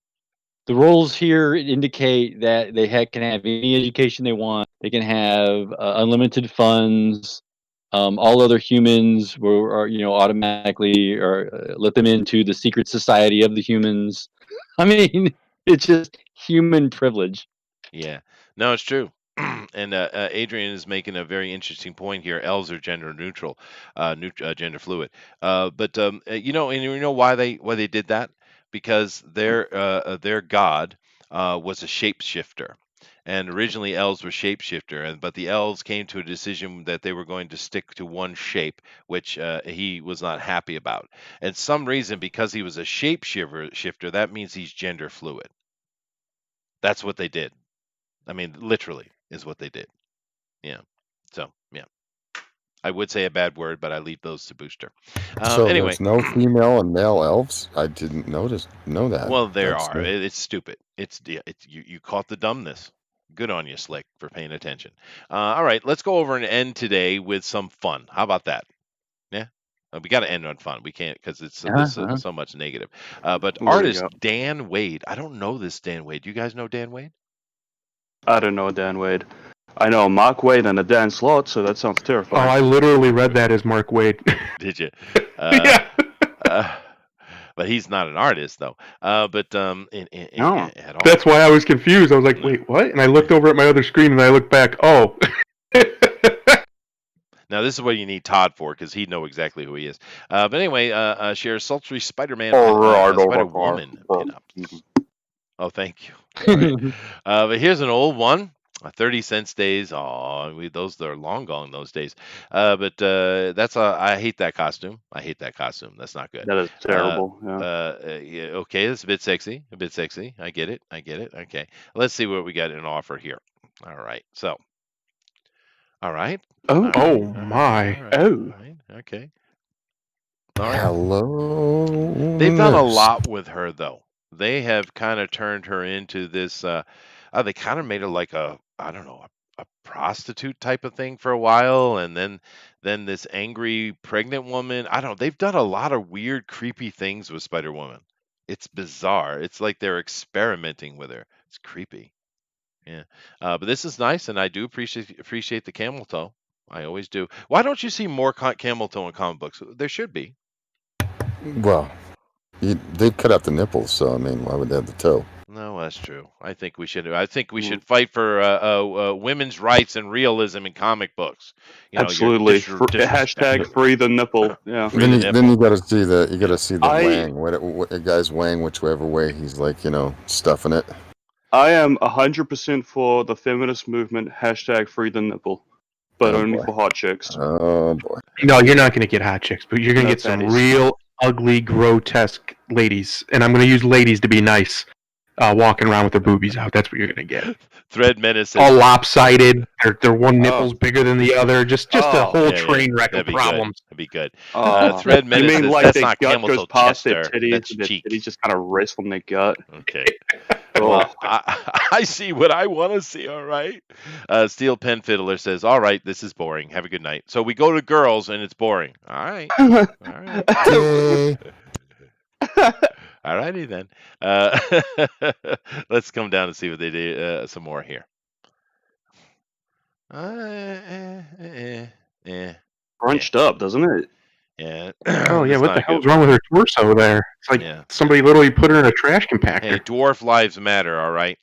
Speaker 3: The roles here indicate that they can have any education they want. They can have unlimited funds. All other humans are automatically or let them into the secret society of the humans. I mean, it's just human privilege.
Speaker 1: Yeah, no, it's true. And Adrian is making a very interesting point here. Elves are gender neutral, gender fluid. And you know why they did that? Because their god was a shapeshifter, and originally elves were shapeshifter, but the elves came to a decision that they were going to stick to one shape, which he was not happy about. And some reason, because he was a shapeshifter, that means he's gender fluid. That's what they did. I mean, literally is what they did. Yeah. So, yeah. I would say a bad word, but I leave those to Booster.
Speaker 4: So
Speaker 1: Anyway,
Speaker 4: there's no female and male elves. I didn't know that.
Speaker 1: well, there
Speaker 4: That's
Speaker 1: are.
Speaker 4: new.
Speaker 1: It's stupid. You caught the dumbness. Good on you, Slick, for paying attention. All right, let's go over and end today with some fun. How about that? Yeah. We got to end on fun. We can't because there's
Speaker 3: Uh-huh.
Speaker 1: so much negative. But
Speaker 5: What do we
Speaker 1: artist
Speaker 5: got?
Speaker 1: Dan Wade. I don't know this Dan Wade. Do you guys know Dan Wade?
Speaker 5: I don't know Dan Wade. I know Mark Wade and a Dan Slott, so that sounds
Speaker 2: Oh,
Speaker 5: terrifying.
Speaker 2: I literally read that as Mark Wade.
Speaker 1: Did you?
Speaker 2: Yeah.
Speaker 1: Uh, but he's not an artist though.
Speaker 5: No.
Speaker 1: At all.
Speaker 2: That's why I was confused. I was like,
Speaker 1: No.
Speaker 2: wait, what? And I looked over at my other screen and I looked back. Oh.
Speaker 1: Now this is what you need Todd for because he'd know exactly who he is. But anyway, shares sultry Spider-Man, Spider-Woman pinups. Oh, thank you. All right. But here's an old one. 30 cent days. Oh, those are long gone those days. I hate that costume. I hate that costume. That's not good.
Speaker 5: That is terrible. Yeah.
Speaker 1: Yeah, okay, it's a bit sexy. A bit sexy. I get it. Okay. Let's see what we got in offer here. All right. So, all right.
Speaker 5: Oh.
Speaker 1: All
Speaker 2: Oh,
Speaker 1: right.
Speaker 2: my.
Speaker 5: Oh.
Speaker 1: All right. Okay. All right.
Speaker 4: Hello.
Speaker 1: They've done a
Speaker 4: nurse.
Speaker 1: lot with her though. They have kind of turned her into this they kind of made her like I don't know, a prostitute type of thing for a while, and then this angry pregnant woman. I don't know. They've done a lot of weird creepy things with Spider-Woman. It's bizarre. It's like they're experimenting with her. It's creepy. Yeah. But this is nice, and I do appreciate the camel toe. I always do. Why don't you see more camel toe in comic books? There should be.
Speaker 4: Well, they've cut out the nipples, so I mean, why would they have the toe?
Speaker 1: No, that's true. I think we should. I think we
Speaker 5: Mm.
Speaker 1: should fight for women's rights and realism in comic books. You know, your
Speaker 5: Absolutely.
Speaker 1: disrespect.
Speaker 5: Hashtag free the nipple. Yeah.
Speaker 1: Free the
Speaker 4: Then you
Speaker 1: nipple.
Speaker 4: got to see the
Speaker 5: I
Speaker 4: wang. What a guy's wang, whichever way he's like, stuffing it.
Speaker 5: I am 100% for the feminist movement. Hashtag free the nipple, but
Speaker 4: Oh,
Speaker 5: only
Speaker 4: boy.
Speaker 5: for hot chicks.
Speaker 4: Oh boy.
Speaker 2: No, you're not going to get hot chicks, but you're going to
Speaker 5: No
Speaker 2: get some
Speaker 5: fatties.
Speaker 2: real ugly, grotesque ladies, and I'm going to use ladies to be nice, walking around with their boobies out. That's what you're going to get.
Speaker 1: Thread Menace
Speaker 2: All
Speaker 1: says,
Speaker 2: lopsided. Their one nipple's bigger than the other. Just a
Speaker 5: Oh.
Speaker 2: whole
Speaker 1: Yeah,
Speaker 2: train wreck
Speaker 1: that'd
Speaker 2: of
Speaker 1: be
Speaker 2: problems.
Speaker 1: good. That'd be good.
Speaker 5: Oh.
Speaker 1: Thread
Speaker 5: You
Speaker 1: Menace
Speaker 5: mean
Speaker 1: says,
Speaker 5: like
Speaker 1: that's
Speaker 5: their
Speaker 1: not
Speaker 5: gut
Speaker 1: camel
Speaker 5: goes
Speaker 1: toe
Speaker 5: past
Speaker 1: chest,
Speaker 5: their
Speaker 1: sir.
Speaker 5: titties,
Speaker 1: That's
Speaker 5: and their
Speaker 1: cheek.
Speaker 5: titties just kind of rest on their gut?
Speaker 1: Okay.
Speaker 5: Oh.
Speaker 1: Well, I see what I want to see, all right? Steel Pen Fiddler says, all right, this is boring. Have a good night. So we go to girls, and it's boring. All right. All right.
Speaker 4: Yay.
Speaker 1: All righty then. Let's come down and see what they do some more here.
Speaker 5: Crunched up, doesn't it?
Speaker 1: Yeah.
Speaker 2: Oh yeah,
Speaker 1: That's
Speaker 2: what
Speaker 1: not
Speaker 2: the
Speaker 1: a
Speaker 2: hell's
Speaker 1: good
Speaker 2: wrong
Speaker 1: one.
Speaker 2: with her torso there? It's like
Speaker 1: Yeah.
Speaker 2: somebody literally put her in a trash compactor.
Speaker 1: Hey, dwarf lives matter, all right?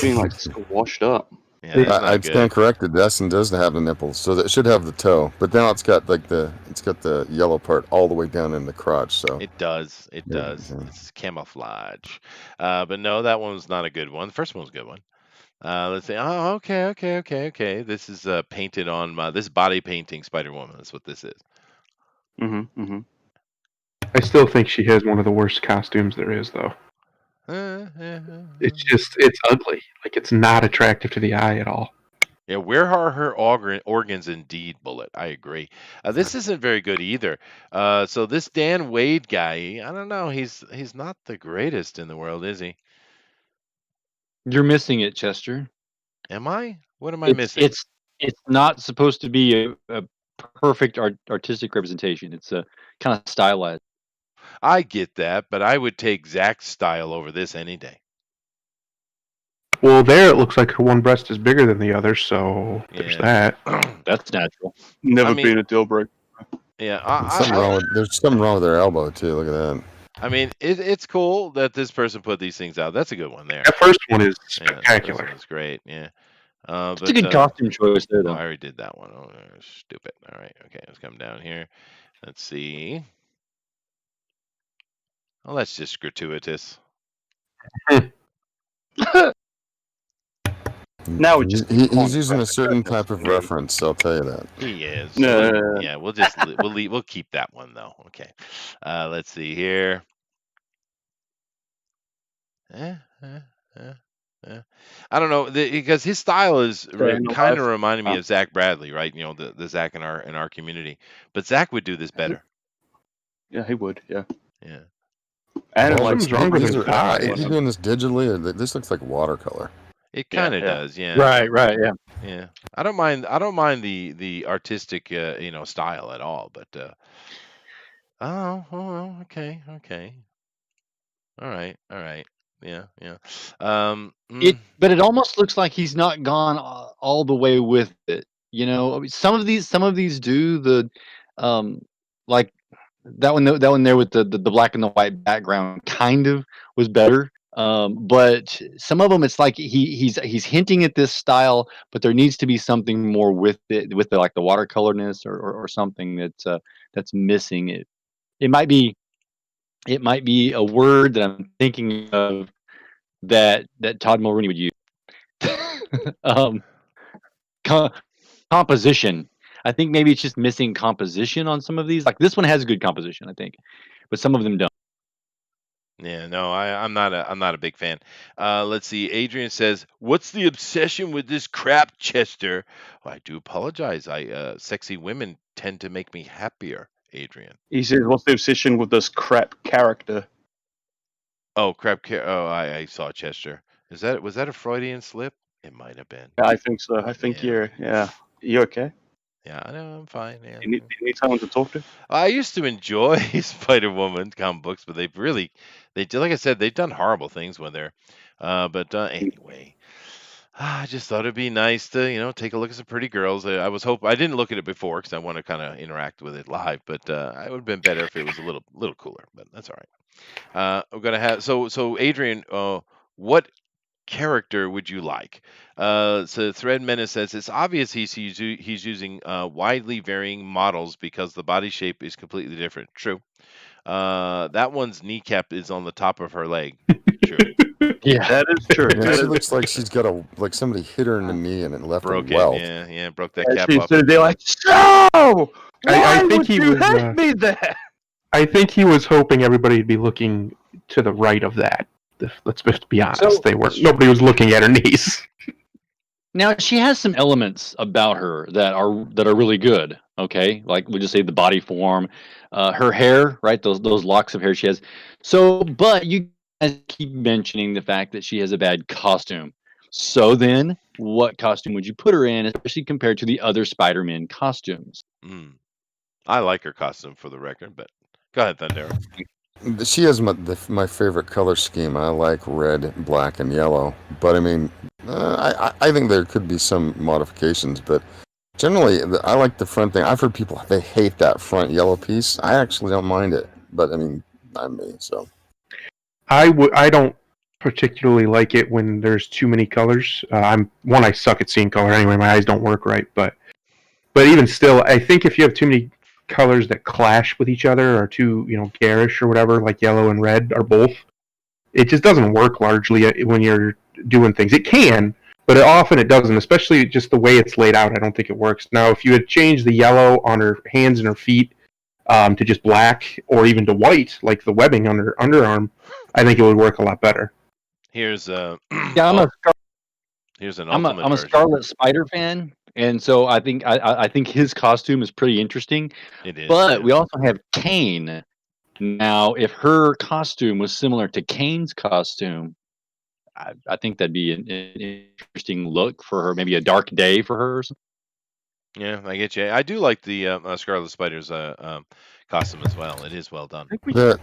Speaker 5: Being like washed up.
Speaker 1: Yeah, that's not
Speaker 4: I'd
Speaker 1: good.
Speaker 4: stand corrected. Destin does have the nipples, so that should have the toe. But now it's got the yellow part all the way down in the crotch. So
Speaker 1: It does. It
Speaker 4: Yeah,
Speaker 1: does.
Speaker 4: yeah.
Speaker 1: It's camouflage. But no, that one was not a good one. The first one was a good one. Let's see. Oh, okay. This is painted on this body painting Spider Woman. That's what this is.
Speaker 5: Mm-hmm. Mm-hmm.
Speaker 2: I still think she has one of the worst costumes there is, though. It's ugly. Like, it's not attractive to the eye at all.
Speaker 1: Yeah, where are her organs indeed, Bullet? I agree. This isn't very good either. So this Dan Wade guy, I don't know. He's not the greatest in the world, is he?
Speaker 3: You're missing it, Chester.
Speaker 1: Am I? What am I missing?
Speaker 3: It's not supposed to be a perfect artistic representation. It's a kind of stylized.
Speaker 1: I get that, but I would take Zach's style over this any day.
Speaker 2: Well, there it looks like her one breast is bigger than the other, so there's that.
Speaker 3: That's natural.
Speaker 5: Never been a deal breaker.
Speaker 1: Yeah,
Speaker 4: there's something wrong with their elbow too. Look at that.
Speaker 1: I mean, it's cool that this person put these things out. That's a good one there.
Speaker 2: That first one is
Speaker 1: Yeah,
Speaker 2: spectacular.
Speaker 1: that's great. Yeah.
Speaker 3: It's a good costume choice there,
Speaker 1: Oh,
Speaker 3: though.
Speaker 1: I already did that one. Oh, stupid. All right. Okay, let's come down here. Let's see. Oh, that's just gratuitous.
Speaker 5: Now it
Speaker 4: he's,
Speaker 5: just
Speaker 4: he's using a certain type of reference. I'll tell you that.
Speaker 1: He is.
Speaker 5: No.
Speaker 1: Yeah, we'll keep that one though. Okay. Let's see here. I don't know because his style is kind of reminding me of Zach Bradley, right? You know, the Zach in our community. But Zach would do this better.
Speaker 5: Yeah, he would. Yeah.
Speaker 1: Yeah.
Speaker 5: And
Speaker 2: Something's wrong with his eye.
Speaker 4: Is he doing this digitally, or this looks like watercolor?
Speaker 1: It kind of does, yeah.
Speaker 3: Right, yeah.
Speaker 1: Yeah. I don't mind the artistic style at all, but okay. All right. Yeah.
Speaker 3: But it almost looks like he's not gone all the way with it. You know, I mean, some of these do the like that one there with the black and the white background kind of was better. But some of them, it's like he's hinting at this style, but there needs to be something more with it, with the like the watercolorness or something that's missing. It might be a word that I'm thinking of that Todd Mulrooney would use. Composition. I think maybe it's just missing composition on some of these. Like this one has good composition, I think, but some of them don't.
Speaker 1: Yeah, no, I'm not a big fan. Let's see. Adrian says, "What's the obsession with this crap, Chester?" Well, I do apologize. Sexy women tend to make me happier, Adrian.
Speaker 5: he says, "What's the obsession with this crap character?"
Speaker 1: Oh, crap. Oh, I saw Chester. Was that a Freudian slip? It might have been.
Speaker 5: I think so. I think
Speaker 1: Yeah.
Speaker 5: you're. Yeah. You okay?
Speaker 1: Yeah, I know. I'm fine. Yeah.
Speaker 5: Do you need someone to talk to?
Speaker 1: I used to enjoy Spider-Woman comic books, but they did, like I said, they've done horrible things with her. But anyway, I just thought it'd be nice to, take a look at some pretty girls. I didn't look at it before because I want to kind of interact with it live, but it would have been better if it was a little cooler. But that's all right. We're gonna have so Adrian, what character would you like? So Thread Menace says it's obvious he's using widely varying models because the body shape is completely different. True. That one's kneecap is on the top of her leg. True.
Speaker 3: Yeah.
Speaker 5: That is true.
Speaker 4: Yeah,
Speaker 5: That
Speaker 4: she
Speaker 5: is
Speaker 4: looks like she's got like somebody hit her in the knee and it left a
Speaker 1: Broke it.
Speaker 4: welt.
Speaker 1: Yeah, broke that
Speaker 5: true.
Speaker 1: cap
Speaker 5: She
Speaker 1: off.
Speaker 5: said, they're like, so why
Speaker 2: I think
Speaker 5: would
Speaker 2: he
Speaker 5: you
Speaker 2: was,
Speaker 5: have me there?
Speaker 2: I think he was hoping everybody would be looking to the right of that. Let's just be honest.
Speaker 3: So-
Speaker 2: they weren't. Nobody was looking at her knees.
Speaker 3: Now she has some elements about her that are really good. Okay, like we'll just say the body form, her hair, right? Those locks of hair she has. So, but you guys keep mentioning the fact that she has a bad costume. So then, what costume would you put her in, especially compared to the other Spider-Man costumes?
Speaker 1: I like her costume for the record, but go ahead, Thundera.
Speaker 4: She has my favorite color scheme. I like red, black, and yellow. But I mean, I think there could be some modifications. But generally, I like the front thing. I've heard people they hate that front yellow piece. I actually don't mind it. But I mean, I'm me, so.
Speaker 2: I don't particularly like it when there's too many colors. I suck at seeing color anyway. My eyes don't work right. But even still, I think if you have too many colors that clash with each other or too garish or whatever, like yellow and red are both, it just doesn't work largely when you're doing things. It can, but often it doesn't, especially just the way it's laid out. I don't think it works. Now, if you had changed the yellow on her hands and her feet to just black or even to white, like the webbing on her underarm, I think it would work a lot better.
Speaker 1: Here's
Speaker 3: Yeah,
Speaker 1: here's an
Speaker 3: I'm
Speaker 1: ultimate
Speaker 3: a
Speaker 1: version.
Speaker 3: Scarlet Spider fan, and so I think I think his costume is pretty interesting.
Speaker 1: It is,
Speaker 3: But
Speaker 1: yeah.
Speaker 3: we also have Kane. Now, if her costume was similar to Kane's costume, I think that'd be an interesting look for her. Maybe a dark day for her. Or something.
Speaker 1: Yeah, I get you. I do like the Scarlet Spider's costume as well. It is well done.
Speaker 4: The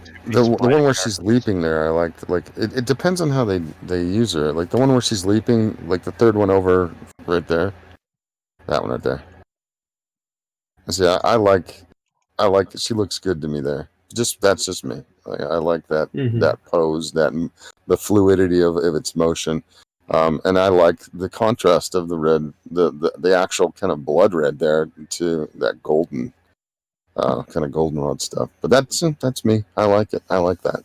Speaker 4: one where she's leaping there, I liked. Like it depends on how they use her. Like the one where she's leaping, like the third one over right there, that one right there. See, I like that. She looks good to me there. That's just me. Like, I like that that pose, the fluidity of its motion, and I like the contrast of the red, the actual kind of blood red there to that golden. Kind of goldenrod stuff, but that's me. I like it. I like that.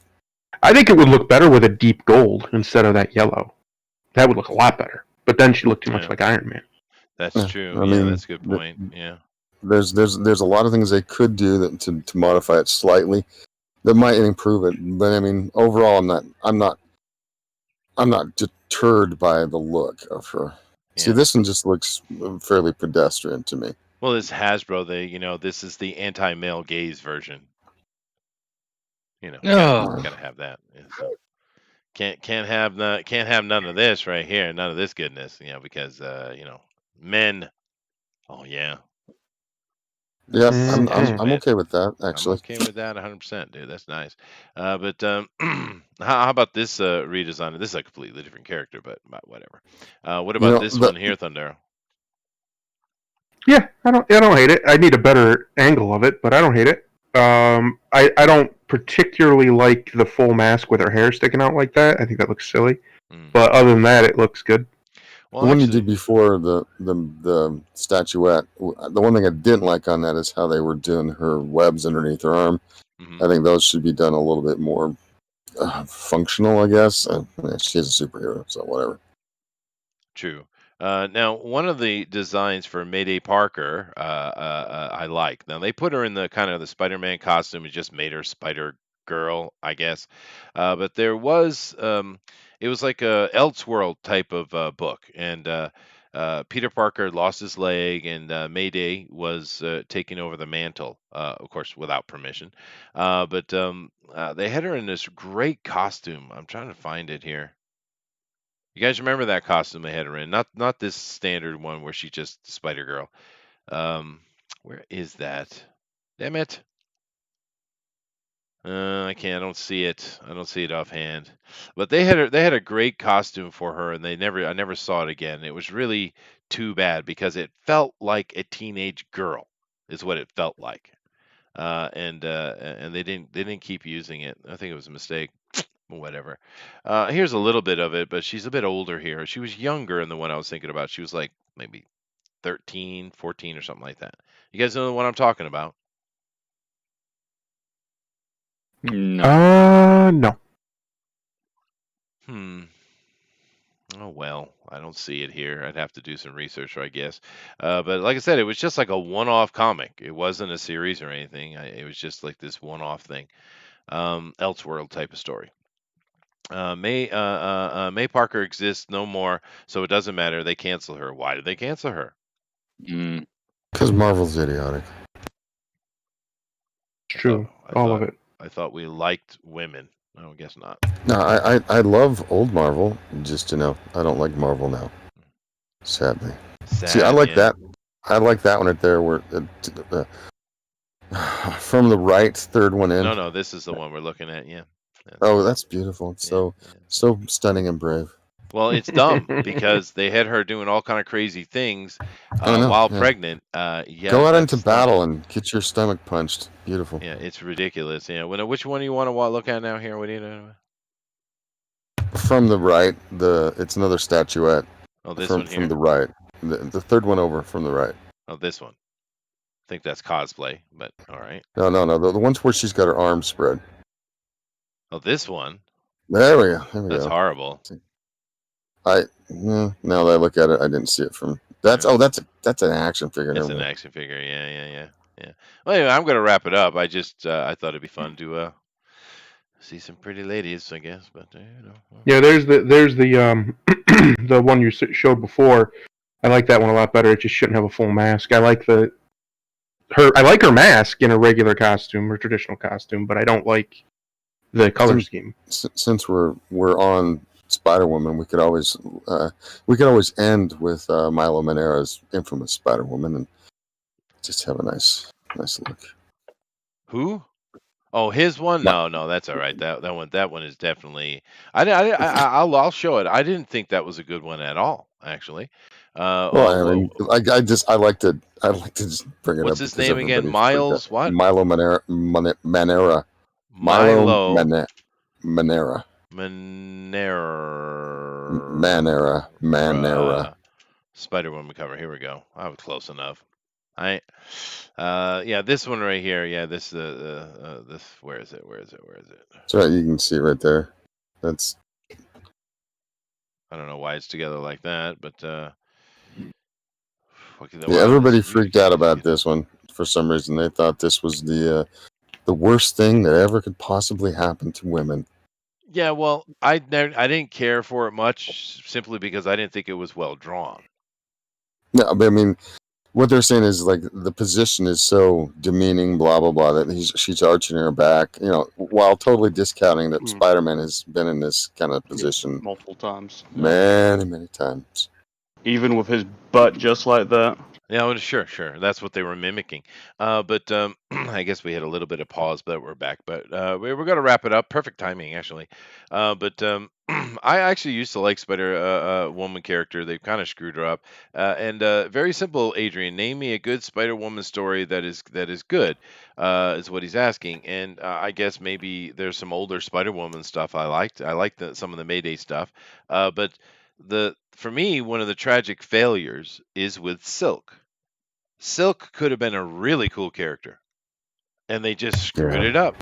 Speaker 2: I think it would look better with a deep gold instead of that yellow. That would look a lot better. But then she looked too much like Iron Man.
Speaker 1: That's true.
Speaker 4: I mean,
Speaker 1: that's a good point. Yeah.
Speaker 4: There's a lot of things they could do to modify it slightly that might improve it. But I mean, overall, I'm not deterred by the look of her.
Speaker 1: Yeah.
Speaker 4: See, this one just looks fairly pedestrian to me.
Speaker 1: Well, this Hasbro, this is the anti-male gaze version. Gotta have that. Yeah, so can't have none of this right here, none of this goodness, because men. Oh yeah.
Speaker 4: Yeah, I'm okay with that. Actually,
Speaker 1: I'm okay with that 100%, dude. That's nice. But how about this redesign? This is a completely different character, but whatever. What about this one here, Thunder?
Speaker 2: Yeah, I don't hate it. I need a better angle of it, but I don't hate it. I don't particularly like the full mask with her hair sticking out like that. I think that looks silly. But other than that, it looks good.
Speaker 4: Well, the one you did before the statuette, the one thing I didn't like on that is how they were doing her webs underneath her arm. I think those should be done a little bit more functional, I guess. She's a superhero, so whatever.
Speaker 1: True. Now, one of the designs for Mayday Parker, I like. Now they put her in the kind of the Spider-Man costume and just made her Spider Girl, I guess. But there was, it was like a Elseworld type of book, and Peter Parker lost his leg, and Mayday was taking over the mantle, of course, without permission. But they had her in this great costume. I'm trying to find it here. You guys remember that costume they had her in? Not this standard one where she's just Spider Girl. Where is that? Damn it. I can't. I don't see it. I don't see it offhand. But they had a great costume for her, and I never saw it again. It was really too bad because it felt like a teenage girl, is what it felt like. And they didn't keep using it. I think it was a mistake. Whatever. Here's a little bit of it, but she's a bit older here. She was younger in the one I was thinking about. She was like maybe 13, 14 or something like that. You guys know what I'm talking about?
Speaker 3: No.
Speaker 2: No.
Speaker 1: Hmm. Oh well, I don't see it here. I'd have to do some research, I guess. But like I said, it was just like a one-off comic. It wasn't a series or anything. It was just like this one-off thing, Elseworld type of story. May Parker exists no more, so it doesn't matter. They cancel her. Why did they cancel her?
Speaker 3: Mm.
Speaker 4: Because Marvel's idiotic.
Speaker 2: It's true.
Speaker 1: I
Speaker 2: All
Speaker 1: thought
Speaker 2: of it.
Speaker 1: I thought we liked women. No, I guess not.
Speaker 4: No, I love old Marvel. Just I don't like Marvel now. Sadly.
Speaker 1: Sad,
Speaker 4: See, I like
Speaker 1: yeah.
Speaker 4: that. I like that one right there. Where from the right, third one in.
Speaker 1: No, this is the one we're looking at. Yeah.
Speaker 4: Oh, that's beautiful. It's
Speaker 1: Yeah,
Speaker 4: so stunning and brave.
Speaker 1: Well, it's dumb because they had her doing all kind of crazy things
Speaker 4: I know,
Speaker 1: while
Speaker 4: yeah.
Speaker 1: pregnant. Yeah,
Speaker 4: Go out
Speaker 1: that's
Speaker 4: into battle and get your stomach punched. Beautiful.
Speaker 1: Yeah, it's ridiculous. Yeah. Which one do you want to look at now here? What do you know?
Speaker 4: From the right, it's another statuette.
Speaker 1: Oh, this
Speaker 4: from,
Speaker 1: one here.
Speaker 4: From the right, the third one over from the right.
Speaker 1: Oh, this one. I think that's cosplay, but all right.
Speaker 4: No. The ones where she's got her arms spread.
Speaker 1: Oh, this one.
Speaker 4: There we go.
Speaker 1: That's horrible.
Speaker 4: Now that I look at it, I didn't see it from. That's an action figure.
Speaker 1: It's an action figure. Yeah. Well, anyway, I'm gonna wrap it up. I just I thought it'd be fun to see some pretty ladies, I guess. But
Speaker 2: Yeah, there's the the one you showed before. I like that one a lot better. It just shouldn't have a full mask. I like her mask in a regular costume or traditional costume, but I don't like the color scheme.
Speaker 4: Since we're on Spider-Woman, we could always end with Milo Manera's infamous Spider-Woman and just have a nice look.
Speaker 1: Who? Oh, his one? No, that's all right. That one is definitely. I'll show it. I didn't think that was a good one at all, actually.
Speaker 4: Well, I mean, I like to just bring it
Speaker 1: what's
Speaker 4: up.
Speaker 1: What's his name again? Miles what?
Speaker 4: Milo Manera.
Speaker 1: Manera. Spider-Woman cover. Here we go. I was close enough. Yeah, this one right here. Yeah, this where is it?
Speaker 4: So you can see right there. That's.
Speaker 1: I don't know why it's together like that, but
Speaker 4: everybody freaked out about this one for some reason. They thought this was the worst thing that ever could possibly happen to women.
Speaker 1: Yeah, well, I didn't care for it much simply because I didn't think it was well drawn.
Speaker 4: No, but I mean, what they're saying is like the position is so demeaning, blah blah blah, that she's arching her back, while totally discounting that Spider-Man has been in this kind of position
Speaker 5: multiple times,
Speaker 4: many times,
Speaker 5: even with his butt just like that.
Speaker 1: Yeah, well, sure. That's what they were mimicking. But I guess we had a little bit of pause, but we're back. But we're going to wrap it up. Perfect timing, actually. But I actually used to like Spider-Woman character. They've kind of screwed her up. And very simple, Adrian. Name me a good Spider-Woman story that is good, is what he's asking. And I guess maybe there's some older Spider-Woman stuff I liked. I liked some of the Mayday stuff. But for me, one of the tragic failures is with Silk. Silk could have been a really cool character, and they just screwed it up.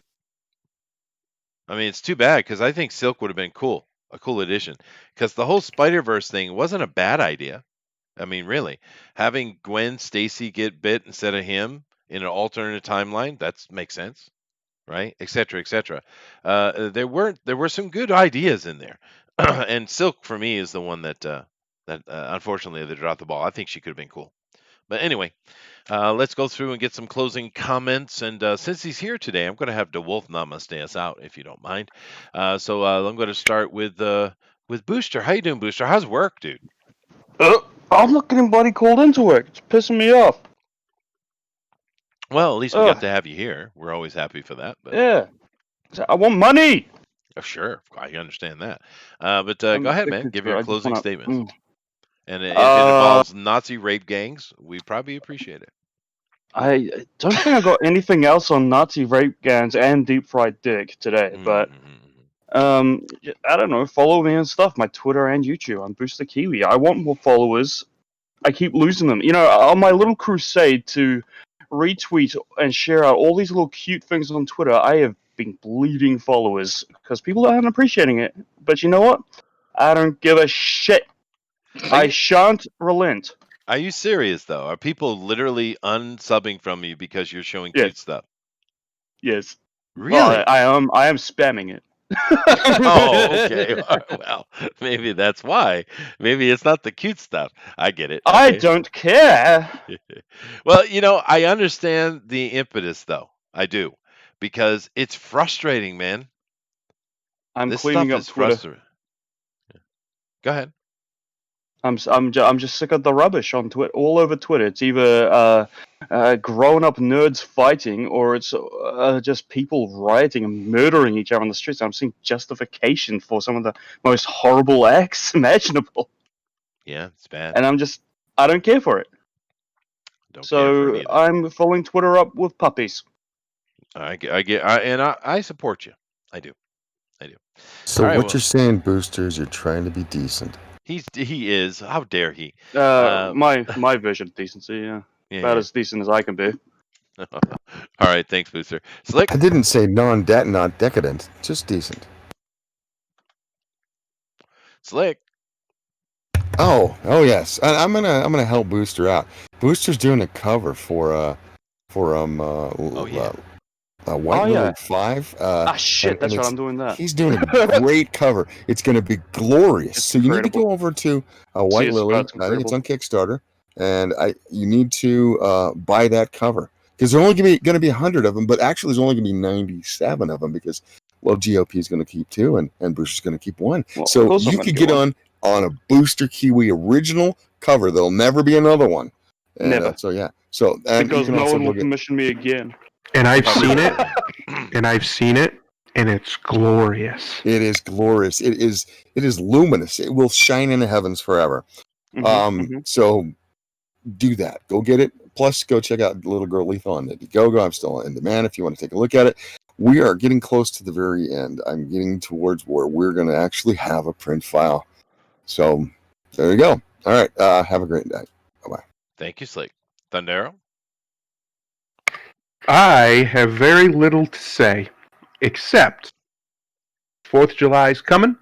Speaker 1: I mean, it's too bad because I think Silk would have been cool, a cool addition. Because the whole Spider-Verse thing wasn't a bad idea. I mean, really, having Gwen Stacy get bit instead of him in an alternate timeline, that makes sense, right? Etc. Etc. There were some good ideas in there, and Silk for me is the one that unfortunately they dropped the ball. I think she could have been cool. But anyway, let's go through and get some closing comments. And since he's here today, I'm going to have DeWolf namaste us out, if you don't mind. So I'm going to start with Booster. How you doing, Booster? How's work, dude?
Speaker 5: I'm not getting bloody called into work. It's pissing me off.
Speaker 1: Well, at least we got
Speaker 5: Ugh,
Speaker 1: to have you here. We're always happy for that. But
Speaker 5: yeah. I want money.
Speaker 1: sure, I understand that. But
Speaker 5: I'm
Speaker 1: go ahead, man.
Speaker 5: addicted
Speaker 1: Give
Speaker 5: to
Speaker 1: your
Speaker 5: it. I just
Speaker 1: closing
Speaker 5: want
Speaker 1: statements.
Speaker 5: to.
Speaker 1: And if it
Speaker 5: Uh,
Speaker 1: involves Nazi rape gangs, we probably appreciate it.
Speaker 5: I don't think I got anything else on Nazi rape gangs and deep fried dick today, but I don't know. Follow me and stuff. My Twitter and YouTube. I'm Booster Kiwi. I want more followers. I keep losing them. You know, on my little crusade to retweet and share out all these little cute things on Twitter, I have been bleeding followers because people aren't appreciating it. But you know what? I don't give a shit. I shan't relent.
Speaker 1: Are you serious though? Are people literally unsubbing from you because you're showing
Speaker 5: Yes,
Speaker 1: cute stuff?
Speaker 5: yes. Well,
Speaker 1: Really?
Speaker 5: I am spamming it.
Speaker 1: Oh, okay. All right, well, maybe that's why. Maybe it's not the cute stuff. I get it.
Speaker 5: I
Speaker 1: Okay.
Speaker 5: don't care.
Speaker 1: Well, I understand the impetus though. I do. Because it's frustrating, man.
Speaker 5: I'm
Speaker 1: This
Speaker 5: cleaning
Speaker 1: stuff
Speaker 5: up
Speaker 1: is
Speaker 5: Twitter.
Speaker 1: frustrating. Go ahead.
Speaker 5: I'm just sick of the rubbish on Twitter, all over Twitter. It's either grown-up nerds fighting, or it's just people rioting and murdering each other on the streets. I'm seeing justification for some of the most horrible acts imaginable,
Speaker 1: Yeah, it's bad.
Speaker 5: and I don't care for it.
Speaker 1: Don't care for it
Speaker 5: So
Speaker 1: either.
Speaker 5: I'm filling Twitter up with puppies.
Speaker 1: I support you. I do. I do.
Speaker 4: So
Speaker 1: All right,
Speaker 4: what
Speaker 1: well,
Speaker 4: you're saying, Booster, is you're trying to be decent.
Speaker 1: he is. How dare he?
Speaker 5: My version of decency, yeah, about
Speaker 1: Yeah.
Speaker 5: as decent as I can be.
Speaker 1: All right, thanks, Booster. Slick.
Speaker 4: I didn't say not decadent, just decent.
Speaker 1: Slick.
Speaker 4: Oh yes. I'm gonna help Booster out. Booster's doing a cover for
Speaker 1: Oh yeah.
Speaker 4: White
Speaker 5: Oh, yeah.
Speaker 4: Lily 5.
Speaker 5: Shit, that's right. I'm doing that.
Speaker 4: He's doing a great cover. It's going to be glorious.
Speaker 5: It's
Speaker 4: So you need to
Speaker 5: incredible.
Speaker 4: go over to White
Speaker 5: It's
Speaker 4: Lily. I think it's
Speaker 5: incredible.
Speaker 4: on Kickstarter, and you need to buy that cover because there's only going to be 100 of them, but actually there's only going to be 97 of them because GOP is going to keep 2 and Booster's going to keep 1.
Speaker 5: Well, of
Speaker 4: so
Speaker 5: course I'm
Speaker 4: you
Speaker 5: gonna
Speaker 4: could
Speaker 5: get
Speaker 4: get on a Booster Kiwi original cover. There'll never be another one. And,
Speaker 5: Never.
Speaker 4: So yeah. So and
Speaker 5: Because
Speaker 4: you can
Speaker 5: no
Speaker 4: also
Speaker 5: one will
Speaker 4: go get.
Speaker 5: commission me again.
Speaker 2: And I've seen it, and it's glorious.
Speaker 4: It is glorious. It is luminous. It will shine in the heavens forever. So do that. Go get it. Plus, go check out Little Girl Lethal on Indiegogo. I'm still in demand if you want to take a look at it. We are getting close to the very end. I'm getting towards where we're going to actually have a print file. So there you go. All right. Have a great night. Bye-bye.
Speaker 1: Thank you, Slick. Thundero.
Speaker 2: I have very little to say, except 4th of July is coming,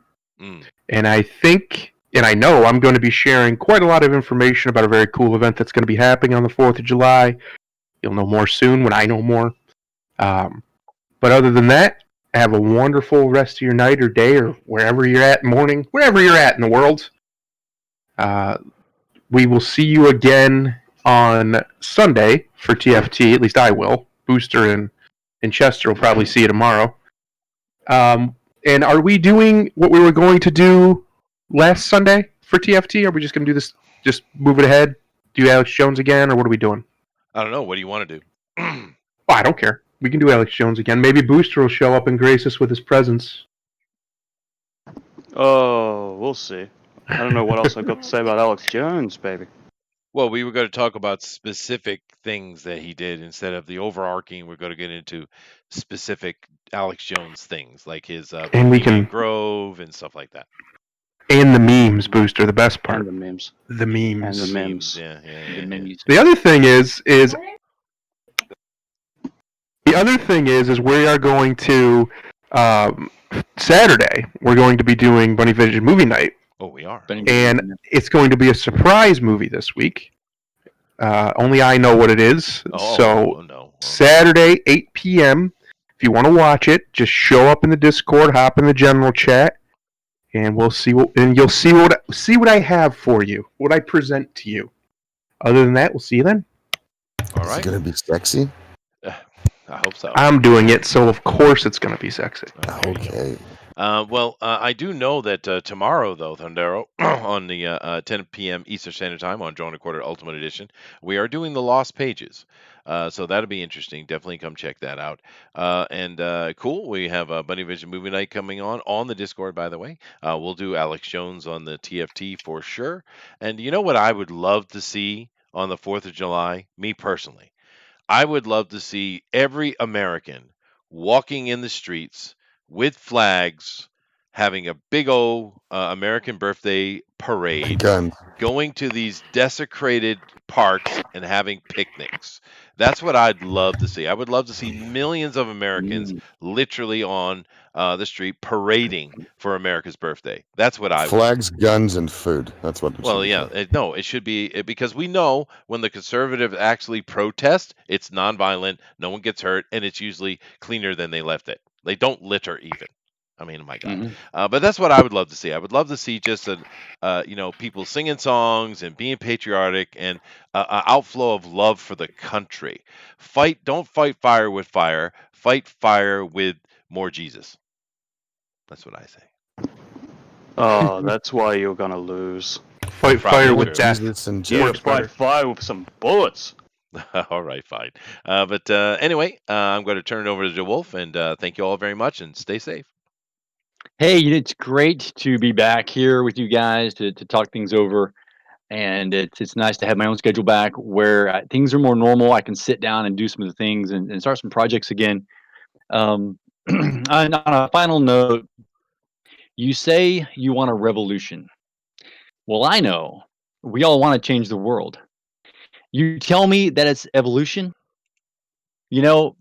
Speaker 2: and I think, and I know I'm going to be sharing quite a lot of information about a very cool event that's going to be happening on the 4th of July. You'll know more soon when I know more. But other than that, have a wonderful rest of your night or day or wherever you're at, morning, wherever you're at in the world. We will see you again on Sunday for TFT. At least I will. Booster and Chester will probably see you tomorrow. And are we doing what we were going to do last Sunday for TFT? Are we just going to do this, just move it ahead, do Alex Jones again, or what are we doing?
Speaker 1: I don't know. What do you want to do?
Speaker 2: Oh, I don't care. We can do Alex Jones again. Maybe Booster will show up and grace us with his presence.
Speaker 5: Oh, we'll see. I don't know what else I've got to say about Alex Jones, baby.
Speaker 1: Well, we were going to talk about specific things that he did instead of the overarching. We're going to get into specific Alex Jones things like his
Speaker 2: And we
Speaker 1: Bohemian
Speaker 2: can-
Speaker 1: Grove and stuff like that.
Speaker 2: And the memes, Booster, the best part.
Speaker 5: And the memes.
Speaker 2: The memes.
Speaker 5: And the memes.
Speaker 1: Yeah.
Speaker 3: The menus.
Speaker 2: The other thing is we are going to Saturday. We're going to be doing Bunny Vision Movie Night,
Speaker 1: Oh, we are.
Speaker 2: and it's going to be a surprise movie this week. Only I know what it is.
Speaker 1: No.
Speaker 2: Saturday, 8 p.m. If you want to watch it, just show up in the Discord, hop in the general chat, and we'll see you'll see what I have for you, what I present to you. Other than that, we'll see you then.
Speaker 1: All
Speaker 4: Is
Speaker 1: right.
Speaker 4: it going to be sexy?
Speaker 1: I hope so.
Speaker 2: I'm doing it, so of course it's going to be sexy.
Speaker 1: There you go.
Speaker 4: Okay.
Speaker 1: I do know that tomorrow, though, Thundero, on the 10 p.m. Eastern Standard Time on Drawn and Quarter Ultimate Edition, we are doing the Lost Pages. So that'll be interesting. Definitely come check that out. Cool. We have a Bunny Vision Movie Night coming on the Discord, by the way. We'll do Alex Jones on the TFT for sure. And you know what I would love to see on the 4th of July? Me personally. I would love to see every American walking in the streets with flags, having a big old American birthday parade,
Speaker 4: Gun.
Speaker 1: going to these desecrated parks and having picnics. That's what I'd love to see. I would love to see millions of Americans
Speaker 3: Mm.
Speaker 1: literally on the street parading for America's birthday. That's what I would.
Speaker 4: Flags, guns, and food. That's what it should
Speaker 1: Well,
Speaker 4: be
Speaker 1: yeah,
Speaker 4: for.
Speaker 1: no, it should be because we know when the conservatives actually protest, it's nonviolent, no one gets hurt, and it's usually cleaner than they left it. They don't litter even. I mean, my God.
Speaker 3: Mhm.
Speaker 1: But that's what I would love to see. I would love to see just people singing songs and being patriotic and an outflow of love for the country. Don't fight fire with fire. Fight fire with more Jesus. That's what I say.
Speaker 5: Oh, that's why you're gonna lose.
Speaker 2: Fight
Speaker 1: Probably
Speaker 2: fire with
Speaker 1: true.
Speaker 2: death.
Speaker 4: Jesus and
Speaker 5: You
Speaker 2: Works
Speaker 5: fight
Speaker 2: better.
Speaker 5: fire with some bullets.
Speaker 1: All right, fine. Anyway, I'm going to turn it over to Wolf, and thank you all very much, and stay safe.
Speaker 3: Hey, it's great to be back here with you guys to talk things over. And it's nice to have my own schedule back where things are more normal. I can sit down and do some of the things and start some projects again. On a final note, you say you want a revolution. Well, I know we all want to change the world. You tell me that it's evolution, you know,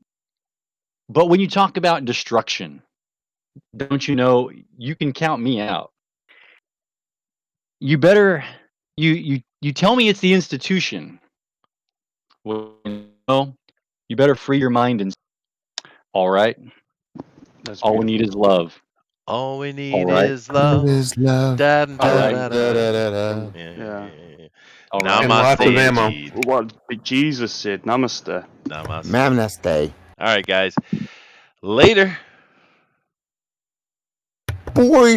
Speaker 3: but when you talk about destruction, don't you know you can count me out. You better you tell me it's the institution. Well, you better free your mind and all right.
Speaker 5: That's
Speaker 3: All we
Speaker 5: beautiful.
Speaker 3: need is love.
Speaker 1: All we
Speaker 3: All
Speaker 1: need
Speaker 3: right.
Speaker 1: is love.
Speaker 4: Is love.
Speaker 1: Da,
Speaker 3: All
Speaker 1: da,
Speaker 3: right.
Speaker 1: da,
Speaker 4: Da, da,
Speaker 1: da.
Speaker 4: da, da.
Speaker 1: Yeah.
Speaker 3: All right.
Speaker 2: And lots of
Speaker 1: Namaste,
Speaker 2: ammo.
Speaker 1: indeed.
Speaker 5: What Jesus said, Namaste.
Speaker 1: Namaste.
Speaker 4: Namaste.
Speaker 1: All right, guys. Later.
Speaker 4: Boy.